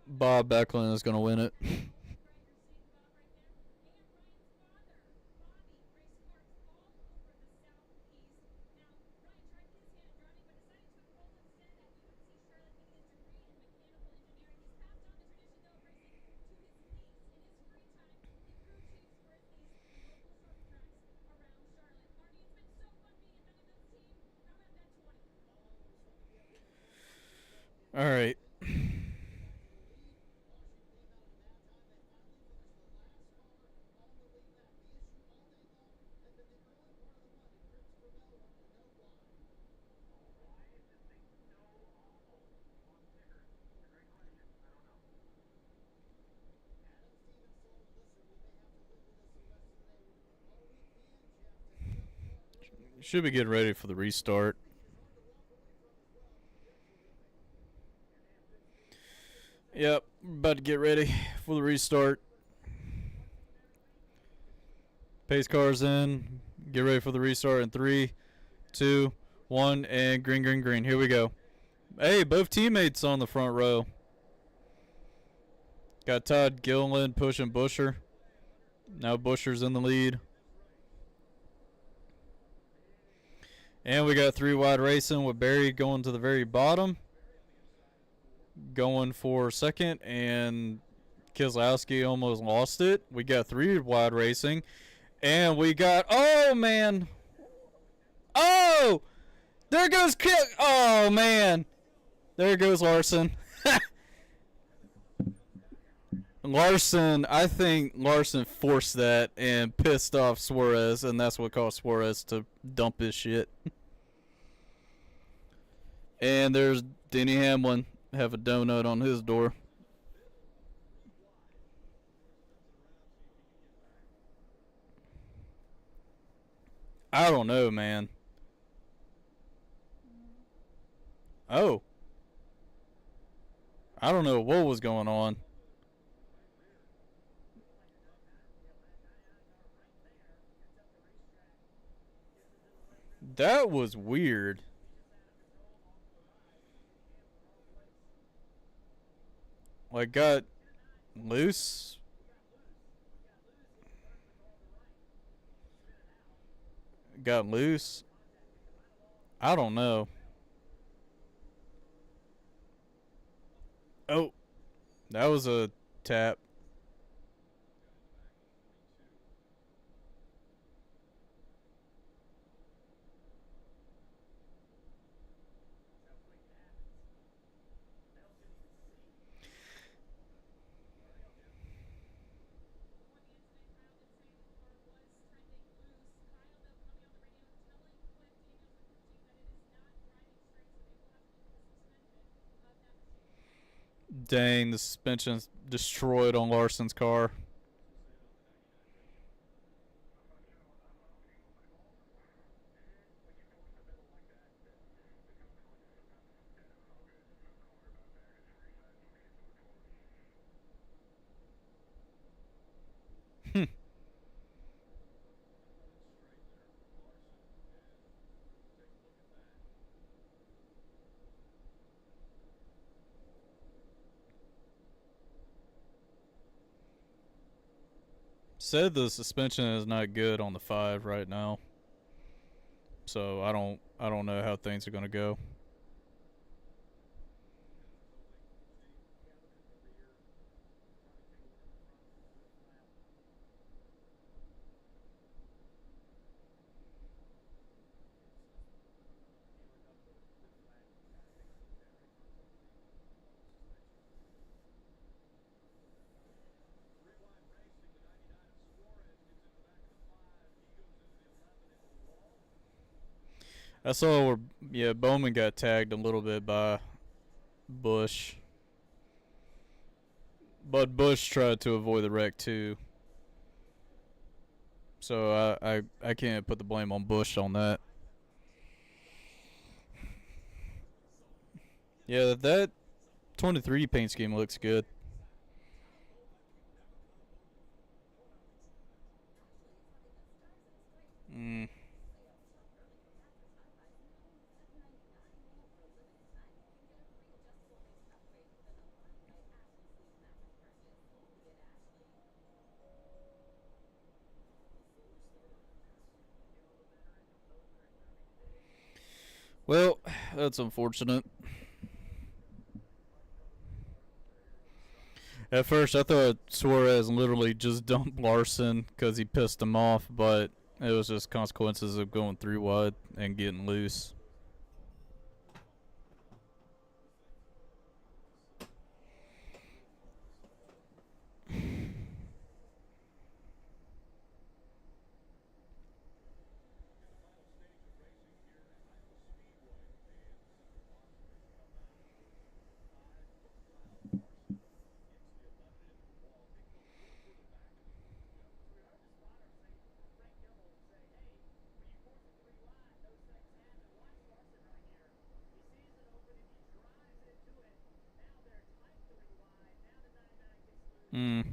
Bob Backlund is gonna win it. All right. Should be getting ready for the restart. Yep, about to get ready for the restart. Pace cars in. Get ready for the restart in 3, 2, 1, and green, green, green. Here we go. Hey, both teammates on the front row. Got Todd Gilliland pushing Busher. Now Busher's in the lead. And we got 3 wide racing with Barry going to the very bottom. Going for second, and Keselowski almost lost it. We got 3 wide racing. And we got, oh man. Oh! There goes oh man. There goes Larson. Larson, I think Larson forced that and pissed off Suarez, and that's what caused Suarez to dump his shit. And there's Denny Hamlin have a donut on his door. I don't know, man. Oh. I don't know what was going on. That was weird. Like, got loose. Got loose. I don't know. Oh, that was a tap. Dang, the suspension's destroyed on Larson's car. Said the suspension is not good on the 5 right now. So I don't know how things are going to go. I saw where, yeah, Bowman got tagged a little bit by Bush. But Bush tried to avoid the wreck too. So I can't put the blame on Bush on that. Yeah, that 23 paint scheme looks good. Mm. Well, that's unfortunate. At first, I thought Suarez literally just dumped Larson because he pissed him off, but it was just consequences of going 3 wide and getting loose. Mm.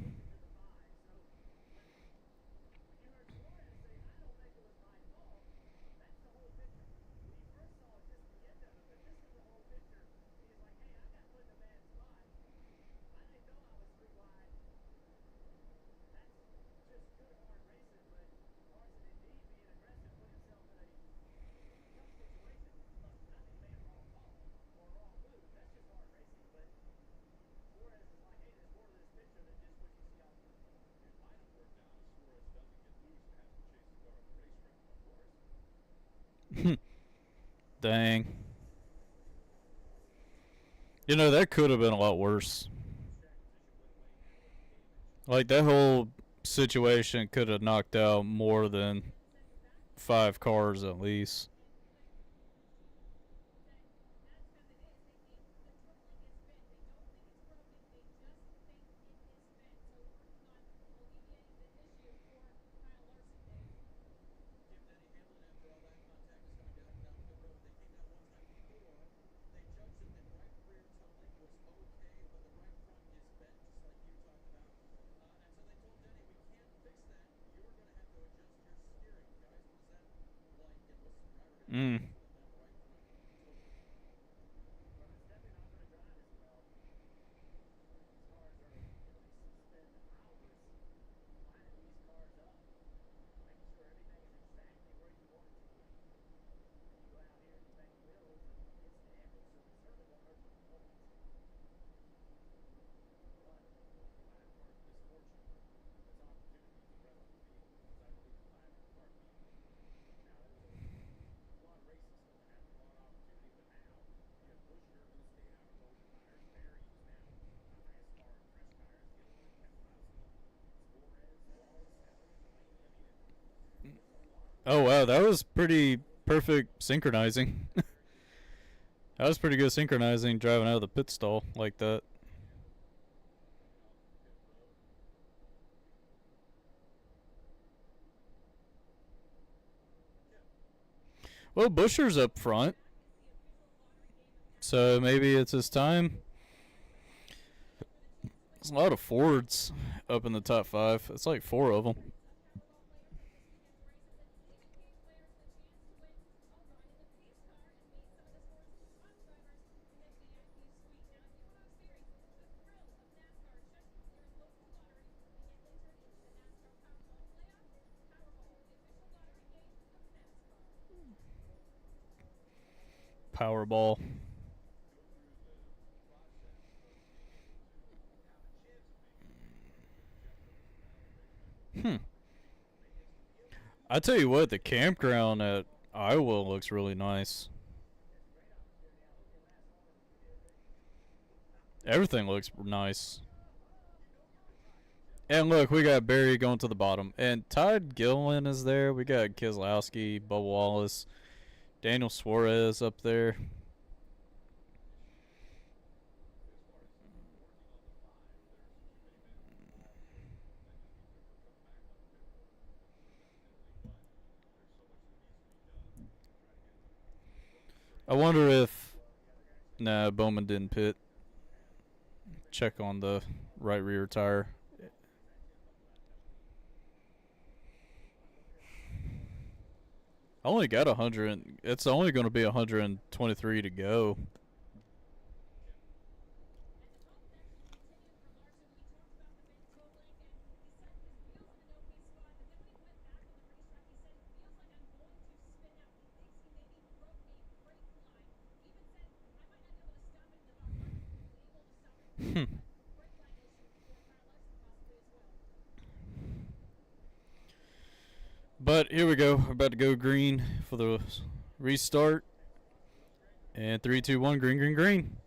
Dang. You know, that could have been a lot worse. Like, that whole situation could have knocked out more than 5 cars at least. Mm. Oh, wow. That was pretty perfect synchronizing. That was pretty good synchronizing driving out of the pit stall like that. Well, Busher's up front, so maybe it's his time. There's a lot of Fords up in the top 5. It's like 4 of them. Powerball. Hmm. I tell you what, the campground at Iowa looks really nice. Everything looks nice. And look, we got Barry going to the bottom. And Todd Gilliland is there. We got Keselowski, Bubba Wallace, Daniel Suarez up there. I wonder if... Nah, Bowman didn't pit. Check on the right rear tire. I only got 100. It's only going to be 123 to go. But here we go. We're about to go green for the restart. And 3, 2, 1, green, green, green.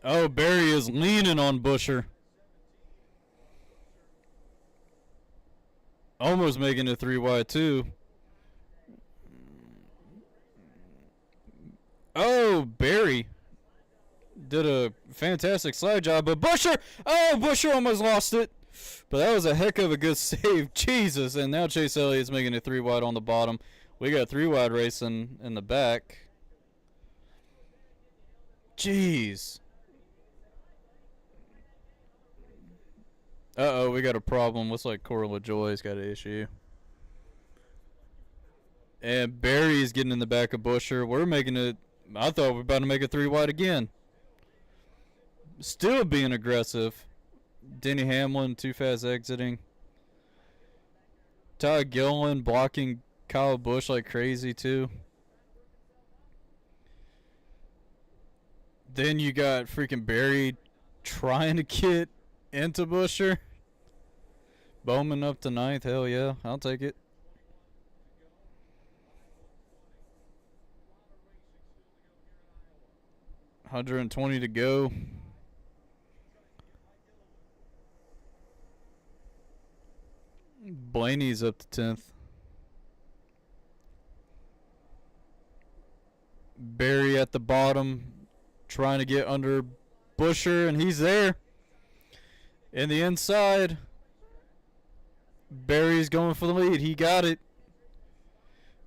Oh, Barry is leaning on Busher. Almost making it 3 wide, too. Oh, Barry did a fantastic slide job, but Busher almost lost it. But that was a heck of a good save. Jesus. And now Chase Elliott's making it 3 wide on the bottom. We got 3 wide racing in the back. Jeez. Uh-oh, we got a problem. Looks like Corey LaJoy's got an issue. And Barry's getting in the back of Busher. We're making it. I thought we were about to make it 3 wide again. Still being aggressive. Denny Hamlin too fast exiting. Todd Gilliland blocking Kyle Busch like crazy too. Then you got freaking Barry trying to get into Busher. Bowman up to 9th. Hell yeah, I'll take it. $120 to go. Blaney's up to 10th. Barry at the bottom, trying to get under Busher, and he's there. In the inside, Barry's going for the lead. He got it,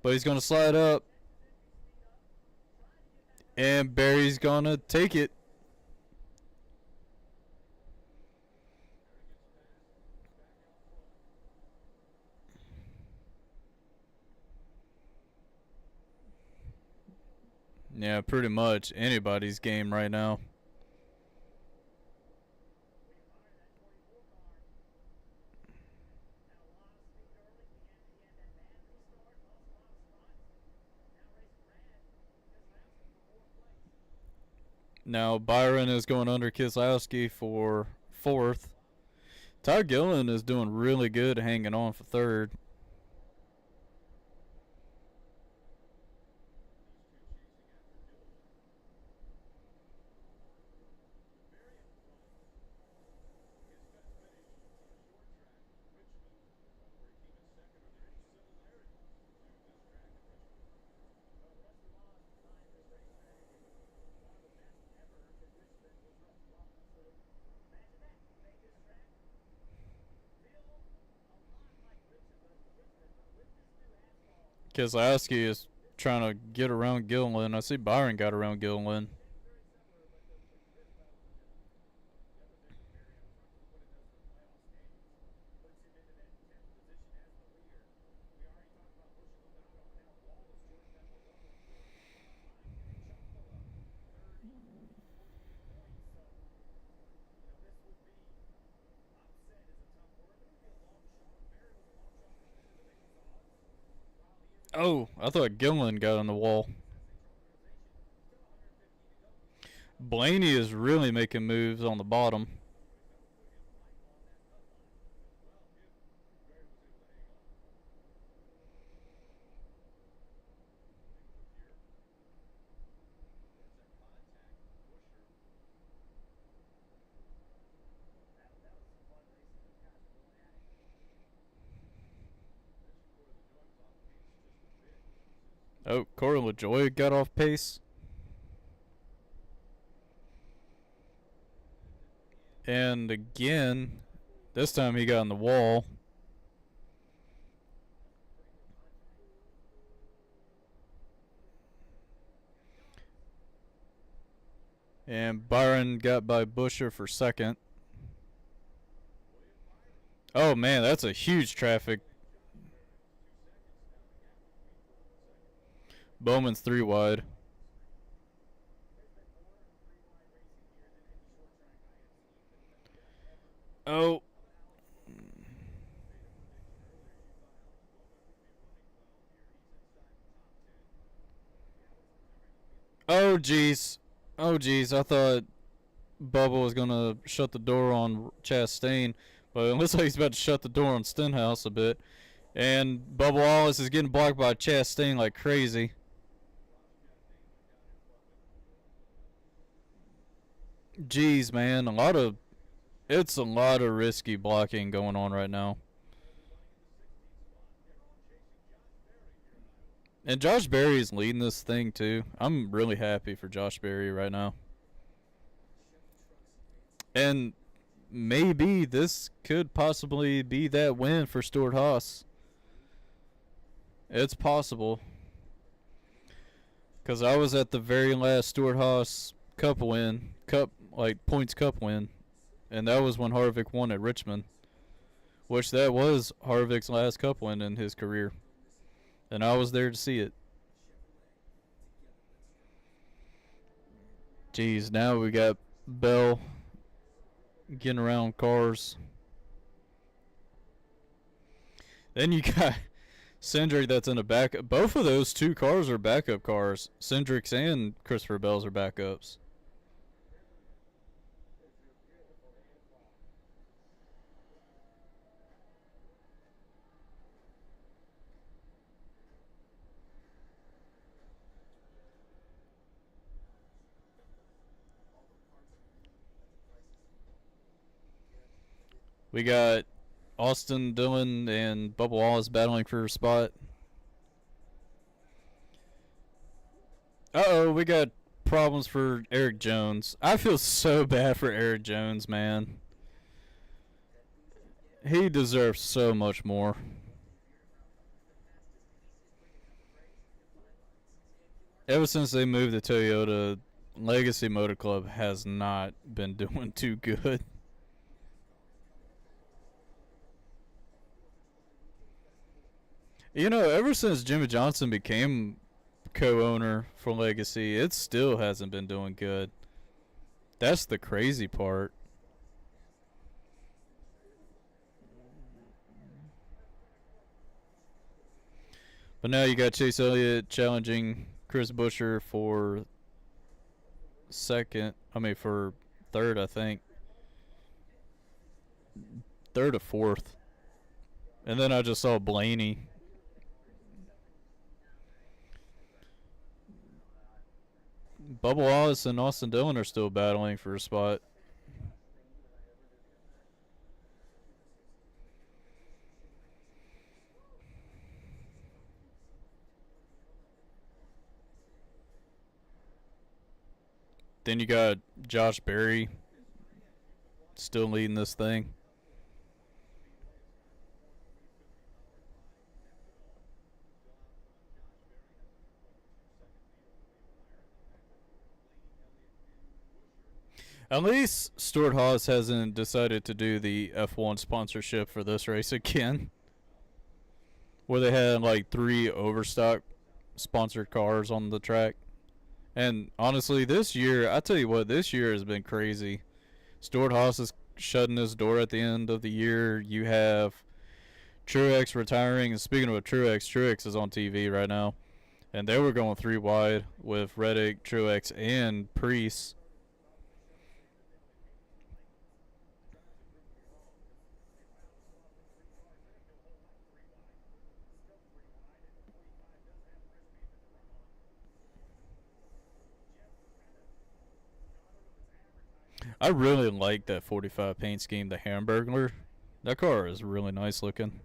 but he's going to slide up. And Barry's going to take it. Yeah, pretty much anybody's game right now. Now Byron is going under Keselowski for 4th. Todd Gilliland is doing really good hanging on for 3rd. Keselowski is trying to get around Gilliland. I see Byron got around Gilliland. Oh, I thought Gilliland got on the wall. Blaney is really making moves on the bottom. Oh, Corey LaJoy got off pace. And again, this time he got on the wall. And Byron got by Busher for 2nd. Oh man, that's a huge traffic. Bowman's 3 wide. Oh. Oh jeez. Oh jeez. I thought Bubba was gonna shut the door on Chastain, but it looks like he's about to shut the door on Stenhouse a bit. And Bubba Wallace is getting blocked by Chastain like crazy. Jeez, man, it's a lot of risky blocking going on right now. And Josh Berry is leading this thing too. I'm really happy for Josh Berry right now. And maybe this could possibly be that win for Stuart Haas. It's possible. Because I was at the very last Stewart Haas Cup win, points Cup win, and that was when Harvick won at Richmond, which that was Harvick's last Cup win in his career, and I was there to see it. Jeez, now we got Bell getting around cars. Then you got Cindric that's in a backup. Both of those two cars are backup cars. Cindric's and Christopher Bell's are backups. We got Austin Dillon and Bubba Wallace battling for a spot. Uh-oh, we got problems for Eric Jones. I feel so bad for Eric Jones, man. He deserves so much more. Ever since they moved to Toyota, Legacy Motor Club has not been doing too good. You know, ever since Jimmy Johnson became co-owner for Legacy, it still hasn't been doing good. That's the crazy part. But now you got Chase Elliott challenging Chris Buescher for for third, I think. Third or fourth. And then I just saw Blaney. Bubba Wallace and Austin Dillon are still battling for a spot. Then you got Josh Berry still leading this thing. At least Stewart Haas hasn't decided to do the F1 sponsorship for this race again, where they had like 3 overstock sponsored cars on the track. And honestly, this year, I tell you what, this year has been crazy. Stewart Haas is shutting his door at the end of the year. You have Truex retiring, and speaking of Truex, Truex is on TV right now, and they were going 3 wide with Reddick, Truex, and Priest. I really like that 45 paint scheme, the Hamburglar. That car is really nice looking.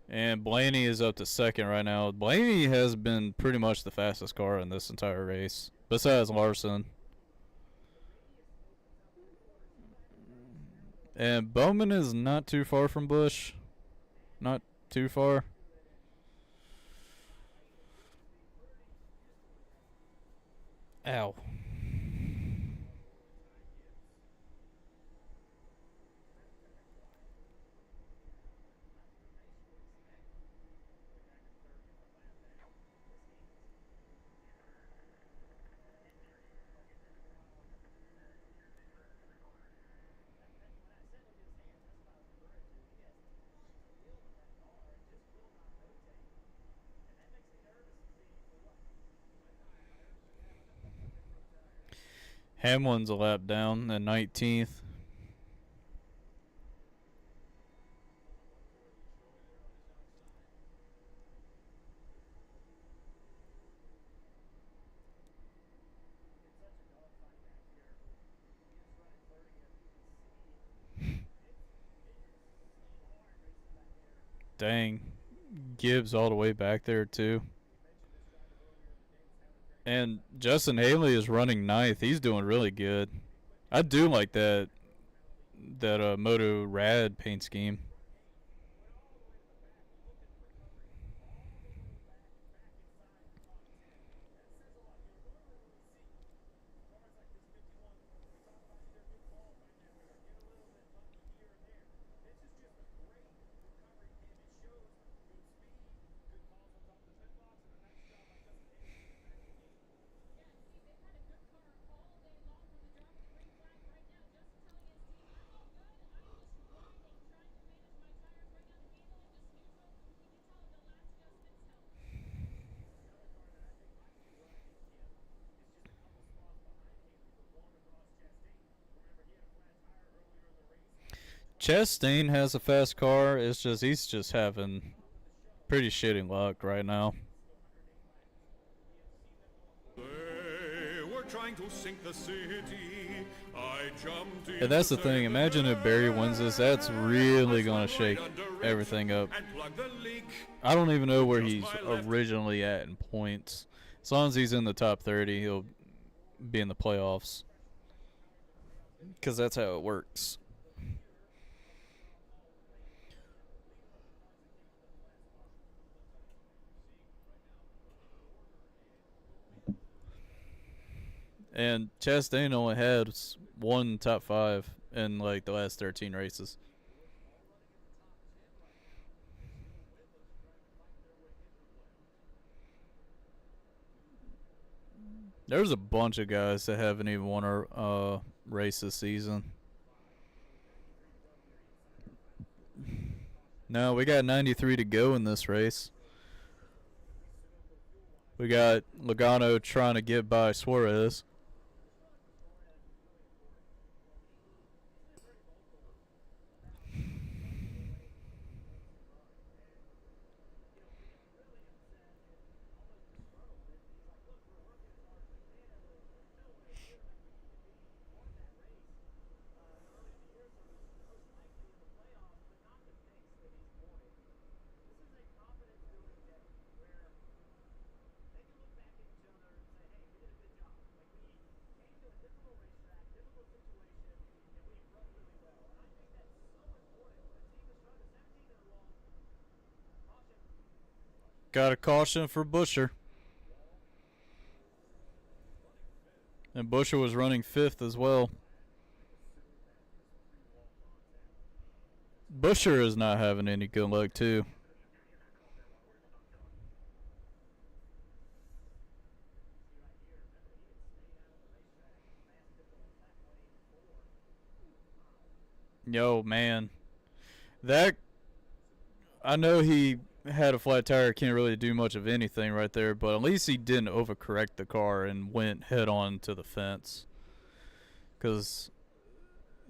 And Blaney is up to second right now. Blaney has been pretty much the fastest car in this entire race, besides Larson. And Bowman is not too far from Busch. Not too far. Ow. Hamlin's a lap down at 19th. Dang. Gibbs all the way back there, too. And Justin Haley is running ninth. He's doing really good. I do like that Moto Rad paint scheme. Chastain has a fast car. It's just he's just having pretty shitty luck right now. Trying to sink the city. I jumped in. And that's the thing. Imagine if Barry wins this. That's really gonna shake everything up. I don't even know where he's originally at in points. As long as he's in the top 30, he'll be in the playoffs. Because that's how it works. And Chastain only had one top 5 in like the last 13 races. There's a bunch of guys that haven't even won a race this season. No, we got 93 to go in this race. We got Logano trying to get by Suarez. Got a caution for Buescher. And Buescher was running 5th as well. Buescher is not having any good luck too. Yo, man. That, I know he had a flat tire, can't really do much of anything right there, but at least he didn't overcorrect the car and went head on to the fence. Because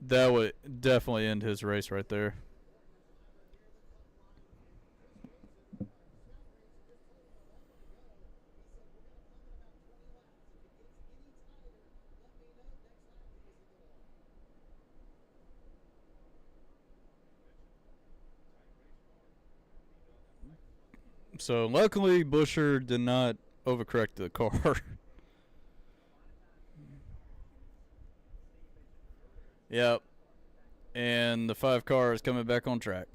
that would definitely end his race right there. So luckily, Buescher did not overcorrect the car. Yep. And the 5 car is coming back on track.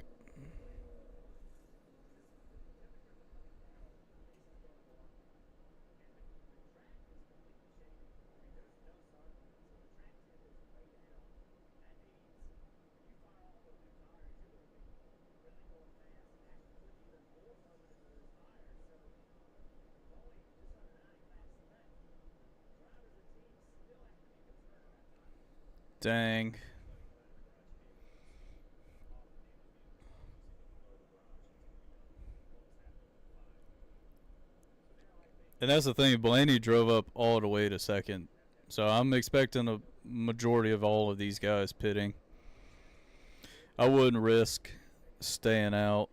Dang. And that's the thing. Blaney drove up all the way to 2nd. So I'm expecting a majority of all of these guys pitting. I wouldn't risk staying out.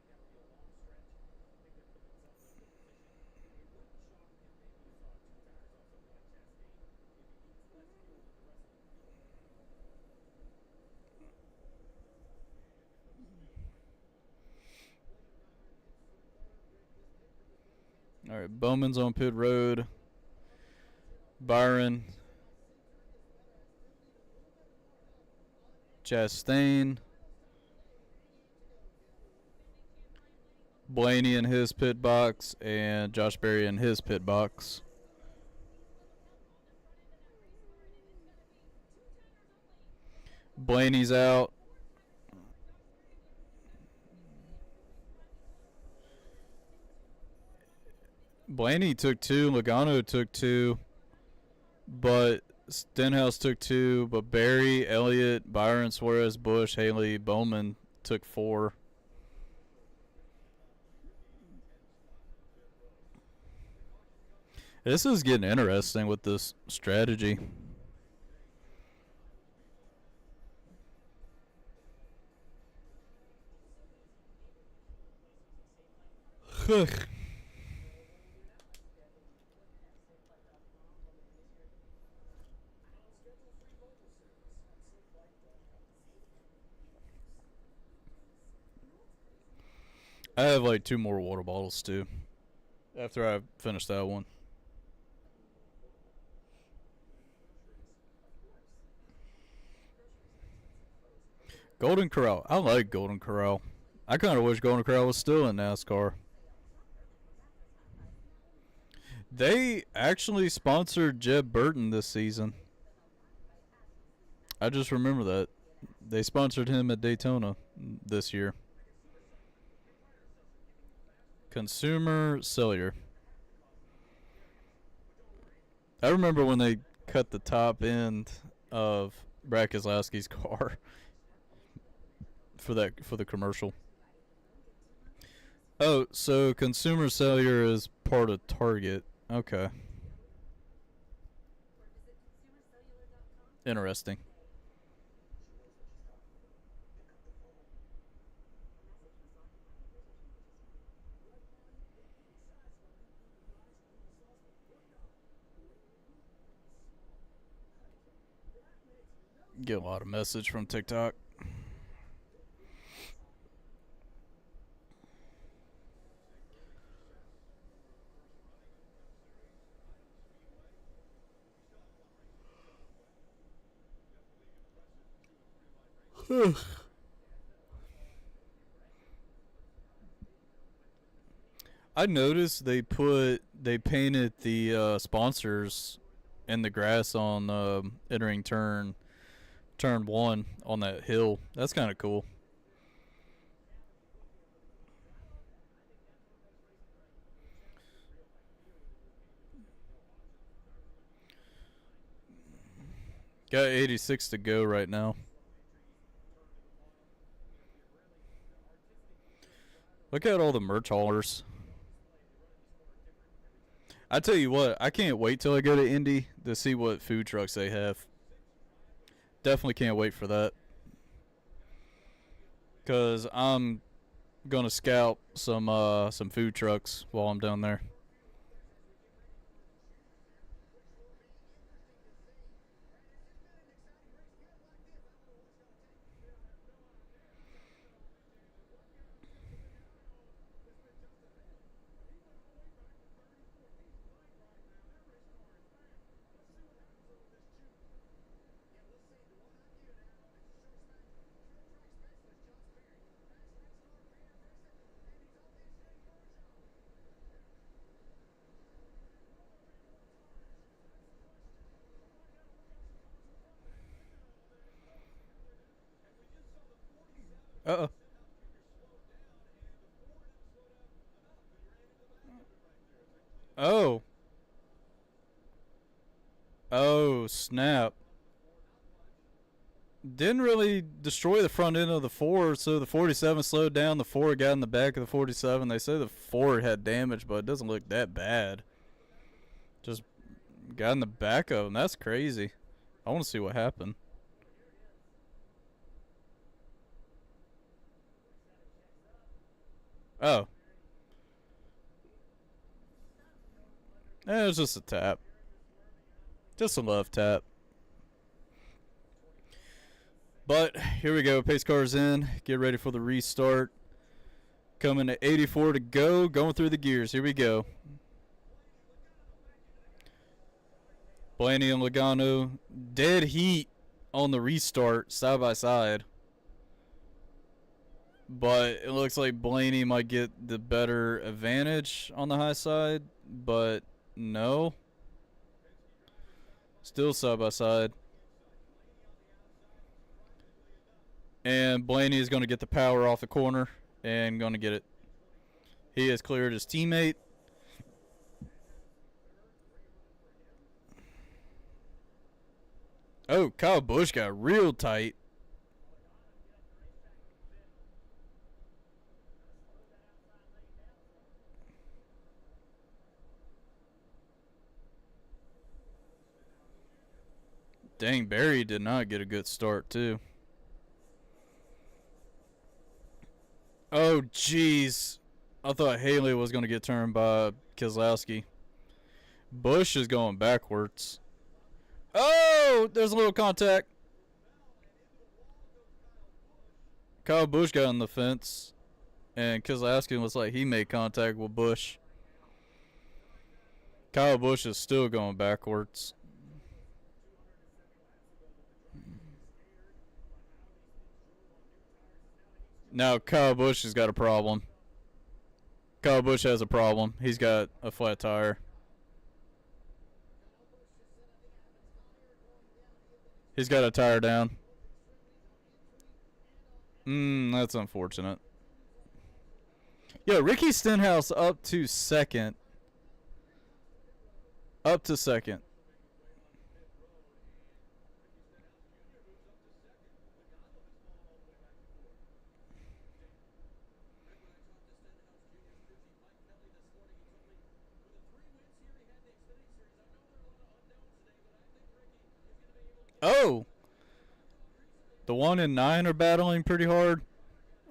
All right, Bowman's on pit road. Byron. Chastain. Blaney in his pit box, and Josh Berry in his pit box. Blaney's out. Blaney took 2. Logano took 2. But Stenhouse took 2. But Berry, Elliott, Byron, Suarez, Busch, Haley, Bowman took 4. This is getting interesting with this strategy. I have like 2 more water bottles too. After I finish that one. Golden Corral. I like Golden Corral. I kind of wish Golden Corral was still in NASCAR. They actually sponsored Jeb Burton this season. I just remember that. They sponsored him at Daytona this year. Consumer Cellular. I remember when they cut the top end of Brad Keselowski's car for the commercial. Oh, so Consumer Cellular is part of Target. Okay. Interesting. Get a lot of message from TikTok. I noticed they painted the sponsors in the grass on entering turn 1 on that hill. That's kind of cool. Got 86 to go right now. Look at all the merch haulers. I tell you what, I can't wait till I go to Indy to see what food trucks they have. Definitely can't wait for that. Cause I'm gonna scout some food trucks while I'm down there. Uh-oh. Oh. Oh, snap. Didn't really destroy the front end of the Ford, so the 47 slowed down. The Ford got in the back of the 47. They say the Ford had damage, but it doesn't look that bad. Just got in the back of them. That's crazy. I want to see what happened. Oh. It was just a tap. Just a love tap. But here we go. Pace car's in. Get ready for the restart. Coming at 84 to go. Going through the gears. Here we go. Blaney and Logano. Dead heat on the restart side by side. But it looks like Blaney might get the better advantage on the high side. But no. Still side by side. And Blaney is going to get the power off the corner and going to get it. He has cleared his teammate. Oh, Kyle Busch got real tight. Dang, Barry did not get a good start, too. Oh, jeez. I thought Haley was going to get turned by Keselowski. Busch is going backwards. Oh, there's a little contact. Kyle Busch got on the fence, and Keselowski looks like he made contact with Busch. Kyle Busch is still going backwards. Now Kyle Busch has got a problem. Kyle Busch has a problem. He's got a flat tire. He's got a tire down. That's unfortunate. Yo, Ricky Stenhouse up to second. Up to second. Oh! The 1 and 9 are battling pretty hard.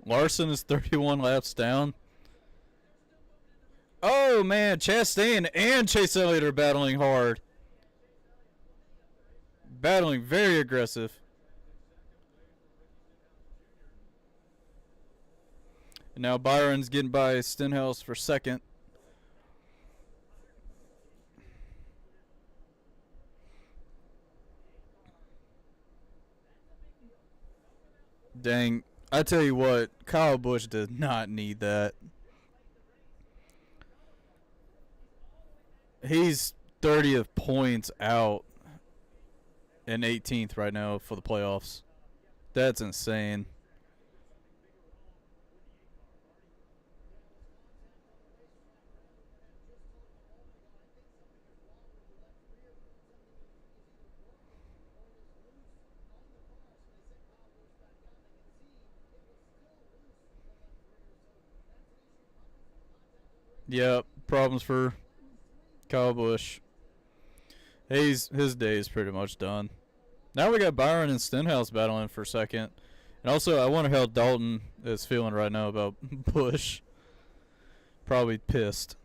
Larson is 31 laps down. Oh, man. Chastain and Chase Elliott are battling hard. Battling very aggressive. And now Byron's getting by Stenhouse for second. Dang. I tell you what, Kyle Busch does not need that. He's 30th points out and 18th right now for the playoffs. That's insane. Yep, problems for Kyle Busch. His day is pretty much done. Now we got Byron and Stenhouse battling for second. And also, I wonder how Dalton is feeling right now about Busch. Probably pissed.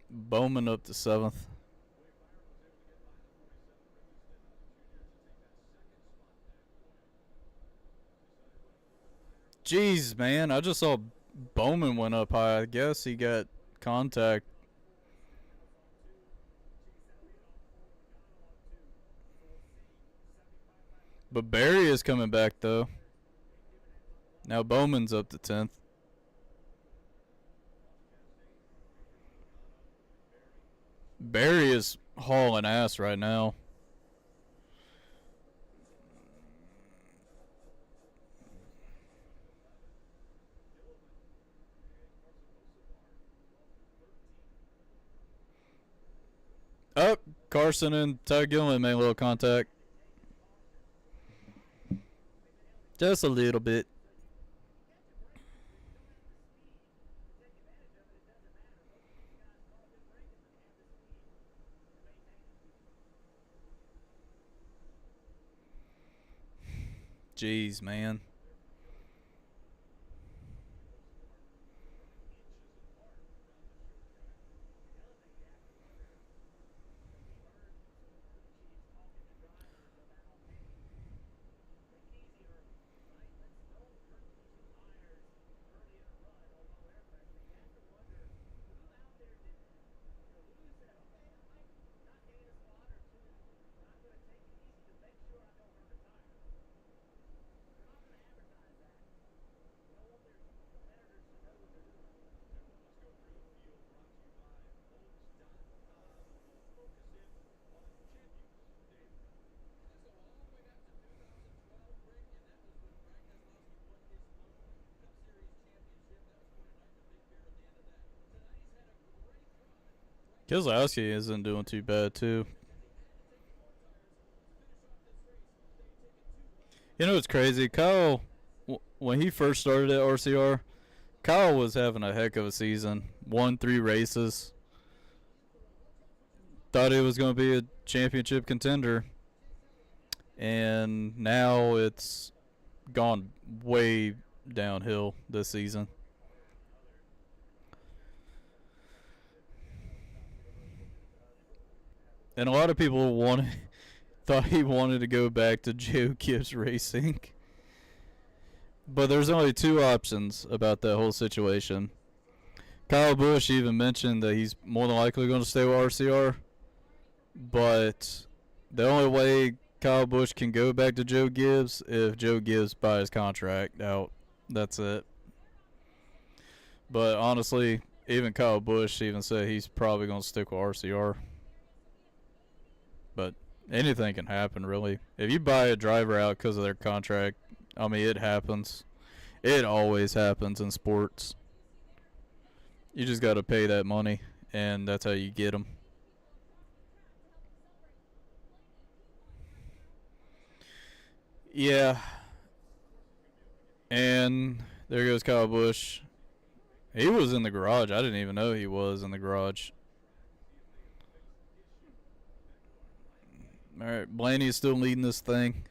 Bowman up to seventh. Jeez, man. I just saw Bowman went up high. I guess he got contact. But Barry is coming back, though. Now Bowman's up to 10th. Barry is hauling ass right now. Oh, Carson and Ty Gilliland made a little contact. Just a little bit. Jeez, man. Keselowski isn't doing too bad too. You know what's crazy? Kyle, when he first started at RCR, Kyle was having a heck of a season. Won 3 races. Thought he was going to be a championship contender. And now it's gone way downhill this season. And a lot of people thought he wanted to go back to Joe Gibbs Racing. But there's only 2 options about that whole situation. Kyle Busch even mentioned that he's more than likely going to stay with RCR. But the only way Kyle Busch can go back to Joe Gibbs if Joe Gibbs buys his contract out. That's it. But honestly, even Kyle Busch even said he's probably going to stick with RCR. But anything can happen, really. If you buy a driver out because of their contract, I mean, it happens. It always happens in sports. You just got to pay that money, and that's how you get them. Yeah. And there goes Kyle Busch. He was in the garage. I didn't even know he was in the garage. All right, Blaney's still leading this thing.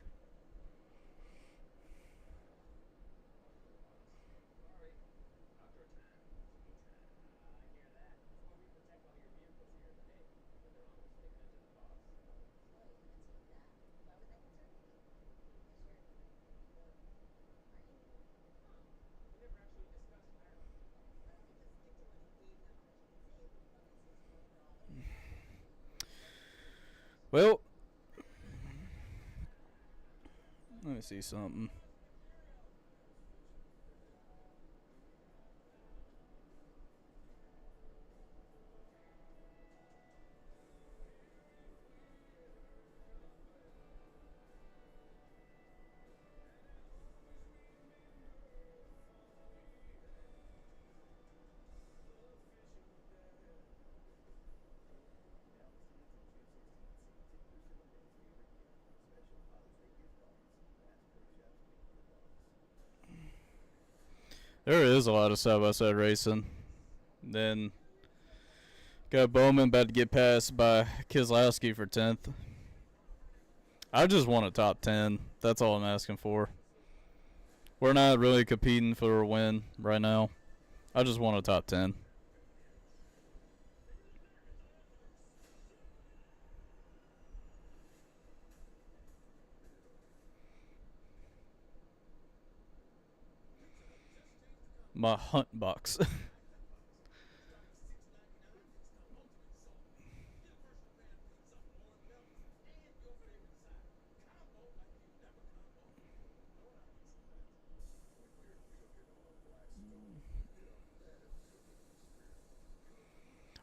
Well, let me see something. There is a lot of side-by-side racing. Then got Bowman about to get passed by Keselowski for 10th. I just want a top 10. That's all I'm asking for. We're not really competing for a win right now. I just want a top 10. My hunt box.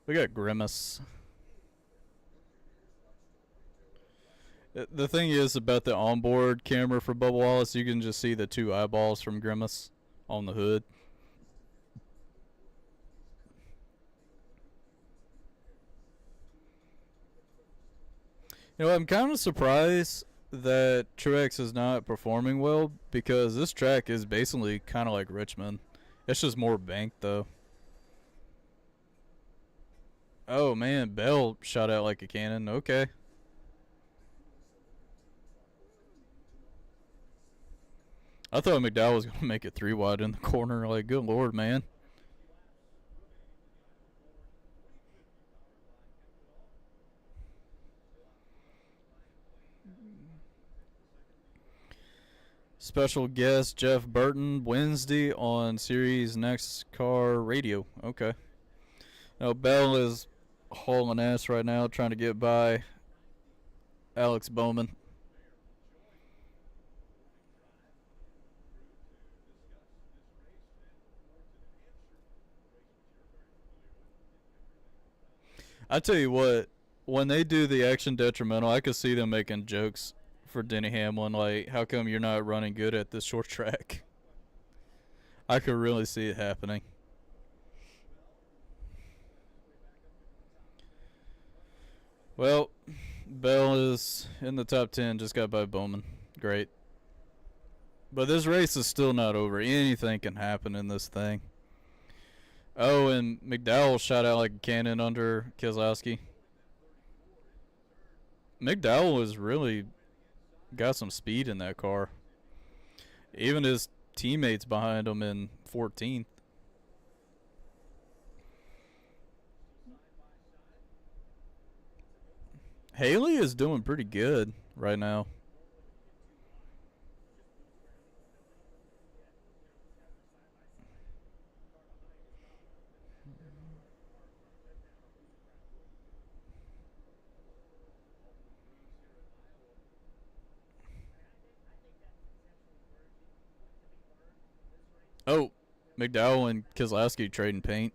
We got Grimace. The thing is about the onboard camera for Bubba Wallace, you can just see the 2 eyeballs from Grimace on the hood. You know, I'm kind of surprised that Truex is not performing well because this track is basically kind of like Richmond. It's just more banked, though. Oh, man, Bell shot out like a cannon. Okay. I thought McDowell was going to make it 3 wide in the corner. Like, good lord, man. Special guest Jeff Burton Wednesday on Series NASCAR Radio. Okay. Now Bell is hauling ass right now, trying to get by Alex Bowman. I tell you what, when they do the action detrimental, I could see them making jokes for Denny Hamlin, like, how come you're not running good at this short track? I could really see it happening. Well, Bell is in the top 10, just got by Bowman. Great. But this race is still not over. Anything can happen in this thing. Oh, and McDowell shot out like a cannon under Keselowski. McDowell has really got some speed in that car. Even his teammates behind him in 14th. Haley is doing pretty good right now. Oh, McDowell and Keselowski trading paint.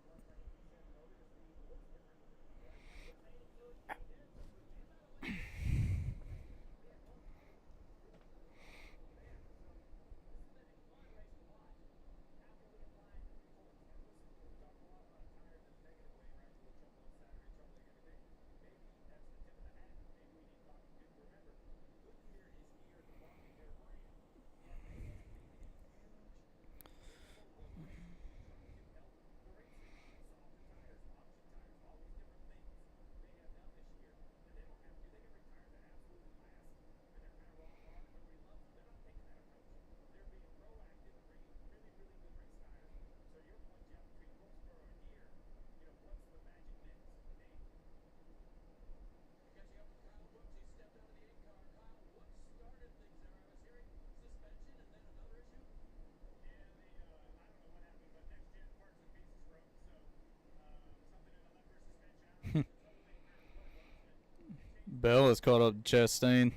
Bell has caught up to Chastain.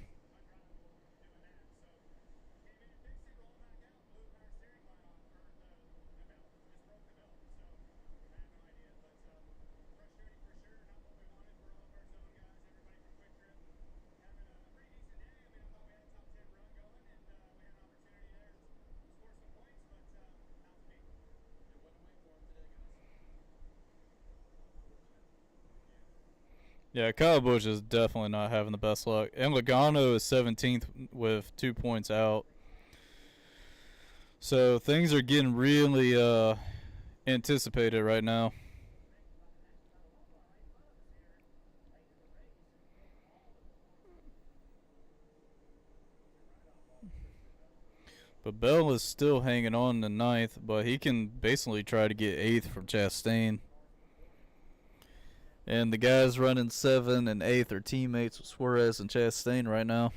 Yeah, Kyle Busch is definitely not having the best luck. And Logano is 17th with 2 points out. So things are getting really anticipated right now. But Bell is still hanging on to 9th, but he can basically try to get 8th from Chastain. And the guys running 7 and 8th are teammates with Suarez and Chastain right now.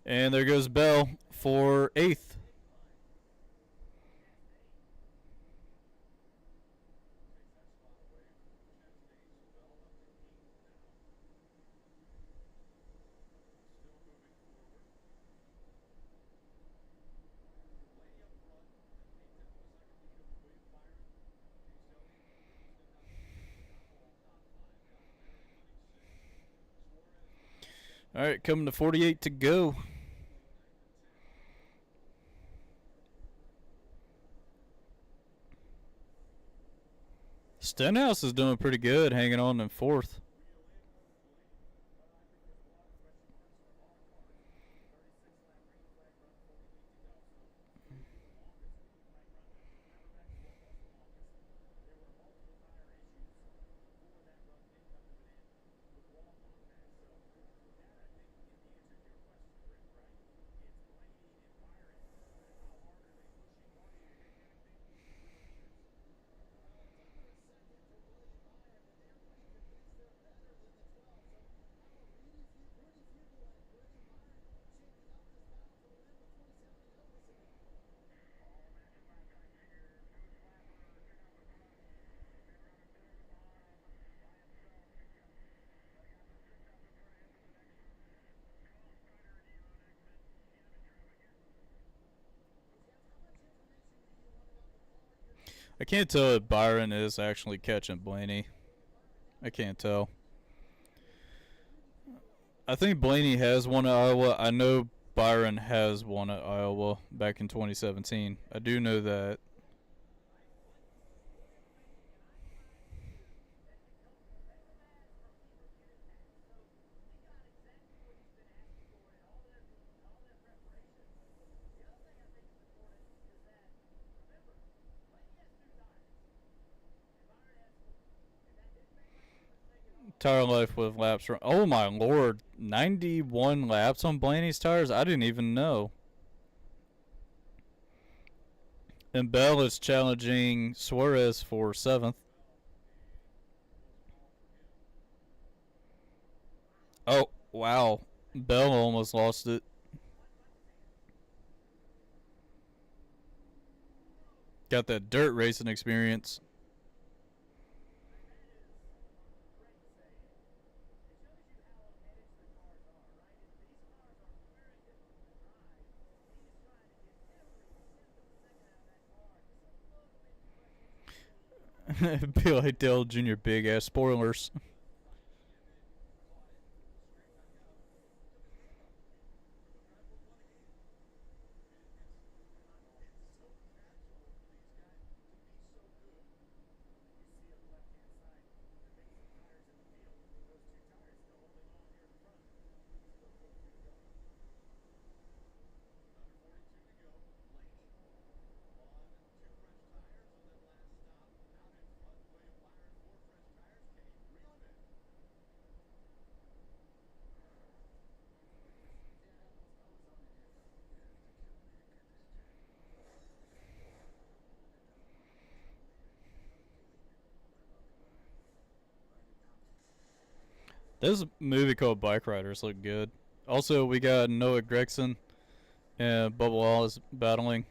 And there goes Bell for 8th. All right, coming to 48 to go. Stenhouse is doing pretty good, hanging on in 4th. I can't tell if Byron is actually catching Blaney. I can't tell. I think Blaney has won at Iowa. I know Byron has won at Iowa back in 2017. I do know that. Tire life with laps. Oh my lord. 91 laps on Blaney's tires? I didn't even know. And Bell is challenging Suarez for 7th. Oh, wow. Bell almost lost it. Got that dirt racing experience. Be like Dale Jr. big ass spoilers. This movie called Bike Riders looked good. Also, we got Noah Gregson and Bubba Wallace battling.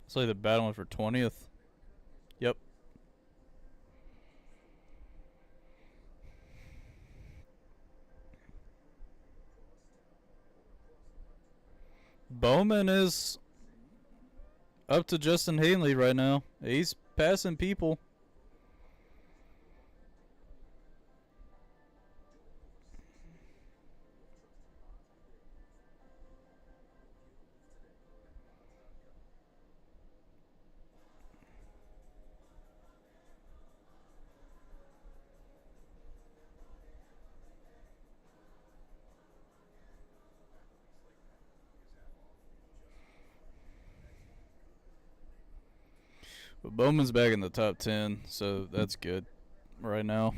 It's like they're battling for 20th. Yep. Bowman is up to Justin Haley right now. He's passing people. But Bowman's back in the top 10, so that's good right now.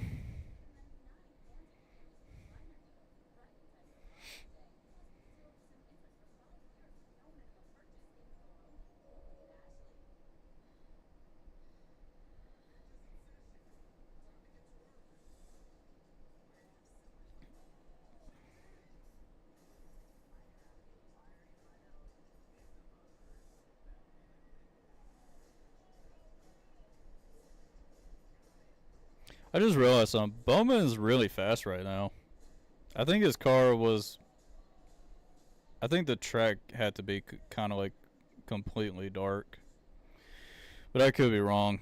I just realized something. Bowman is really fast right now. I think his car was. I think the track had to be kind of like completely dark. But I could be wrong.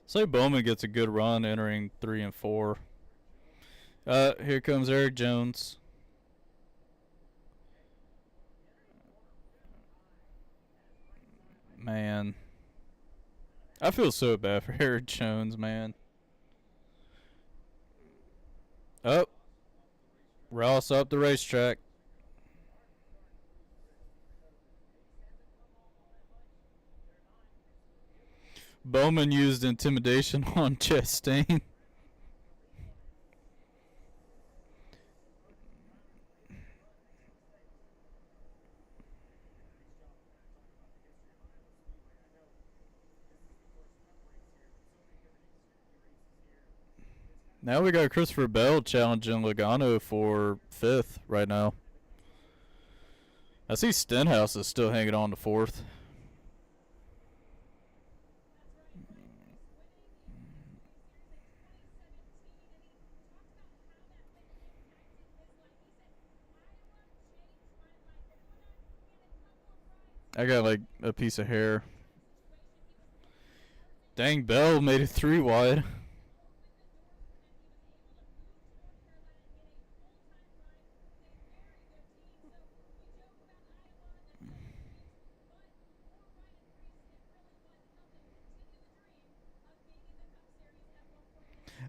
Say Bowman gets a good run entering 3 and 4. Here comes Eric Jones. Man. I feel so bad for Eric Jones, man. Oh, Ross up the racetrack. Bowman used intimidation on Chastain. Now we got Christopher Bell challenging Logano for 5th right now. I see Stenhouse is still hanging on to 4th. I got like a piece of hair. Dang, Bell made it 3 wide.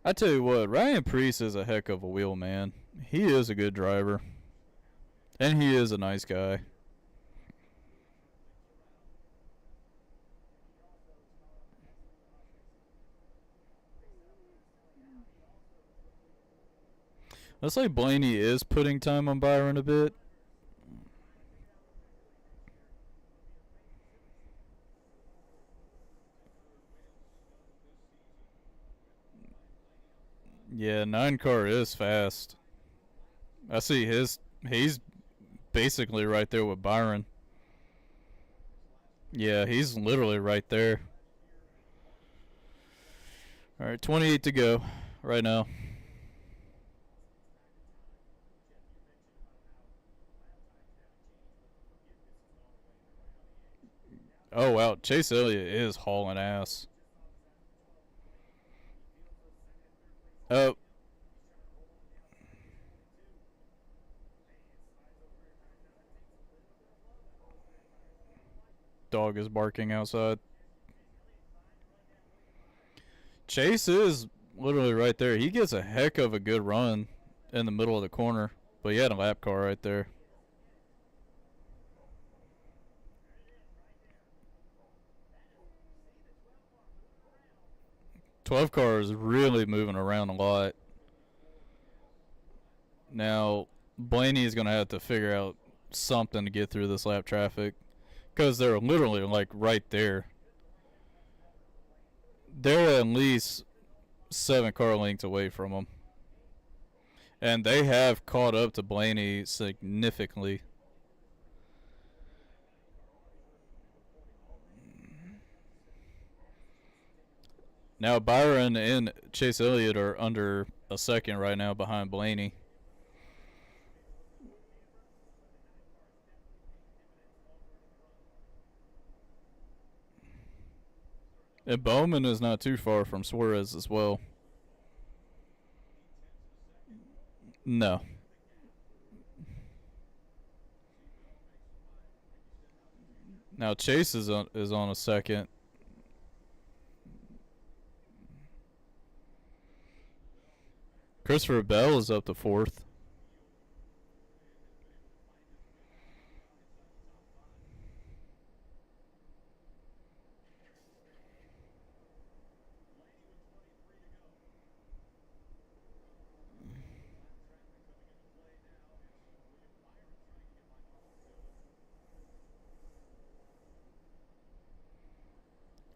I tell you what, Ryan Preece is a heck of a wheel man. He is a good driver. And he is a nice guy. Looks like Blaney is putting time on Byron a bit. Yeah, 9 car is fast. I see he's basically right there with Byron. Yeah, he's literally right there. Alright, 28 to go right now. Oh wow, Chase Elliott is hauling ass. Oh. Dog is barking outside. Chase is literally right there. He gets a heck of a good run in the middle of the corner, but he had a lap car right there. '12 car is really moving around a lot. Now, Blaney is going to have to figure out something to get through this lap traffic because they're literally like right there. They're at least 7 car lengths away from them. And they have caught up to Blaney significantly. Now Byron and Chase Elliott are under a second right now behind Blaney. And Bowman is not too far from Suarez as well. No. Now Chase is on a second. Christopher Bell is up to 4th.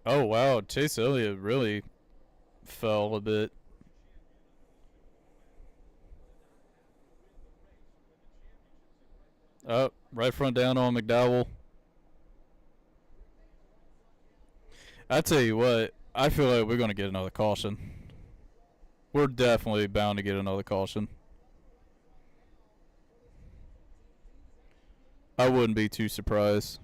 Oh wow, Chase Elliott really fell a bit. Oh, right front down on McDowell. I tell you what, I feel like we're going to get another caution. We're definitely bound to get another caution. I wouldn't be too surprised.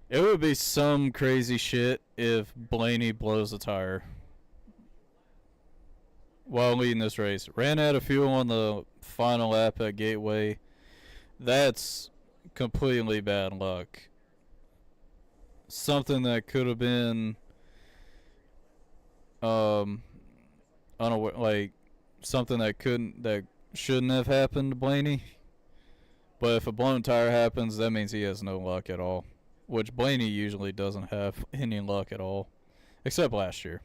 It would be some crazy shit if Blaney blows a tire. while leading this race. Ran out of fuel on the final lap at Gateway. That's completely bad luck. Something that could have been unaware, like something that shouldn't have happened to Blaney. But if a blown tire happens, that means he has no luck at all, which Blaney usually doesn't have any luck at all, except last year.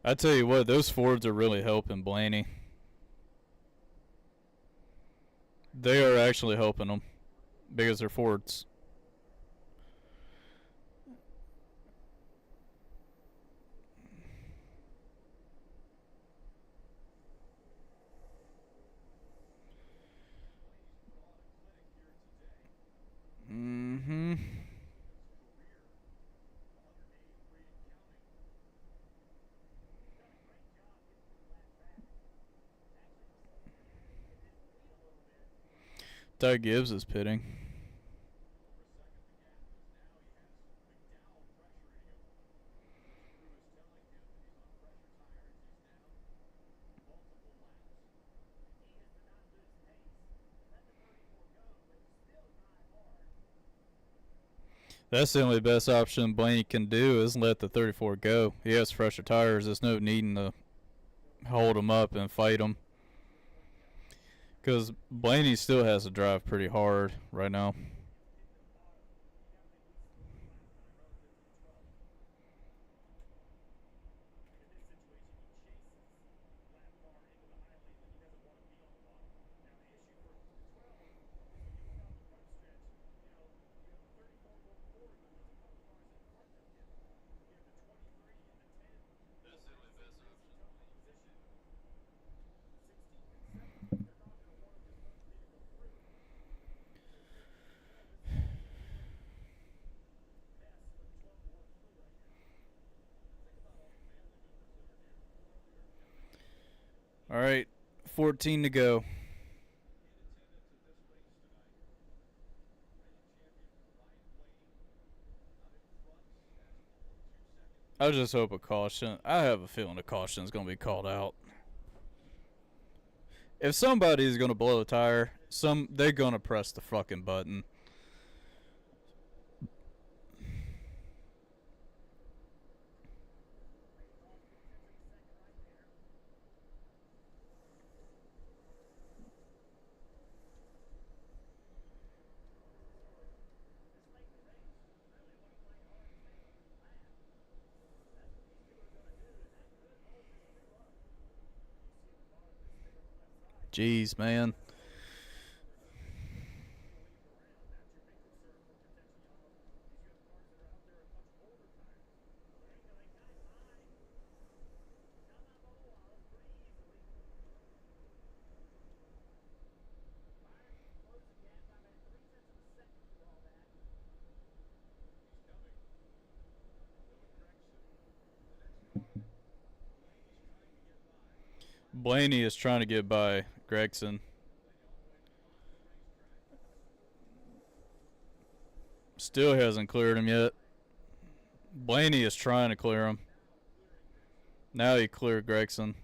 I tell you what, those Fords are really helping Blaney. They are actually helping them because they're Fords. Mm-hmm. Doug Gibbs is pitting. That's the only best option Blaney can do is let the 34 go. He has fresher tires. There's no needing to hold him up and fight him. Because Blaney still has to drive pretty hard right now. All right, 14 to go. I just hope a caution. I have a feeling a caution is going to be called out. If somebody's going to blow a tire, they're going to press the fucking button. Jeez, man. Blaney is trying to get by Gregson. Still hasn't cleared him yet. Blaney is trying to clear him. Now he cleared Gregson.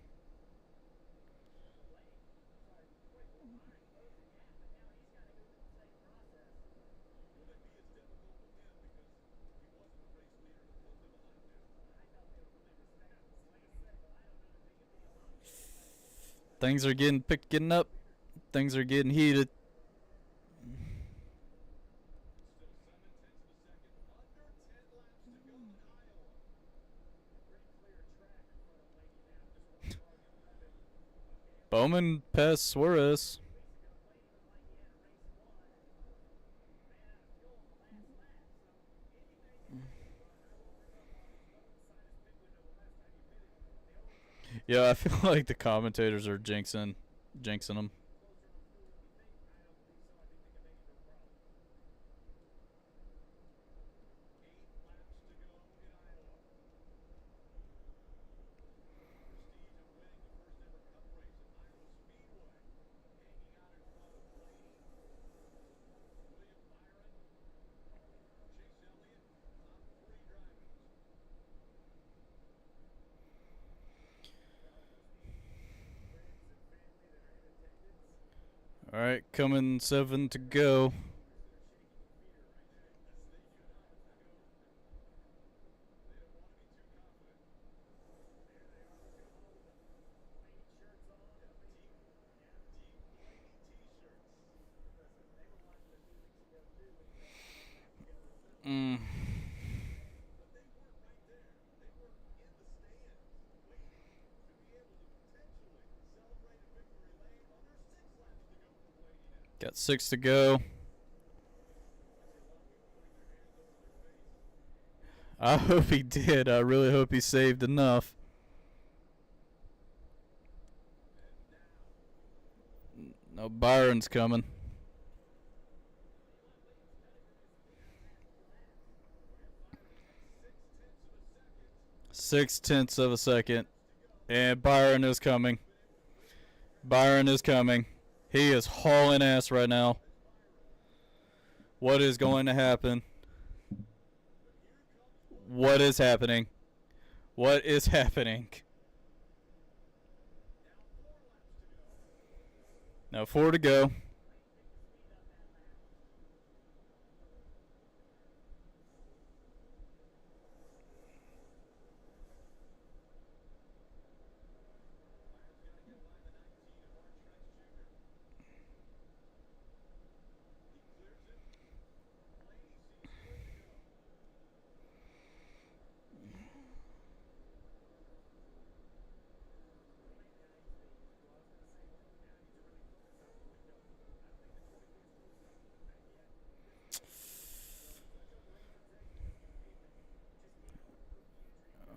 Things are getting up. Things are getting heated. Bowman passed Suarez. Yeah, I feel like the commentators are jinxing them. All right, coming 7 to go. Mm. Got 6 to go. I hope he did. I really hope he saved enough. No, Byron's coming. 0.6 of a second. And Byron is coming. Byron is coming. He is hauling ass right now. What is going to happen? What is happening? What is happening? Now 4 to go.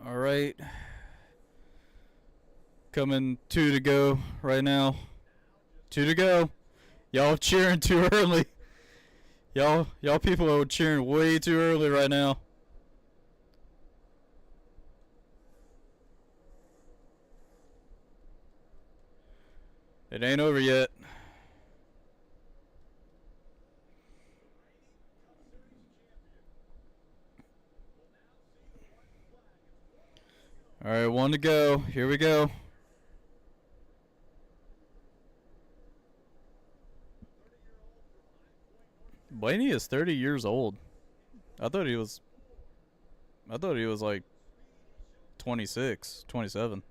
All right. Coming 2 to go right now. 2 to go. Y'all cheering too early. Y'all people are cheering way too early right now. It ain't over yet. All right, 1 to go. Here we go. Blaney is 30 years old. I thought he was like 26, 27.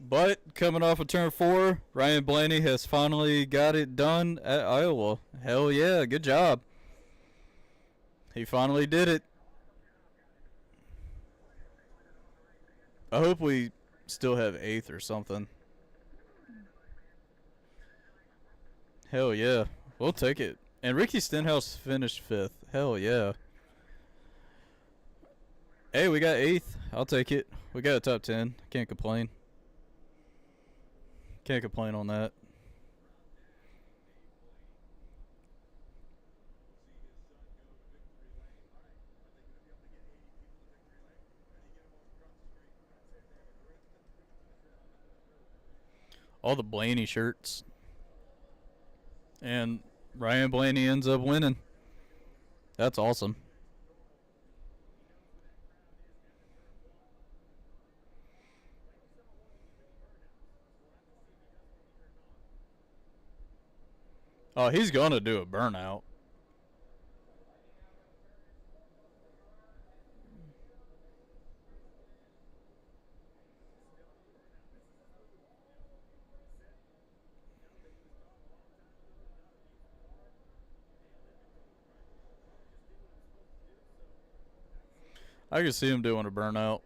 But coming off of turn 4, Ryan Blaney has finally got it done at Iowa. Hell yeah, good job. He finally did it. I hope we still have 8th or something. Hell yeah. We'll take it. And Ricky Stenhouse finished 5th. Hell yeah. Hey, we got 8th. I'll take it. We got a top 10. Can't complain. Can't complain on that. All the Blaney shirts. And Ryan Blaney ends up winning. That's awesome. Oh, he's gonna do a burnout. I can see him doing a burnout.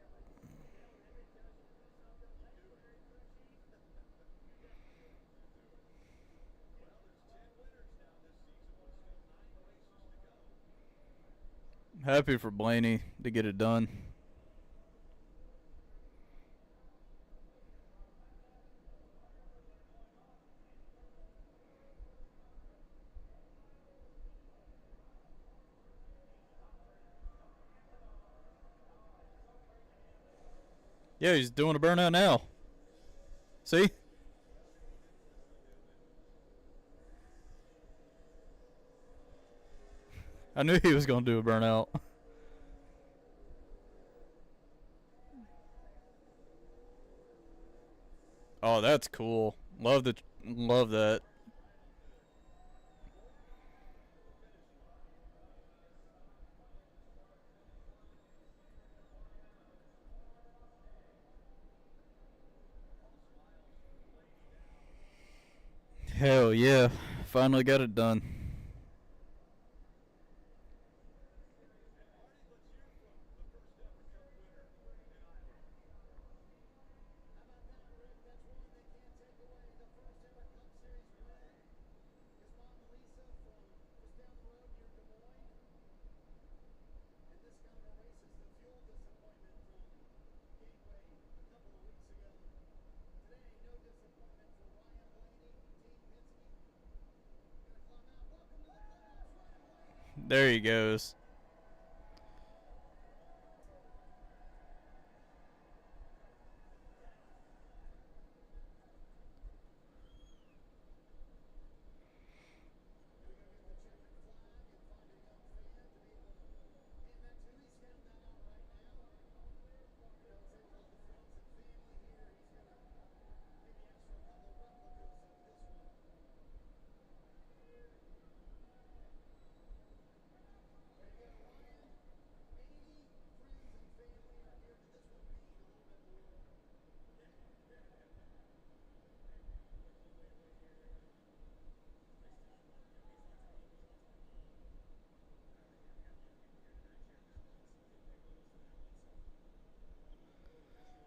Happy for Blaney to get it done. Yeah, he's doing a burnout now. See? I knew he was going to do a burnout. Oh, that's cool. Love that. Hell yeah. Finally got it done. There he goes.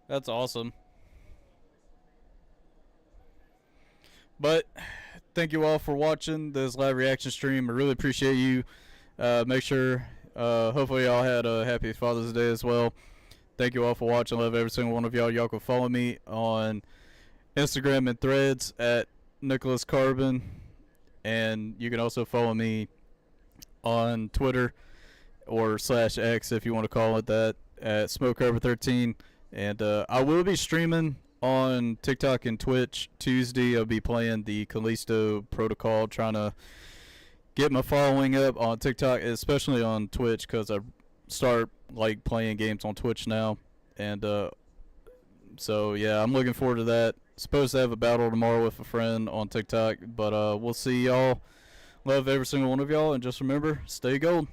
That's awesome. But thank you all for watching this live reaction stream. I really appreciate you. Make sure, hopefully, y'all had a happy Father's Day as well. Thank you all for watching. Love every single one of y'all. Y'all can follow me on Instagram and Threads at Nicholas Carbon, and you can also follow me on Twitter or /X if you want to call it that at SmokeCarbon13. And I will be streaming on TikTok and Twitch Tuesday. I'll be playing the Callisto Protocol, trying to get my following up on TikTok, especially on Twitch, because I start like playing games on Twitch now. And so yeah, I'm looking forward to that. Supposed to have a battle tomorrow with a friend on TikTok, but we'll see y'all. Love every single one of y'all, and just remember, stay gold.